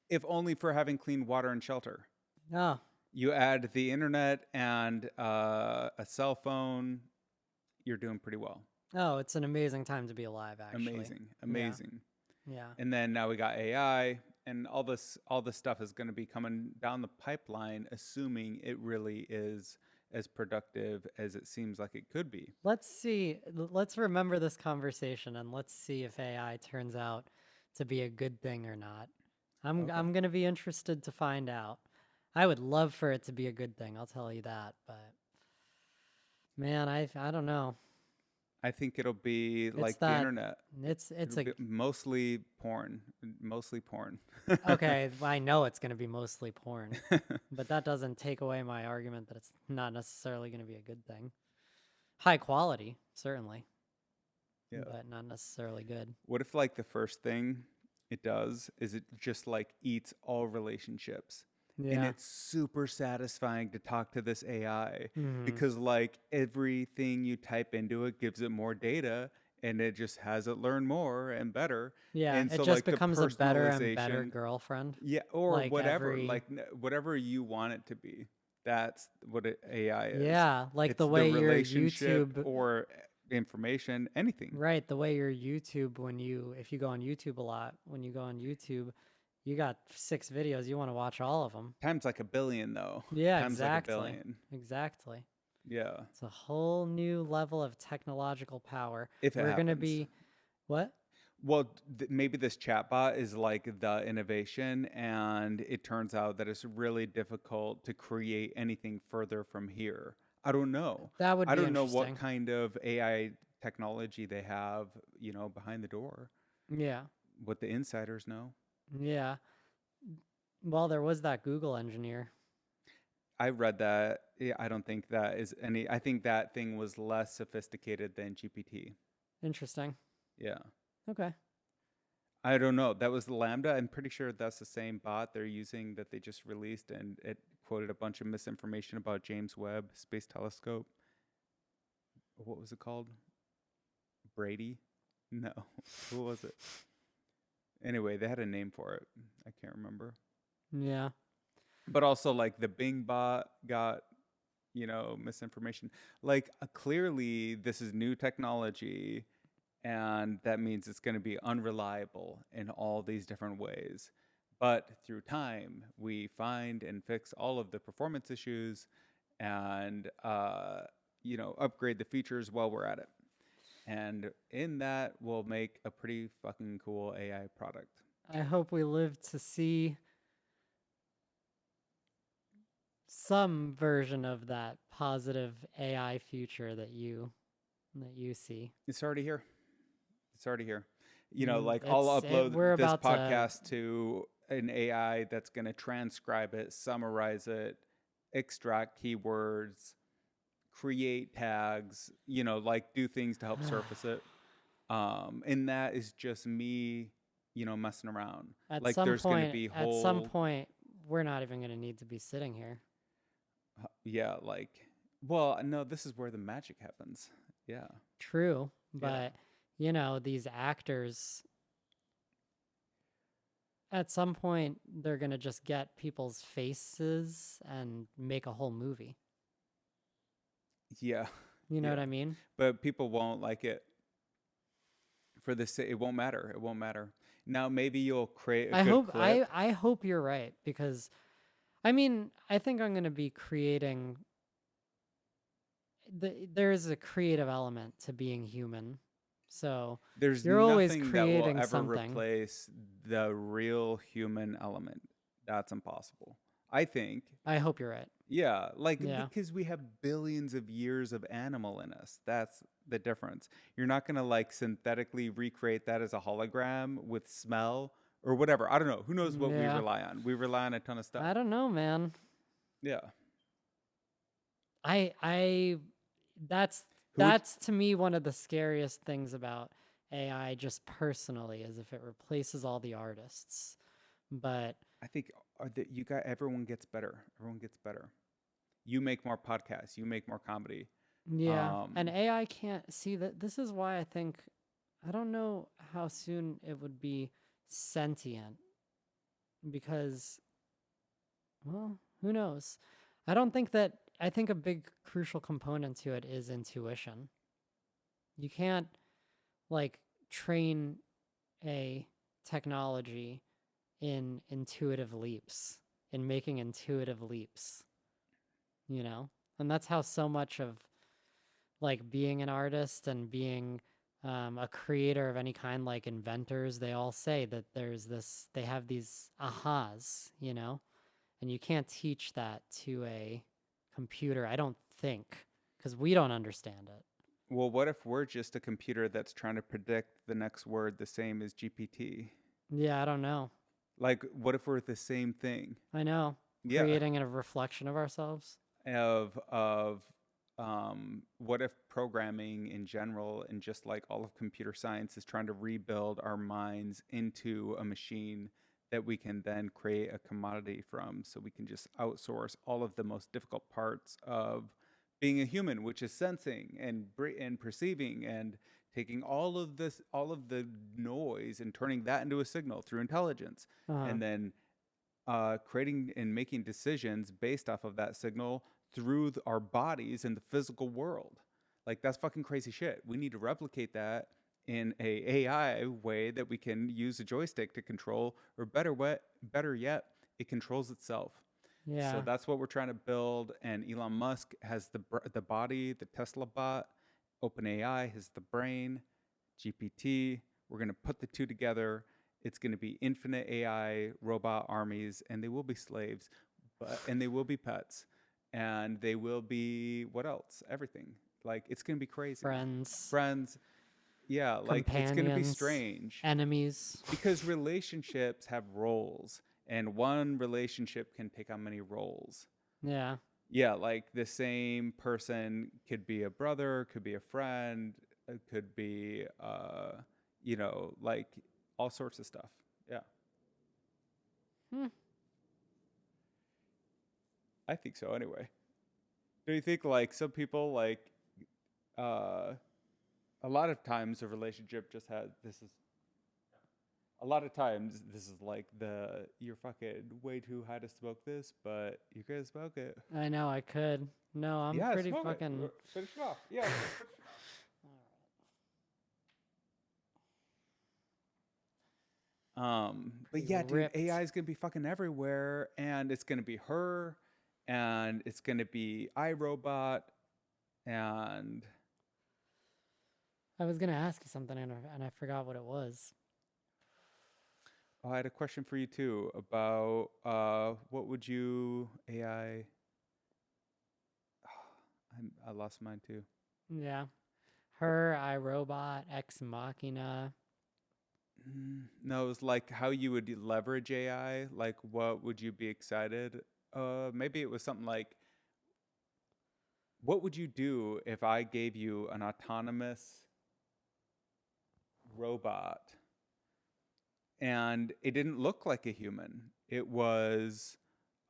if only for having clean water and shelter. Oh, You add the internet and a cell phone, you're doing pretty well. oh, it's an amazing time to be alive, actually. Amazing, Yeah, amazing. yeah. And then now we got AI, and all this stuff is going to be coming down the pipeline, assuming it really is as productive as it seems like it could be. Let's see. Let's remember this conversation and let's see if AI turns out to be a good thing or not. Okay. I'm gonna be interested to find out. I would love for it to be a good thing, I'll tell you that, but man, I don't know. I think it'll be It's like the that internet. it's It'll a be mostly porn, mostly porn. okay, I know it's gonna be mostly porn, but that doesn't take away my argument that it's not necessarily gonna be a good thing. High quality, certainly, Yeah. but not necessarily good. What if like the first thing it does is it just like eats all relationships? And Yeah. it's super satisfying to talk to this AI Hmm. because like everything you type into it gives it more data and it just has it learn more and better. Yeah, And it so just like the becomes a better and better personalization, girlfriend. yeah, or Like whatever, every like whatever you want it to be. That's what AI is. yeah, like It's the the way your relationship YouTube, or information, anything. right, the way your YouTube when you if you go on YouTube a lot, when you go on YouTube, you got 6 videos, you want to watch all of them. Times like a billion though. Yeah, Times like a exactly. billion. Exactly. Yeah. It's a whole new level of technological power. If it We're going to happens. be what? Well, maybe this chatbot is like the innovation, and it turns out that it's really difficult to create anything further from here. I don't know. That would I be don't know what interesting. kind of AI technology they have, behind the door, Yeah. what the insiders know. Yeah. Well, there was that Google engineer. I read that. Yeah, I don't think that is any, I think that thing was less sophisticated than GPT. Interesting. Yeah. Okay. I don't know. That was the Lambda. I'm pretty sure that's the same bot they're using that they just released, and it quoted a bunch of misinformation about James Webb Space Telescope. What was it called? Brady? No. Who was it? Anyway, they had a name for it. I can't remember. Yeah. But also, like, the Bing bot got, misinformation. Like, clearly, this is new technology, and that means it's going to be unreliable in all these different ways. But through time, we find and fix all of the performance issues and, upgrade the features while we're at it. And in that, we'll make a pretty fucking cool AI product. I hope we live to see some version of that positive AI future that you see. It's already here. It's already here. Like, I'll We're upload this about to. podcast to an AI that's going to transcribe it, summarize it, extract keywords, create tags, like do things to help surface it. And that is just me, messing around. At Like, some there's going to point, be at some whole, point, we're not even going to need to be sitting here. yeah, like, well, no, this is where the magic happens. Yeah. True, Yeah. but these actors, at some point, they're going to just get people's faces and make a whole movie. Yeah. You know Yeah. what I mean? But people won't like it for this. It won't matter. It won't matter. Now, maybe you'll create a I good hope clip. I hope you're right, because I think I'm going to be creating there's a creative element to being human. So, There's you're always nothing that will creating ever something. replace the real human element. That's impossible. I think. I hope you're right. Yeah, like, Yeah. because we have billions of years of animal in us. That's the difference. You're not going to, like, synthetically recreate that as a hologram with smell or whatever. I don't know. Who knows what we Yeah. rely on? We rely on a ton of stuff. I don't know, man. Yeah. I Who that's to me one of the scariest things about AI, just personally, is if it replaces all the artists. But I think that everyone gets better. Everyone gets better. You make more podcasts. You make more comedy. yeah, and AI can't see that. This is why I don't know how soon it would be sentient, because, well, who knows? I think a big crucial component to it is intuition. You can't, like, train a technology in intuitive leaps, in making intuitive leaps, And that's how so much of, like, being an artist and being a creator of any kind, like inventors, they all say that they have these ahas, and you can't teach that to a computer, I don't think, because we don't understand it. Well, what if we're just a computer that's trying to predict the next word the same as GPT? Yeah, I don't know. Like, what if we're the same thing? I know. Yeah. Creating a reflection of ourselves. Of what if programming in general and just like all of computer science is trying to rebuild our minds into a machine that we can then create a commodity from, so we can just outsource all of the most difficult parts of being a human, which is sensing and perceiving and taking all of the noise and turning that into a signal through intelligence, Uh-huh. and then creating and making decisions based off of that signal through our bodies in the physical world. Like, that's fucking crazy shit. We need to replicate that in a AI way that we can use a joystick to control, or better yet, it controls itself. So Yeah. that's what we're trying to build. And Elon Musk has the body, the Tesla bot. OpenAI has the brain, GPT. We're going to put the two together. It's going to be infinite AI robot armies, and they will be slaves, and they will be pets, and they will be what else? Everything. Like it's going to be crazy. Friends, Friends. Yeah, like it's going to be companions, strange enemies. because relationships have roles, and one relationship can take on many roles. Yeah. Yeah, like the same person could be a brother, could be a friend, could be, like all sorts of stuff. Yeah, Hmm. I think so anyway. Do you think like some people like, uh, a lot of times a relationship just has, a lot of times this is like you're fucking way too high to smoke this, but you're gonna smoke it. I know I could. No, I'm Yeah, pretty smoke it. fucking. Finish it off. Yeah, finish it off. But Pretty yeah, dude, ripped. AI is gonna be fucking everywhere, and it's gonna be her, and it's gonna be iRobot, and I was gonna ask you something and I forgot what it was. I had a question for you too about what would you AI? I lost mine too. Yeah. Her, iRobot, Ex Machina. No, it was like how you would leverage AI. Like, what would you be excited? Maybe it was something like, what would you do if I gave you an autonomous robot and it didn't look like a human? It was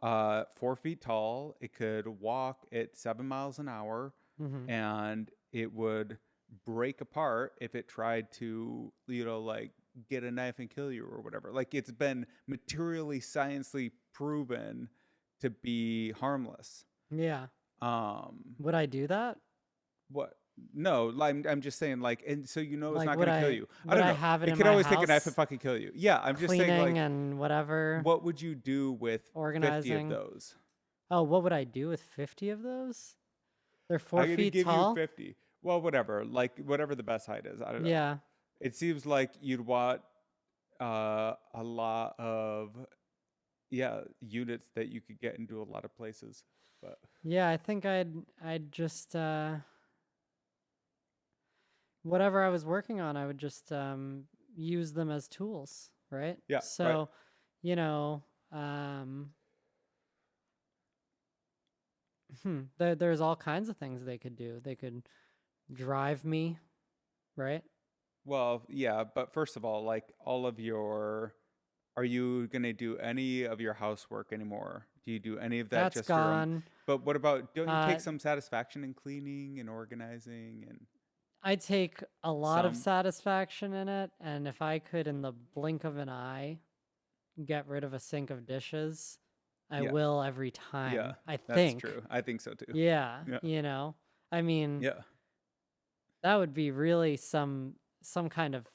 4 feet tall. It could walk at 7 miles an hour, Mm-hmm. and it would break apart if it tried to, like get a knife and kill you or whatever. Like it's been materially, sciencely proven to be harmless. Yeah. Um, Would I do that? what? No, like, I'm just saying, like, and so it's Like, not would going to kill I you. I would don't I know. have it It in could my always take a knife and house, fucking kill you. Yeah, I'm just saying, cleaning like, and whatever, what would you do with 50 of organizing? those? Oh, what would I do with 50 of those? They're I'm 4 going to feet give you tall. 50. Well, whatever. Like, whatever the best height is. I don't know. Yeah. It seems like you'd want a lot of units that you could get into a lot of places. But Yeah, I think I'd just whatever I was working on, I would just use them as tools, right? yeah, right. So, you know, um there's all kinds of things they could do. They could drive me, right? Well, yeah, but first of all, like are you going to do any of your housework anymore? Do you do any of that That's just your own? gone. But what about, don't you Uh take some satisfaction in cleaning and organizing and I take a lot of some? satisfaction in it, and if I could, in the blink of an eye, get rid of a sink of dishes, I Yeah, will every yeah, time. I that's think. true. I think so too. Yeah, Yeah, I mean, yeah. that would be really some kind of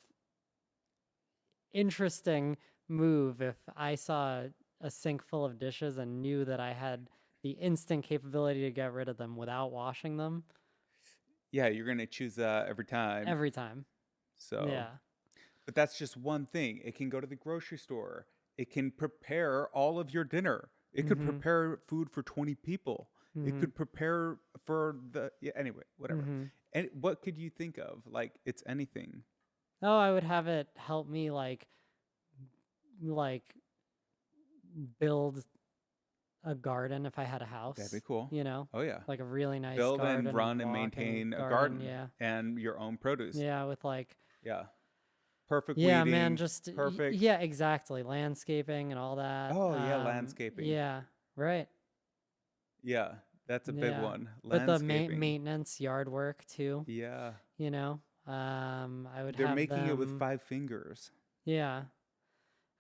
interesting move if I saw a sink full of dishes and knew that I had the instant capability to get rid of them without washing them Yeah, you're going to choose that every time. every time. So, Yeah. but that's just one thing. It can go to the grocery store. It can prepare all of your dinner. It could Mhm. prepare food for 20 people. It Mhm. could prepare for anyway, whatever. Mhm. And what could you think of? Like it's anything. Oh, I would have it help me like build a garden if I had a That'd be house, cool. Oh yeah. like a really nice Build garden and run and walk maintain a garden, garden yeah. and your own produce. Yeah, with like Yeah. Perfect yeah, man, weeding, just perfect. yeah, exactly. Landscaping and all that. Oh yeah, landscaping. Yeah, right. Yeah, that's a big Yeah. one. But the Landscaping. maintenance yard work too, Yeah. I would They're have making it with them 5 fingers. yeah.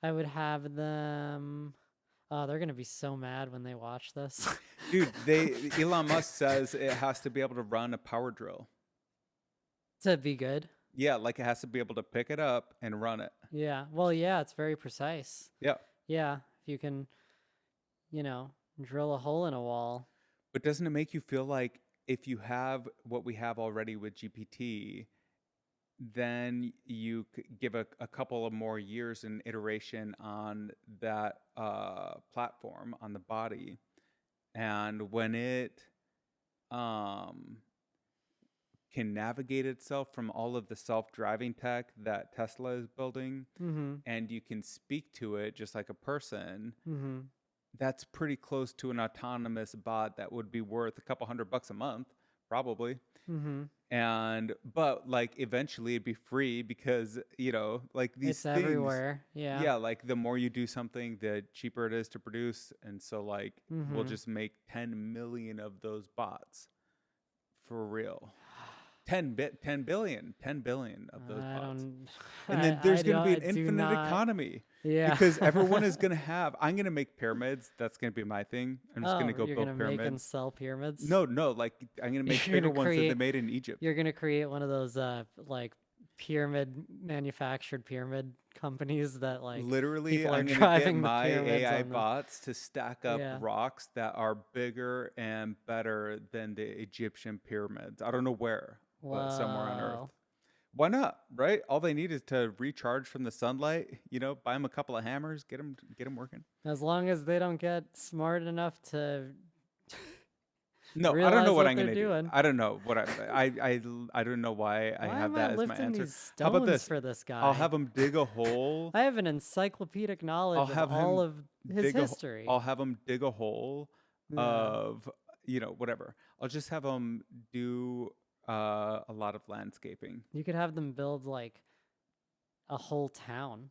I would have them oh, they're gonna be so mad when they watch this. Dude, Elon Musk says it has to be able to run a power drill. To be good. Yeah, like it has to be able to pick it up and run it. Yeah. Well, yeah, it's very precise. Yeah. Yeah. If you can, you know, Drill a hole in a wall. But doesn't it make you feel like if you have what we have already with GPT, then you give a couple of more years and iteration on that platform on the body, and when it um, can navigate itself from all of the self-driving tech that Tesla is building, Mm-hmm. and you can speak to it just like a person, Mm-hmm. that's pretty close to an autonomous bot that would be worth a couple $100 a month, probably. Mm-hmm. And but like eventually it'd be free because like these It's things, everywhere. Yeah. yeah, like the more you do something, the cheaper it is to produce. And so like we'll Mm-hmm. just make 10 million of those bots for real. 10 billion, 10 billion of those I bots. don't. And then I there's going to don't. be I an do infinite not. economy Yeah. because everyone is going to have. I'm going to make pyramids. That's going to be my thing. I'm just going to Oh, go you're gonna build make and pyramids. sell pyramids. No, no, like I'm going to make You're bigger gonna ones than they create. made in Egypt. You're gonna create one of those like manufactured pyramid companies that like Literally, people are I'm going to get driving the my pyramids AI on them. bots to stack up Yeah. rocks that are bigger and better than the Egyptian pyramids. I don't know where, but somewhere on Earth. Wow. Why not? Right? All they need is to recharge from the sunlight. Buy them a couple of hammers, get them working. As long as they don't get smart enough to No, I don't know realize what what I'm they're gonna do. doing. I don't know what I don't know why I Why have am I that as my lifting answer. these How about stones this? for this I'll guy? have him dig a hole. I have an encyclopedic I'll knowledge of have all him of his dig history. I'll have him dig a hole Yeah. of whatever. I'll just have him do a lot of landscaping. You could have them build like a whole town.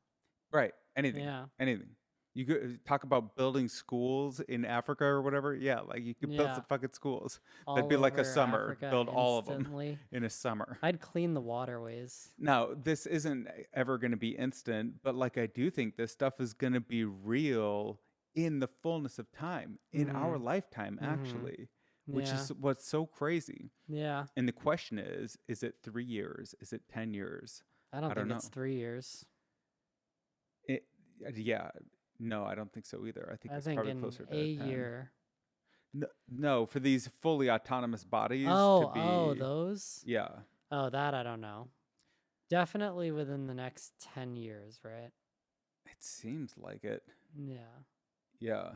Right. Anything. Yeah. Anything. You could talk about building schools in Africa or whatever. Yeah, like you could build Yeah. some fucking schools. That'd All be like a over summer. Africa Build all of them instantly. in a summer. I'd clean the waterways. Now, this isn't ever going to be instant, but like I do think this stuff is going to be real in the fullness of time, in our lifetime, actually, which Yeah. is what's so crazy. Yeah. And the question is it 3 years? Is it 10 years? I don't I don't think know. it's 3 years. Yeah, no, I don't think so either. I think I it's think probably in closer to a 10. year. No, for these fully autonomous bodies to Oh, be, those? yeah, Oh, that I don't know. Definitely within the next 10 years, right? it seems like it. Yeah. Yeah.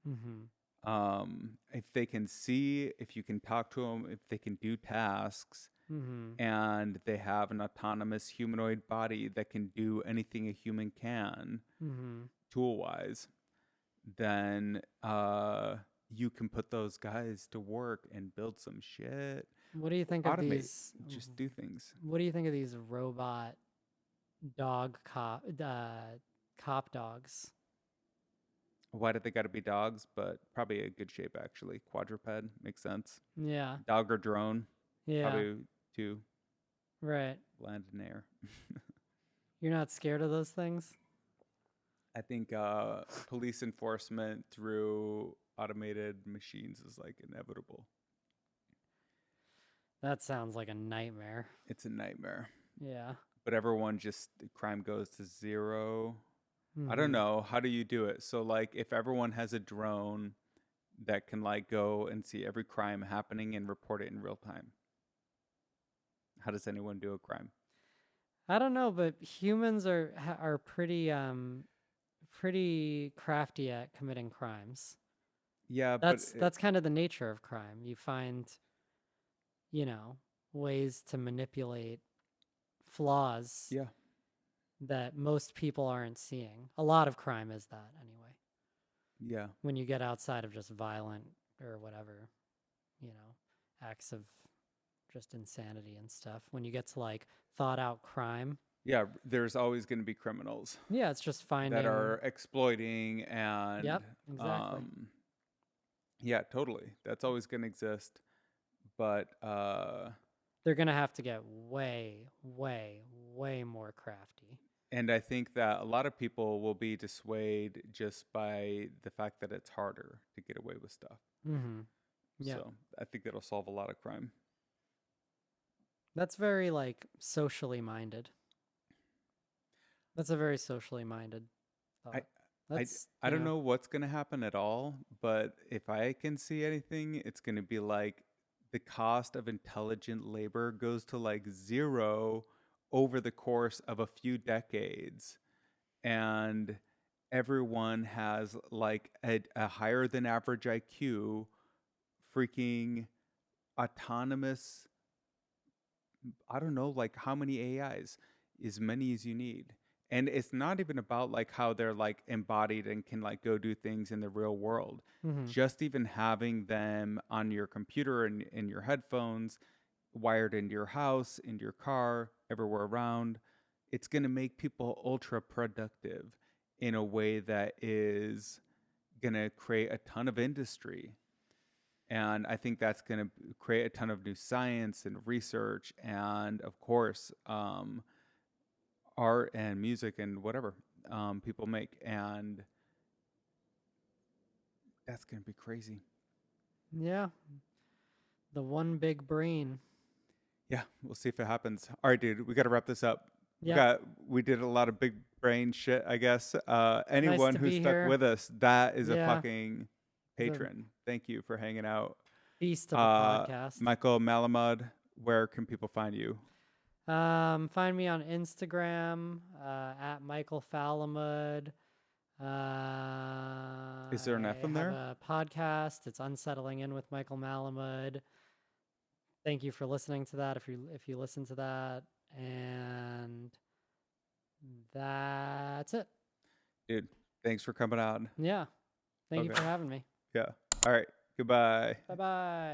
Mm-hmm. If they can see, if you can talk to them, if they can do tasks, Mm-hmm. and they have an autonomous humanoid body that can do anything a human can, Mm-hmm. tool-wise, then you can put those guys to work and build some shit. What do you think of Automate, these? just do things. What do you think of these robot cop dogs? Why did they got to be dogs? But probably a good shape, actually. Quadruped makes sense. Yeah. Dog or drone, Yeah. probably two, Right. land in air. You're not scared of those things? I think police enforcement through automated machines is like inevitable. That sounds like a nightmare. It's a nightmare. Yeah. But everyone just, crime goes to zero. I Mhm. don't know. How do you do it? So like if everyone has a drone that can like go and see every crime happening and report it in real time, how does anyone do a crime? I don't know, but humans are pretty crafty at committing crimes. Yeah, That's kind of the nature of crime. You find, ways to manipulate flaws yeah. that most people aren't seeing. A lot of crime is that anyway. Yeah. When you get outside of just violent or whatever, acts of just insanity and stuff. When you get to like thought out crime, Yeah, there's always going to be criminals yeah, it's just finding that are exploiting and Yep, exactly. Yeah, totally. That's always going to exist. But They're gonna have to get way, way, way more crafty. and I think that a lot of people will be dissuaded just by the fact that it's harder to get away with stuff. Mm-hmm. Yeah. So I think that'll solve a lot of crime. That's very like socially minded. That's a very socially minded thought. I That's, I don't know what's going to happen at all, but if I can see anything, it's going to be like the cost of intelligent labor goes to like zero over the course of a few decades, and everyone has like a higher than average IQ, freaking autonomous, I don't know, like how many AIs, as many as you need. And it's not even about like how they're like embodied and can like go do things in the real world. mm-hmm. Just even having them on your computer and in your headphones, wired into your house, into your car, everywhere around, it's going to make people ultra productive in a way that is going to create a ton of industry. And I think that's going to create a ton of new science and research, and of course, art and music and whatever people make. And that's going to be crazy. Yeah, the one big brain. Yeah, we'll see if it happens. All right, dude, we got to wrap this up. Yeah, We did a lot of big brain shit, I guess. nice Anyone to who be stuck here. with us, that is a Yeah, fucking it's a patron. Thank you for hanging out. beast of a podcast. Michael Malamud, where can people find you? Find me on Instagram at Michael Falamud. Is there an F I in have there? a podcast. It's Unsettling In with Michael Malamud. Thank you for listening to that. If you listen to that, and that's it. Dude, thanks for coming out. Yeah. Thank you Okay. for having me. Yeah. All right. Goodbye. Bye bye.